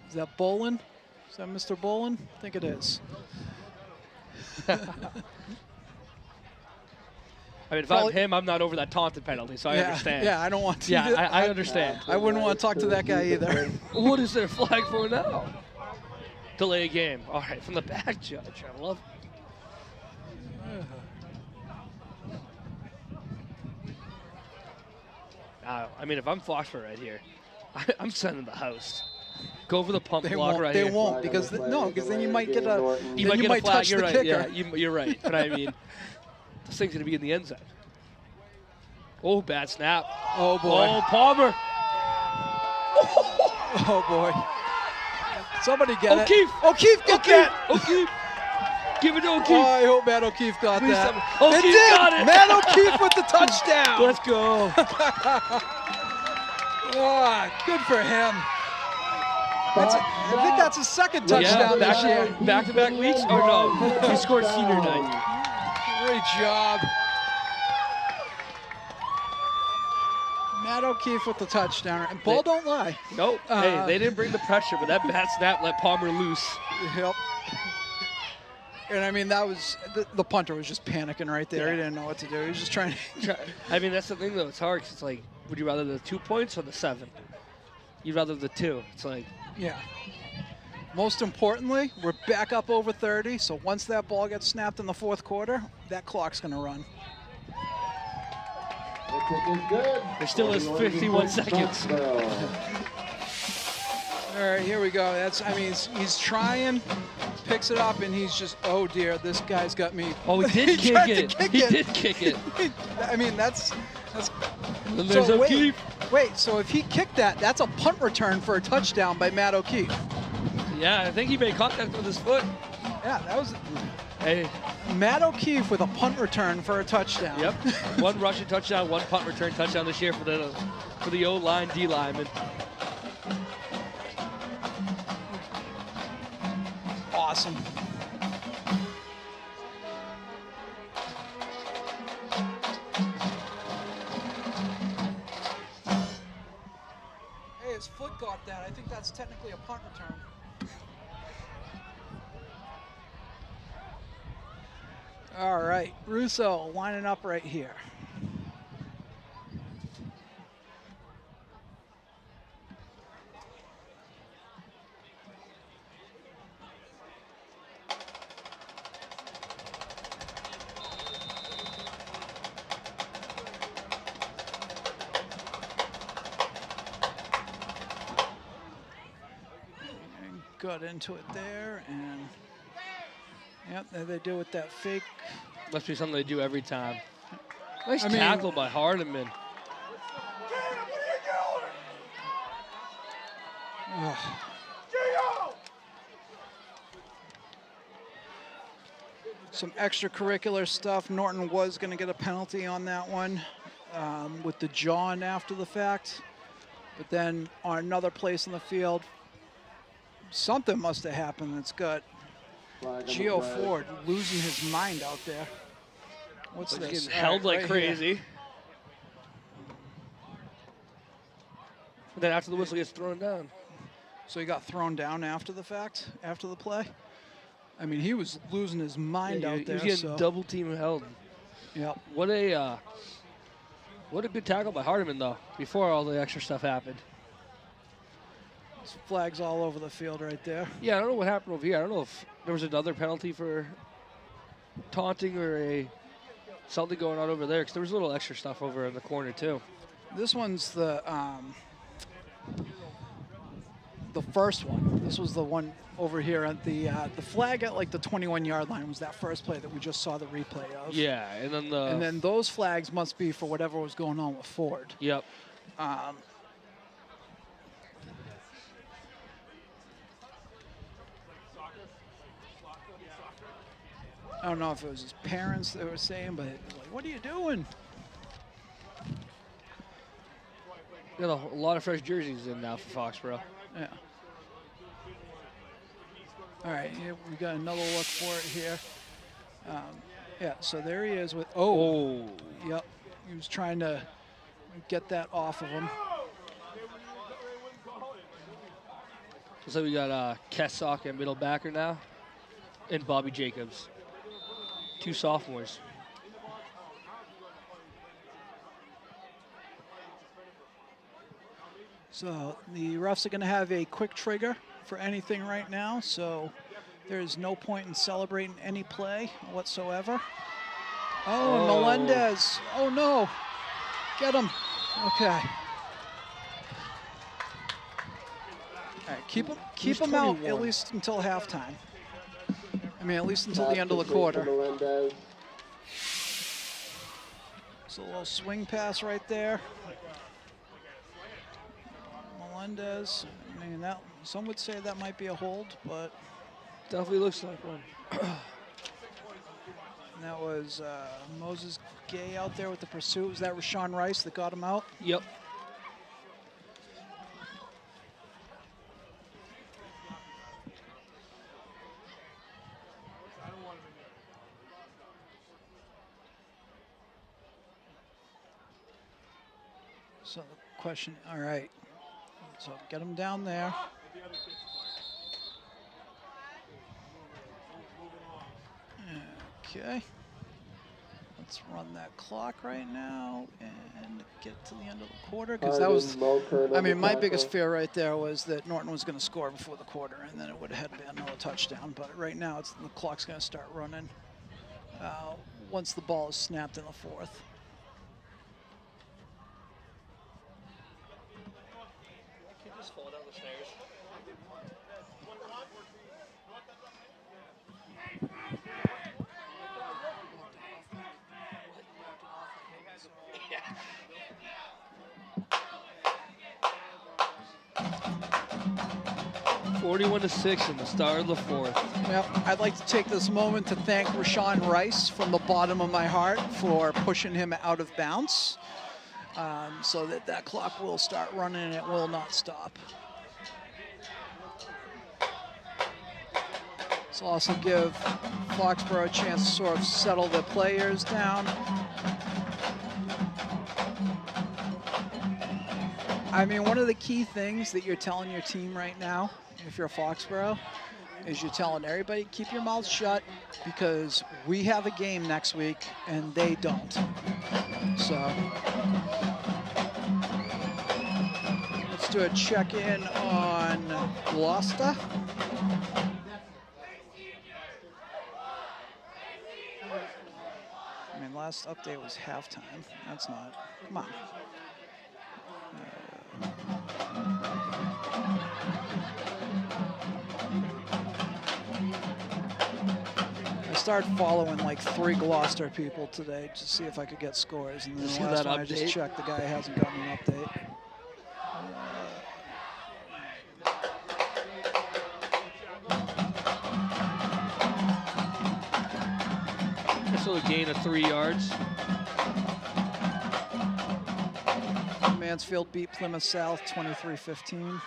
Is that Bolin? Is that Mr. Bolin? I think it is. I mean, if I'm him, I'm not over that taunted penalty, so I understand. Yeah, I don't want to. Yeah, I understand. I wouldn't want to talk to that guy either. What is there a flag for now? Delay a game. All right, from the back, Judge. I love it. I mean, if I'm Foxborough right here, I'm sending the house. Go for the pump block right here. They won't because then you might get a you might touch you're the right. kicker. Yeah, you're right. But I mean, this thing's gonna be in the end zone. Oh, bad snap. Oh boy. Oh, Palmer. Oh boy. Somebody get O'Keefe. it. O'Keefe, get that. O'Keefe. Give it to O'Keefe. Oh, I hope Matt O'Keefe got Please that. O'Keefe got it. Matt O'Keefe with the touchdown. Let's go. Good for him. I think that's his second touchdown this year. Back-to-back weeks? Oh, no. He scored senior night. Great job. Matt O'Keefe with the touchdown. And ball don't lie. Nope. Hey, they didn't bring the pressure, but that bad snap let Palmer loose. Yep. And I mean, that was the punter was just panicking right there. He didn't know what to do. He was just trying to. I mean, that's the thing, though. It's hard 'cause it's like, would you rather the 2 points or the 7? You'd rather the 2. It's like. Yeah. Most importantly, we're back up over 30. So once that ball gets snapped in the 4th quarter, that clock's going to run. The kick is good. There still is 51 seconds. All right, here we go. I mean, he's trying, picks it up, and he's just, oh dear, this guy's got me. Oh, he did kick it. He did kick it. I mean, that's. And there's O'Keefe. Wait, so if he kicked that, that's a punt return for a touchdown by Matt O'Keefe. Yeah, I think he made contact with his foot. Yeah, that was. Hey. Matt O'Keefe with a punt return for a touchdown. Yep. One rushing touchdown, one punt return touchdown this year for the O-line, D-lineman. Awesome. Hey, his foot got that. I think that's technically a punt return. All right, Russo lining up right here. got into it there, and yep, there they do with that fake. Must be something they do every time. Nice tackle by Hardiman. Some extracurricular stuff. Norton was going to get a penalty on that one with the John after the fact. But then on another place in the field, something must have happened that's got Gio Ford losing his mind out there. What's this? Getting held like crazy. Then after the whistle gets thrown down. So he got thrown down after the fact, after the play? I mean, he was losing his mind out there. He was getting double team held. Yep. What a good tackle by Hardiman, though, before all the extra stuff happened. There's flags all over the field right there. Yeah, I don't know what happened over here. I don't know if there was another penalty for taunting or something going on over there, because there was a little extra stuff over in the corner, too. This one's the first one. This was the one over here at the flag at like the 21-yard line was that first play that we just saw the replay of. Yeah, and then those flags must be for whatever was going on with Ford. Yep. I don't know if it was his parents that were saying, but like, what are you doing? Got a lot of fresh jerseys in now for Foxborough. Yeah. All right, here we got another look for it here. Yeah, so there he is with, yep. He was trying to get that off of him. So we got Kessock at middle backer now, and Bobby Jacobs. 2 sophomores. So the refs are going to have a quick trigger for anything right now, so there's no point in celebrating any play whatsoever. Oh, Melendez. Oh, no. Get him. Okay. All right, keep him out at least until halftime. I mean, at least until the end of the quarter. So a little swing pass right there. Melendez. I mean, that some would say that might be a hold, but definitely looks like one. And that was Moses Gay out there with the pursuit. Was that Rashawn Rice that got him out? Yep. So the question, all right. So get him down there. Okay. Let's run that clock right now and get to the end of the quarter, because that was, I mean, my biggest fear right there was that Norton was going to score before the quarter, and then it would have had been another touchdown. But right now, the clock's going to start running once the ball is snapped in the fourth. Just fall down the stairs. Yeah. 41-6 in the start of the fourth. Yep. I'd like to take this moment to thank Rashawn Rice from the bottom of my heart for pushing him out of bounds. So that clock will start running and it will not stop. This will also give Foxborough a chance to sort of settle the players down. I mean, one of the key things that you're telling your team right now, if you're Foxborough, is you're telling everybody, keep your mouths shut, because we have a game next week and they don't. So let's do a check-in on Gloucester. I mean, last update was halftime. That's not, come on. started following like 3 Gloucester people today to see if I could get scores, and then See the last that one I just update? checked, the guy hasn't gotten an update. So a gain of 3 yards. Mansfield beat Plymouth South 23-15.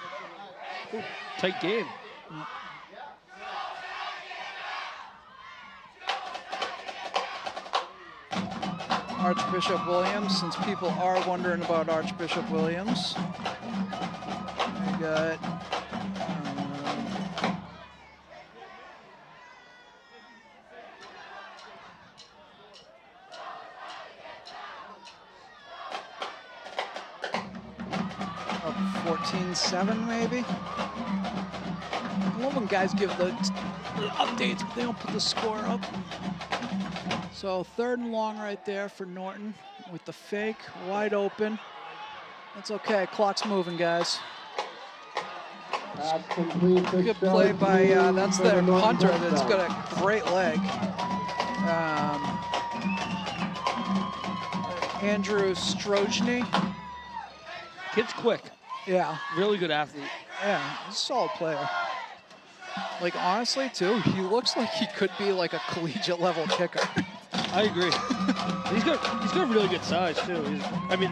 Tight game. Archbishop Williams, since people are wondering about Archbishop Williams, we got up 14-7 maybe. I love when guys give the updates, but they don't put the score up. So 3rd and long right there for Norton with the fake, wide open. That's okay, clock's moving, guys. Good play by, that's the punter that's got a great leg. Andrew Strojny. Kid's quick. Yeah. Really good athlete. Yeah, he's a solid player. Like, honestly, too, he looks like he could be like a collegiate level kicker. I agree. he's got really good size too. I mean,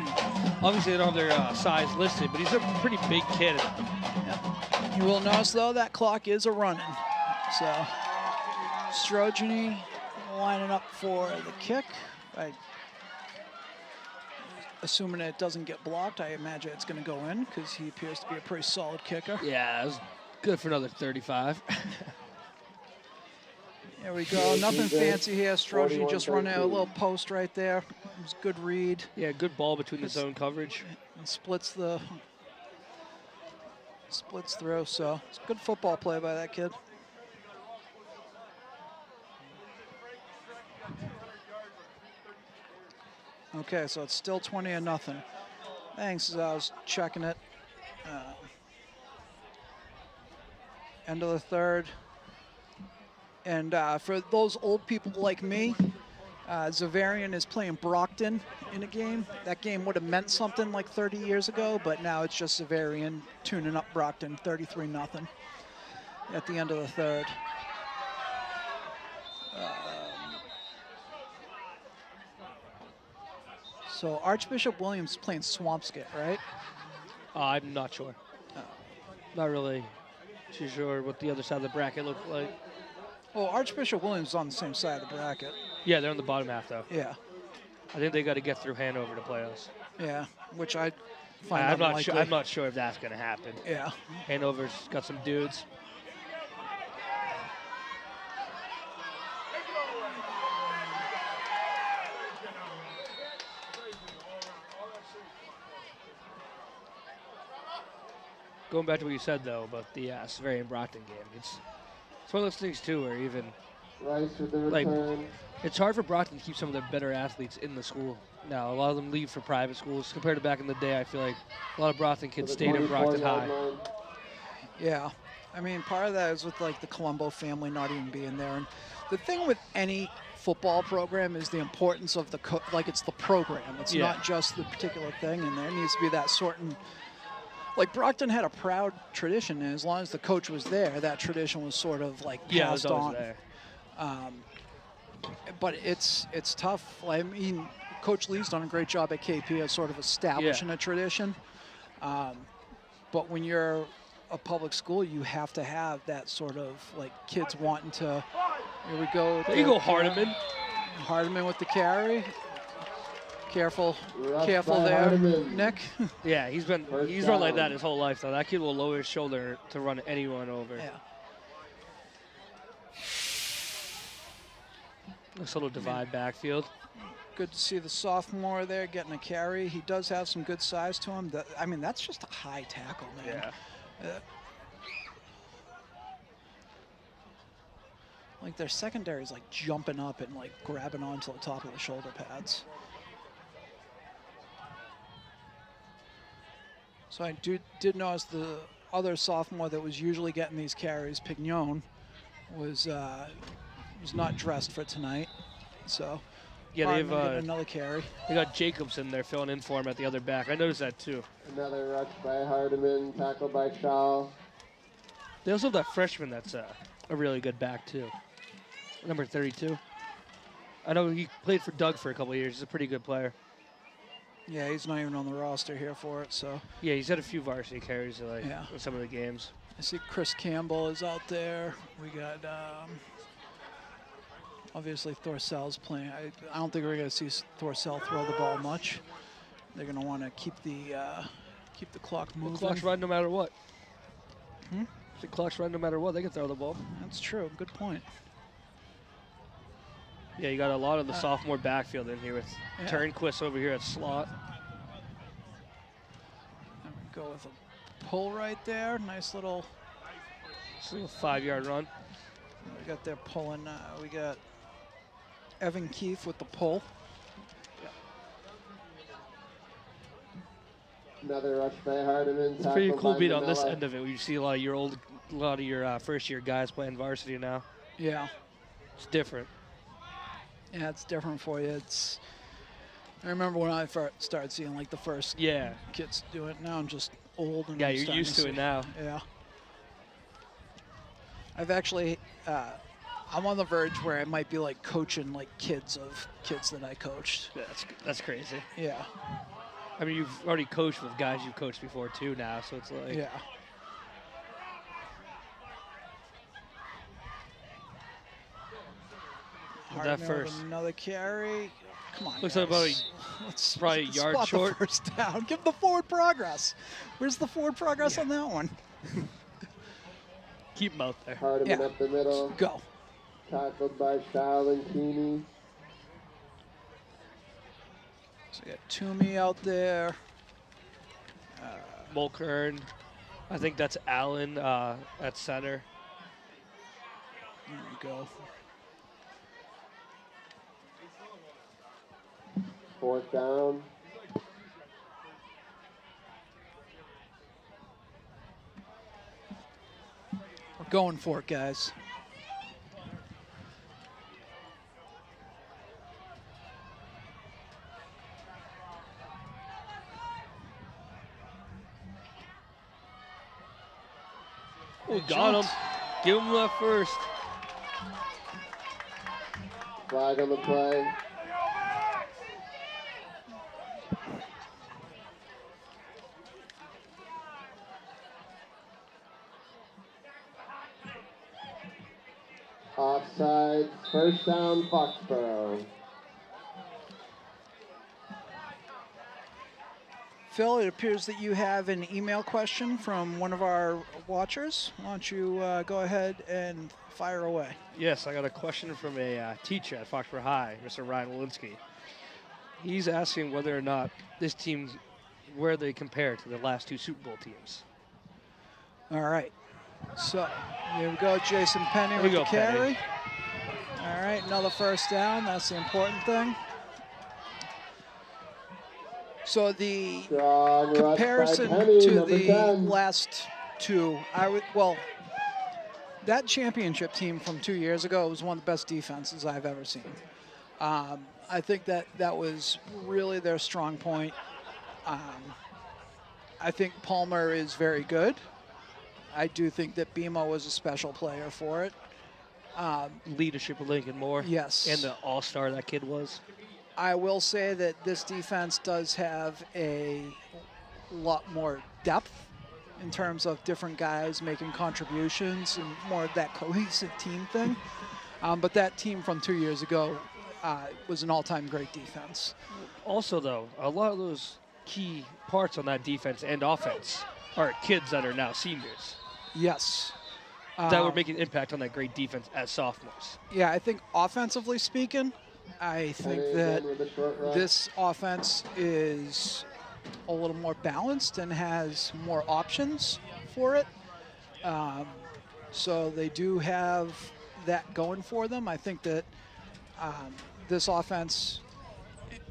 obviously they don't have their size listed, but he's a pretty big kid. Yep. You will notice though that clock is a running. So Strojny lining up for the kick. Assuming it doesn't get blocked, I imagine it's going to go in because he appears to be a pretty solid kicker. Yeah, it was good for another 35. There we go. Nothing fancy here. Strojny just running a little post right there. It was a good read. Yeah, good ball between the zone coverage. And splits through. So it's a good football play by that kid. Okay, so it's still 20-0. Thanks, as I was checking it. End of the 3rd. And for those old people like me, Zavarian is playing Brockton in a game. That game would have meant something like 30 years ago, but now it's just Zavarian tuning up Brockton 33-0 at the end of the 3rd. So Archbishop Williams is playing Swampscott, right? I'm not sure. Not really too sure what the other side of the bracket looked like. Well, Archbishop Williams is on the same side of the bracket. Yeah, they're on the bottom half, though. Yeah. I think they got to get through Hanover to play us. Yeah, which I find I'm unlikely. not sure if that's going to happen. Yeah. Hanover's got some dudes. Going back to what you said, though, about the Severian Brockton game, it's one of those things, too, where even, like, it's hard for Brockton to keep some of their better athletes in the school. Now, a lot of them leave for private schools. Compared to back in the day, I feel like a lot of Brockton kids stayed in Brockton High. Yeah. I mean, part of that is with, like, the Colombo family not even being there. And the thing with any football program is the importance of it's the program. It's not just the particular thing, and there needs to be that certain... Like, Brockton had a proud tradition, and as long as the coach was there, that tradition was sort of, like, passed on. There. But it's tough. I mean, Coach Lee's done a great job at KP at sort of establishing a tradition. But when you're a public school, you have to have that sort of, like, kids wanting to, here we go. There you go, Hardiman. Hardiman with the carry. Careful there, Nick. Yeah, he's run like that his whole life, though. That kid will lower his shoulder to run anyone over. Yeah. Nice little divide backfield. Good to see the sophomore there getting a carry. He does have some good size to him. I mean, that's just a high tackle, man. Yeah. Like, their secondary is, like, jumping up and, like, grabbing onto the top of the shoulder pads. So I did notice the other sophomore that was usually getting these carries, Pignon, was was not dressed for tonight, so yeah, Hartman getting another carry. They got Jacobs in there filling in for him at the other back. I noticed that too. Another rush by Hardiman, tackled by Shaw. They also have that freshman that's a really good back too, number 32. I know he played for Doug for a couple of years. He's a pretty good player. Yeah, he's not even on the roster here for it, so. Yeah, he's had a few varsity carries in some of the games. I see Chris Campbell is out there. We got, obviously, Thorcell's playing. I don't think we're going to see Thorcell throw the ball much. They're going to want to keep the clock moving. The clock's running no matter what. Hmm? The clock's running no matter what. They can throw the ball. That's true. Good point. Yeah, you got a lot of the sophomore backfield in here with Turnquist over here at slot. Go with a pull right there. Nice little 5-yard run. We got there pulling. We got Evan Keefe with the pull. Another rush by Hardiman. It's a pretty cool beat on this end of it. Where you see a lot of your first-year guys playing varsity now. Yeah, it's different. Yeah, it's different for you. I remember when I first started seeing like the first kids do it. Now I'm just old and you're used to it now. Yeah. I've actually, I'm on the verge where I might be like coaching like kids that I coached. Yeah, that's crazy. Yeah. I mean, you've already coached with guys you've coached before too now, so it's like. Yeah. That first. Another carry. Come on. Looks like about probably a yard short. The first down. Give the forward progress. Where's the forward progress on that one? Keep him out there. Hardiman up the middle. Go. Tackled by Shaw and Keeney. So we got Toomey out there. Mulkern. I think that's Allen at center. There we go. 4th down. We're going for it, guys. We got him. Give him that first. Flag on the play. Offside, 1st down, Foxborough. Phil, it appears that you have an email question from one of our watchers. Why don't you go ahead and fire away? Yes, I got a question from a teacher at Foxborough High, Mr. Ryan Walensky. He's asking whether or not this team, where they compare to the last 2 Super Bowl teams. All right. So, here we go, Jason Penny with the carry. All right, another 1st down. That's the important thing. So the comparison to the last 2, that championship team from 2 years ago was one of the best defenses I've ever seen. I think that was really their strong point. I think Palmer is very good. I do think that Bima was a special player for it. Leadership of Lincoln Moore. Yes. And the all-star that kid was. I will say that this defense does have a lot more depth in terms of different guys making contributions and more of that cohesive team thing. But that team from 2 years ago was an all-time great defense. Also, though, a lot of those key parts on that defense and offense are kids that are now seniors. Yes. That were making an impact on that great defense as sophomores. Yeah, I think offensively speaking, I think that this offense is a little more balanced and has more options for it. So they do have that going for them. I think that this offense,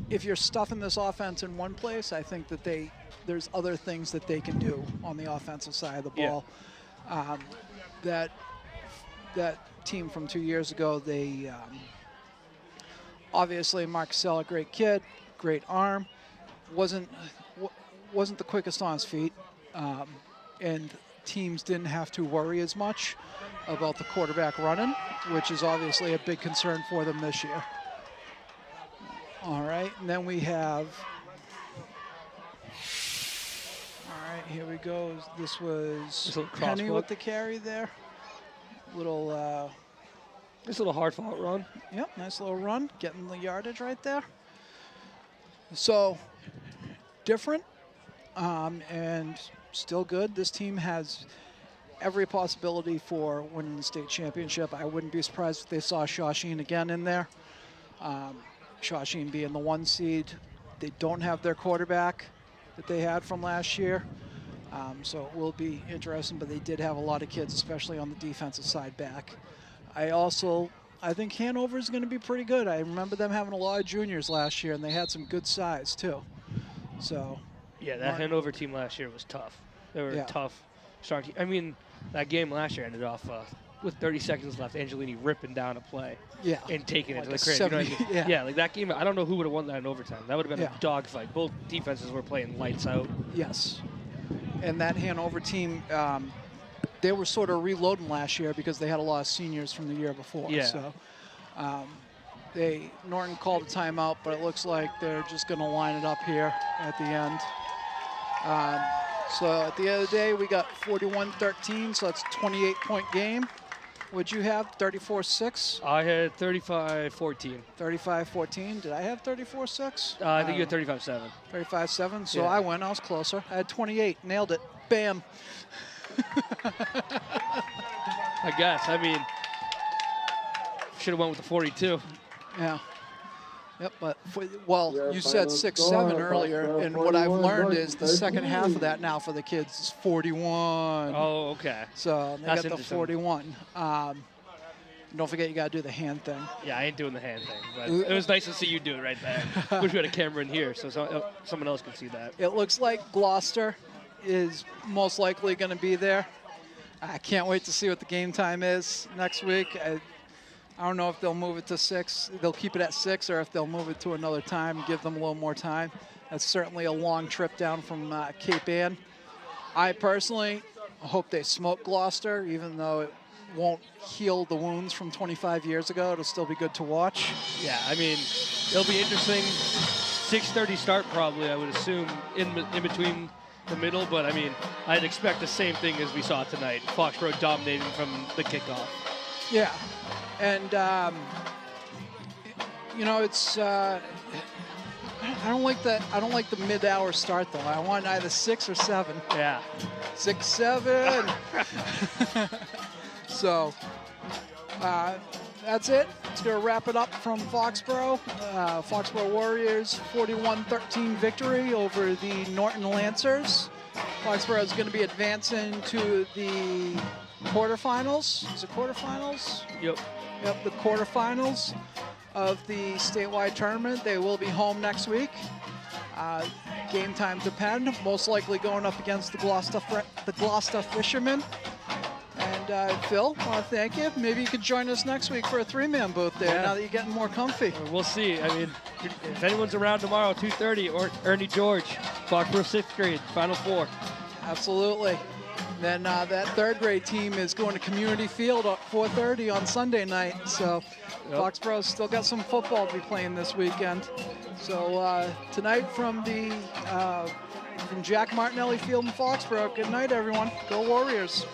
if you're stuffing this offense in one place, I think that there's other things that they can do on the offensive side of the ball. That team from 2 years ago. They obviously Mark Sella, great kid, great arm, wasn't the quickest on his feet, and teams didn't have to worry as much about the quarterback running, which is obviously a big concern for them this year. All right, and then we have, all right, here we go. This was Penny with the carry there. This little hard fought run. Yep, nice little run, getting the yardage right there. So different and still good. This team has every possibility for winning the state championship. I wouldn't be surprised if they saw Shawsheen again in there. Shawsheen being the 1 seed. They don't have their quarterback that they had from last year. So it will be interesting, but they did have a lot of kids, especially on the defensive side back. I think Hanover is going to be pretty good. I remember them having a lot of juniors last year, and they had some good size too. So yeah, that Hanover team last year was tough. They were tough. I mean, that game last year ended off with 30 seconds left, Angelini ripping down a play and taking it to the crib. You know what I mean? Yeah, like that game, I don't know who would have won that in overtime. That would have been a dogfight. Both defenses were playing lights out. Yes. And that Hanover team, they were sort of reloading last year because they had a lot of seniors from the year before. Yeah. So Norton called a timeout, but it looks like they're just going to line it up here at the end. So at the end of the day, we got 41-13, so that's a 28-point game. What'd you have, 34-6? I had 35-14. 35-14. Did I have 34-6? I think you had 35-7. 35-7, so I win. I was closer. I had 28. Nailed it. Bam. I guess. I mean, should have went with the 42. Yeah. Yep, but you said 6-7 earlier, and what I've learned is the second half of that now for the kids is 41. Oh, okay. So they got the 41. Don't forget you got to do the hand thing. Yeah, I ain't doing the hand thing, but it was nice to see you do it right there. Wish we had a camera in here so someone else could see that. It looks like Gloucester is most likely going to be there. I can't wait to see what the game time is next week. I don't know if they'll move it to 6. They'll keep it at 6, or if they'll move it to another time, give them a little more time. That's certainly a long trip down from Cape Ann. I personally hope they smoke Gloucester, even though it won't heal the wounds from 25 years ago. It'll still be good to watch. Yeah, I mean, it'll be interesting. 6:30 start probably, I would assume, in between the middle. But, I mean, I'd expect the same thing as we saw tonight. Foxborough dominating from the kickoff. Yeah. And, you know, it's I don't like the mid-hour start though. I want either 6 or 7. Yeah. 6, 7. So that's it. It's gonna wrap it up from Foxborough. Foxborough Warriors 41-13 victory over the Norton Lancers. Foxborough is going to be advancing to the quarterfinals. Is it quarterfinals? Yep. Yep, the quarterfinals of the statewide tournament. They will be home next week. Game time depend. Most likely going up against the Gloucester Fishermen. And Phil, I want to thank you. Maybe you could join us next week for a 3-man booth there. Now that you're getting more comfy. We'll see. I mean, if anyone's around tomorrow, 2:30, or Ernie George, Foxborough 6th grade, Final 4. Absolutely. Then that 3rd grade team is going to Community Field at 4:30 on Sunday night. So Foxborough's still got some football to be playing this weekend. So tonight from Jack Martinelli Field in Foxborough, good night, everyone. Go Warriors.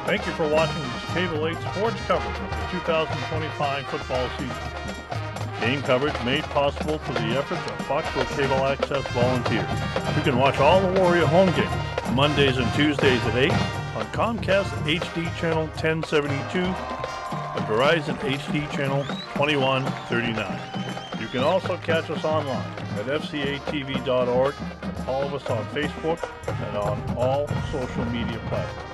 Thank you for watching this Cable 8 sports coverage of the 2025 football season. Game coverage made possible through the efforts of Foxboro Cable Access volunteers. You can watch all the Warrior home games Mondays and Tuesdays at 8 on Comcast HD channel 1072 and Verizon HD channel 2139. You can also catch us online at fcatv.org, all of us on Facebook, and on all social media platforms.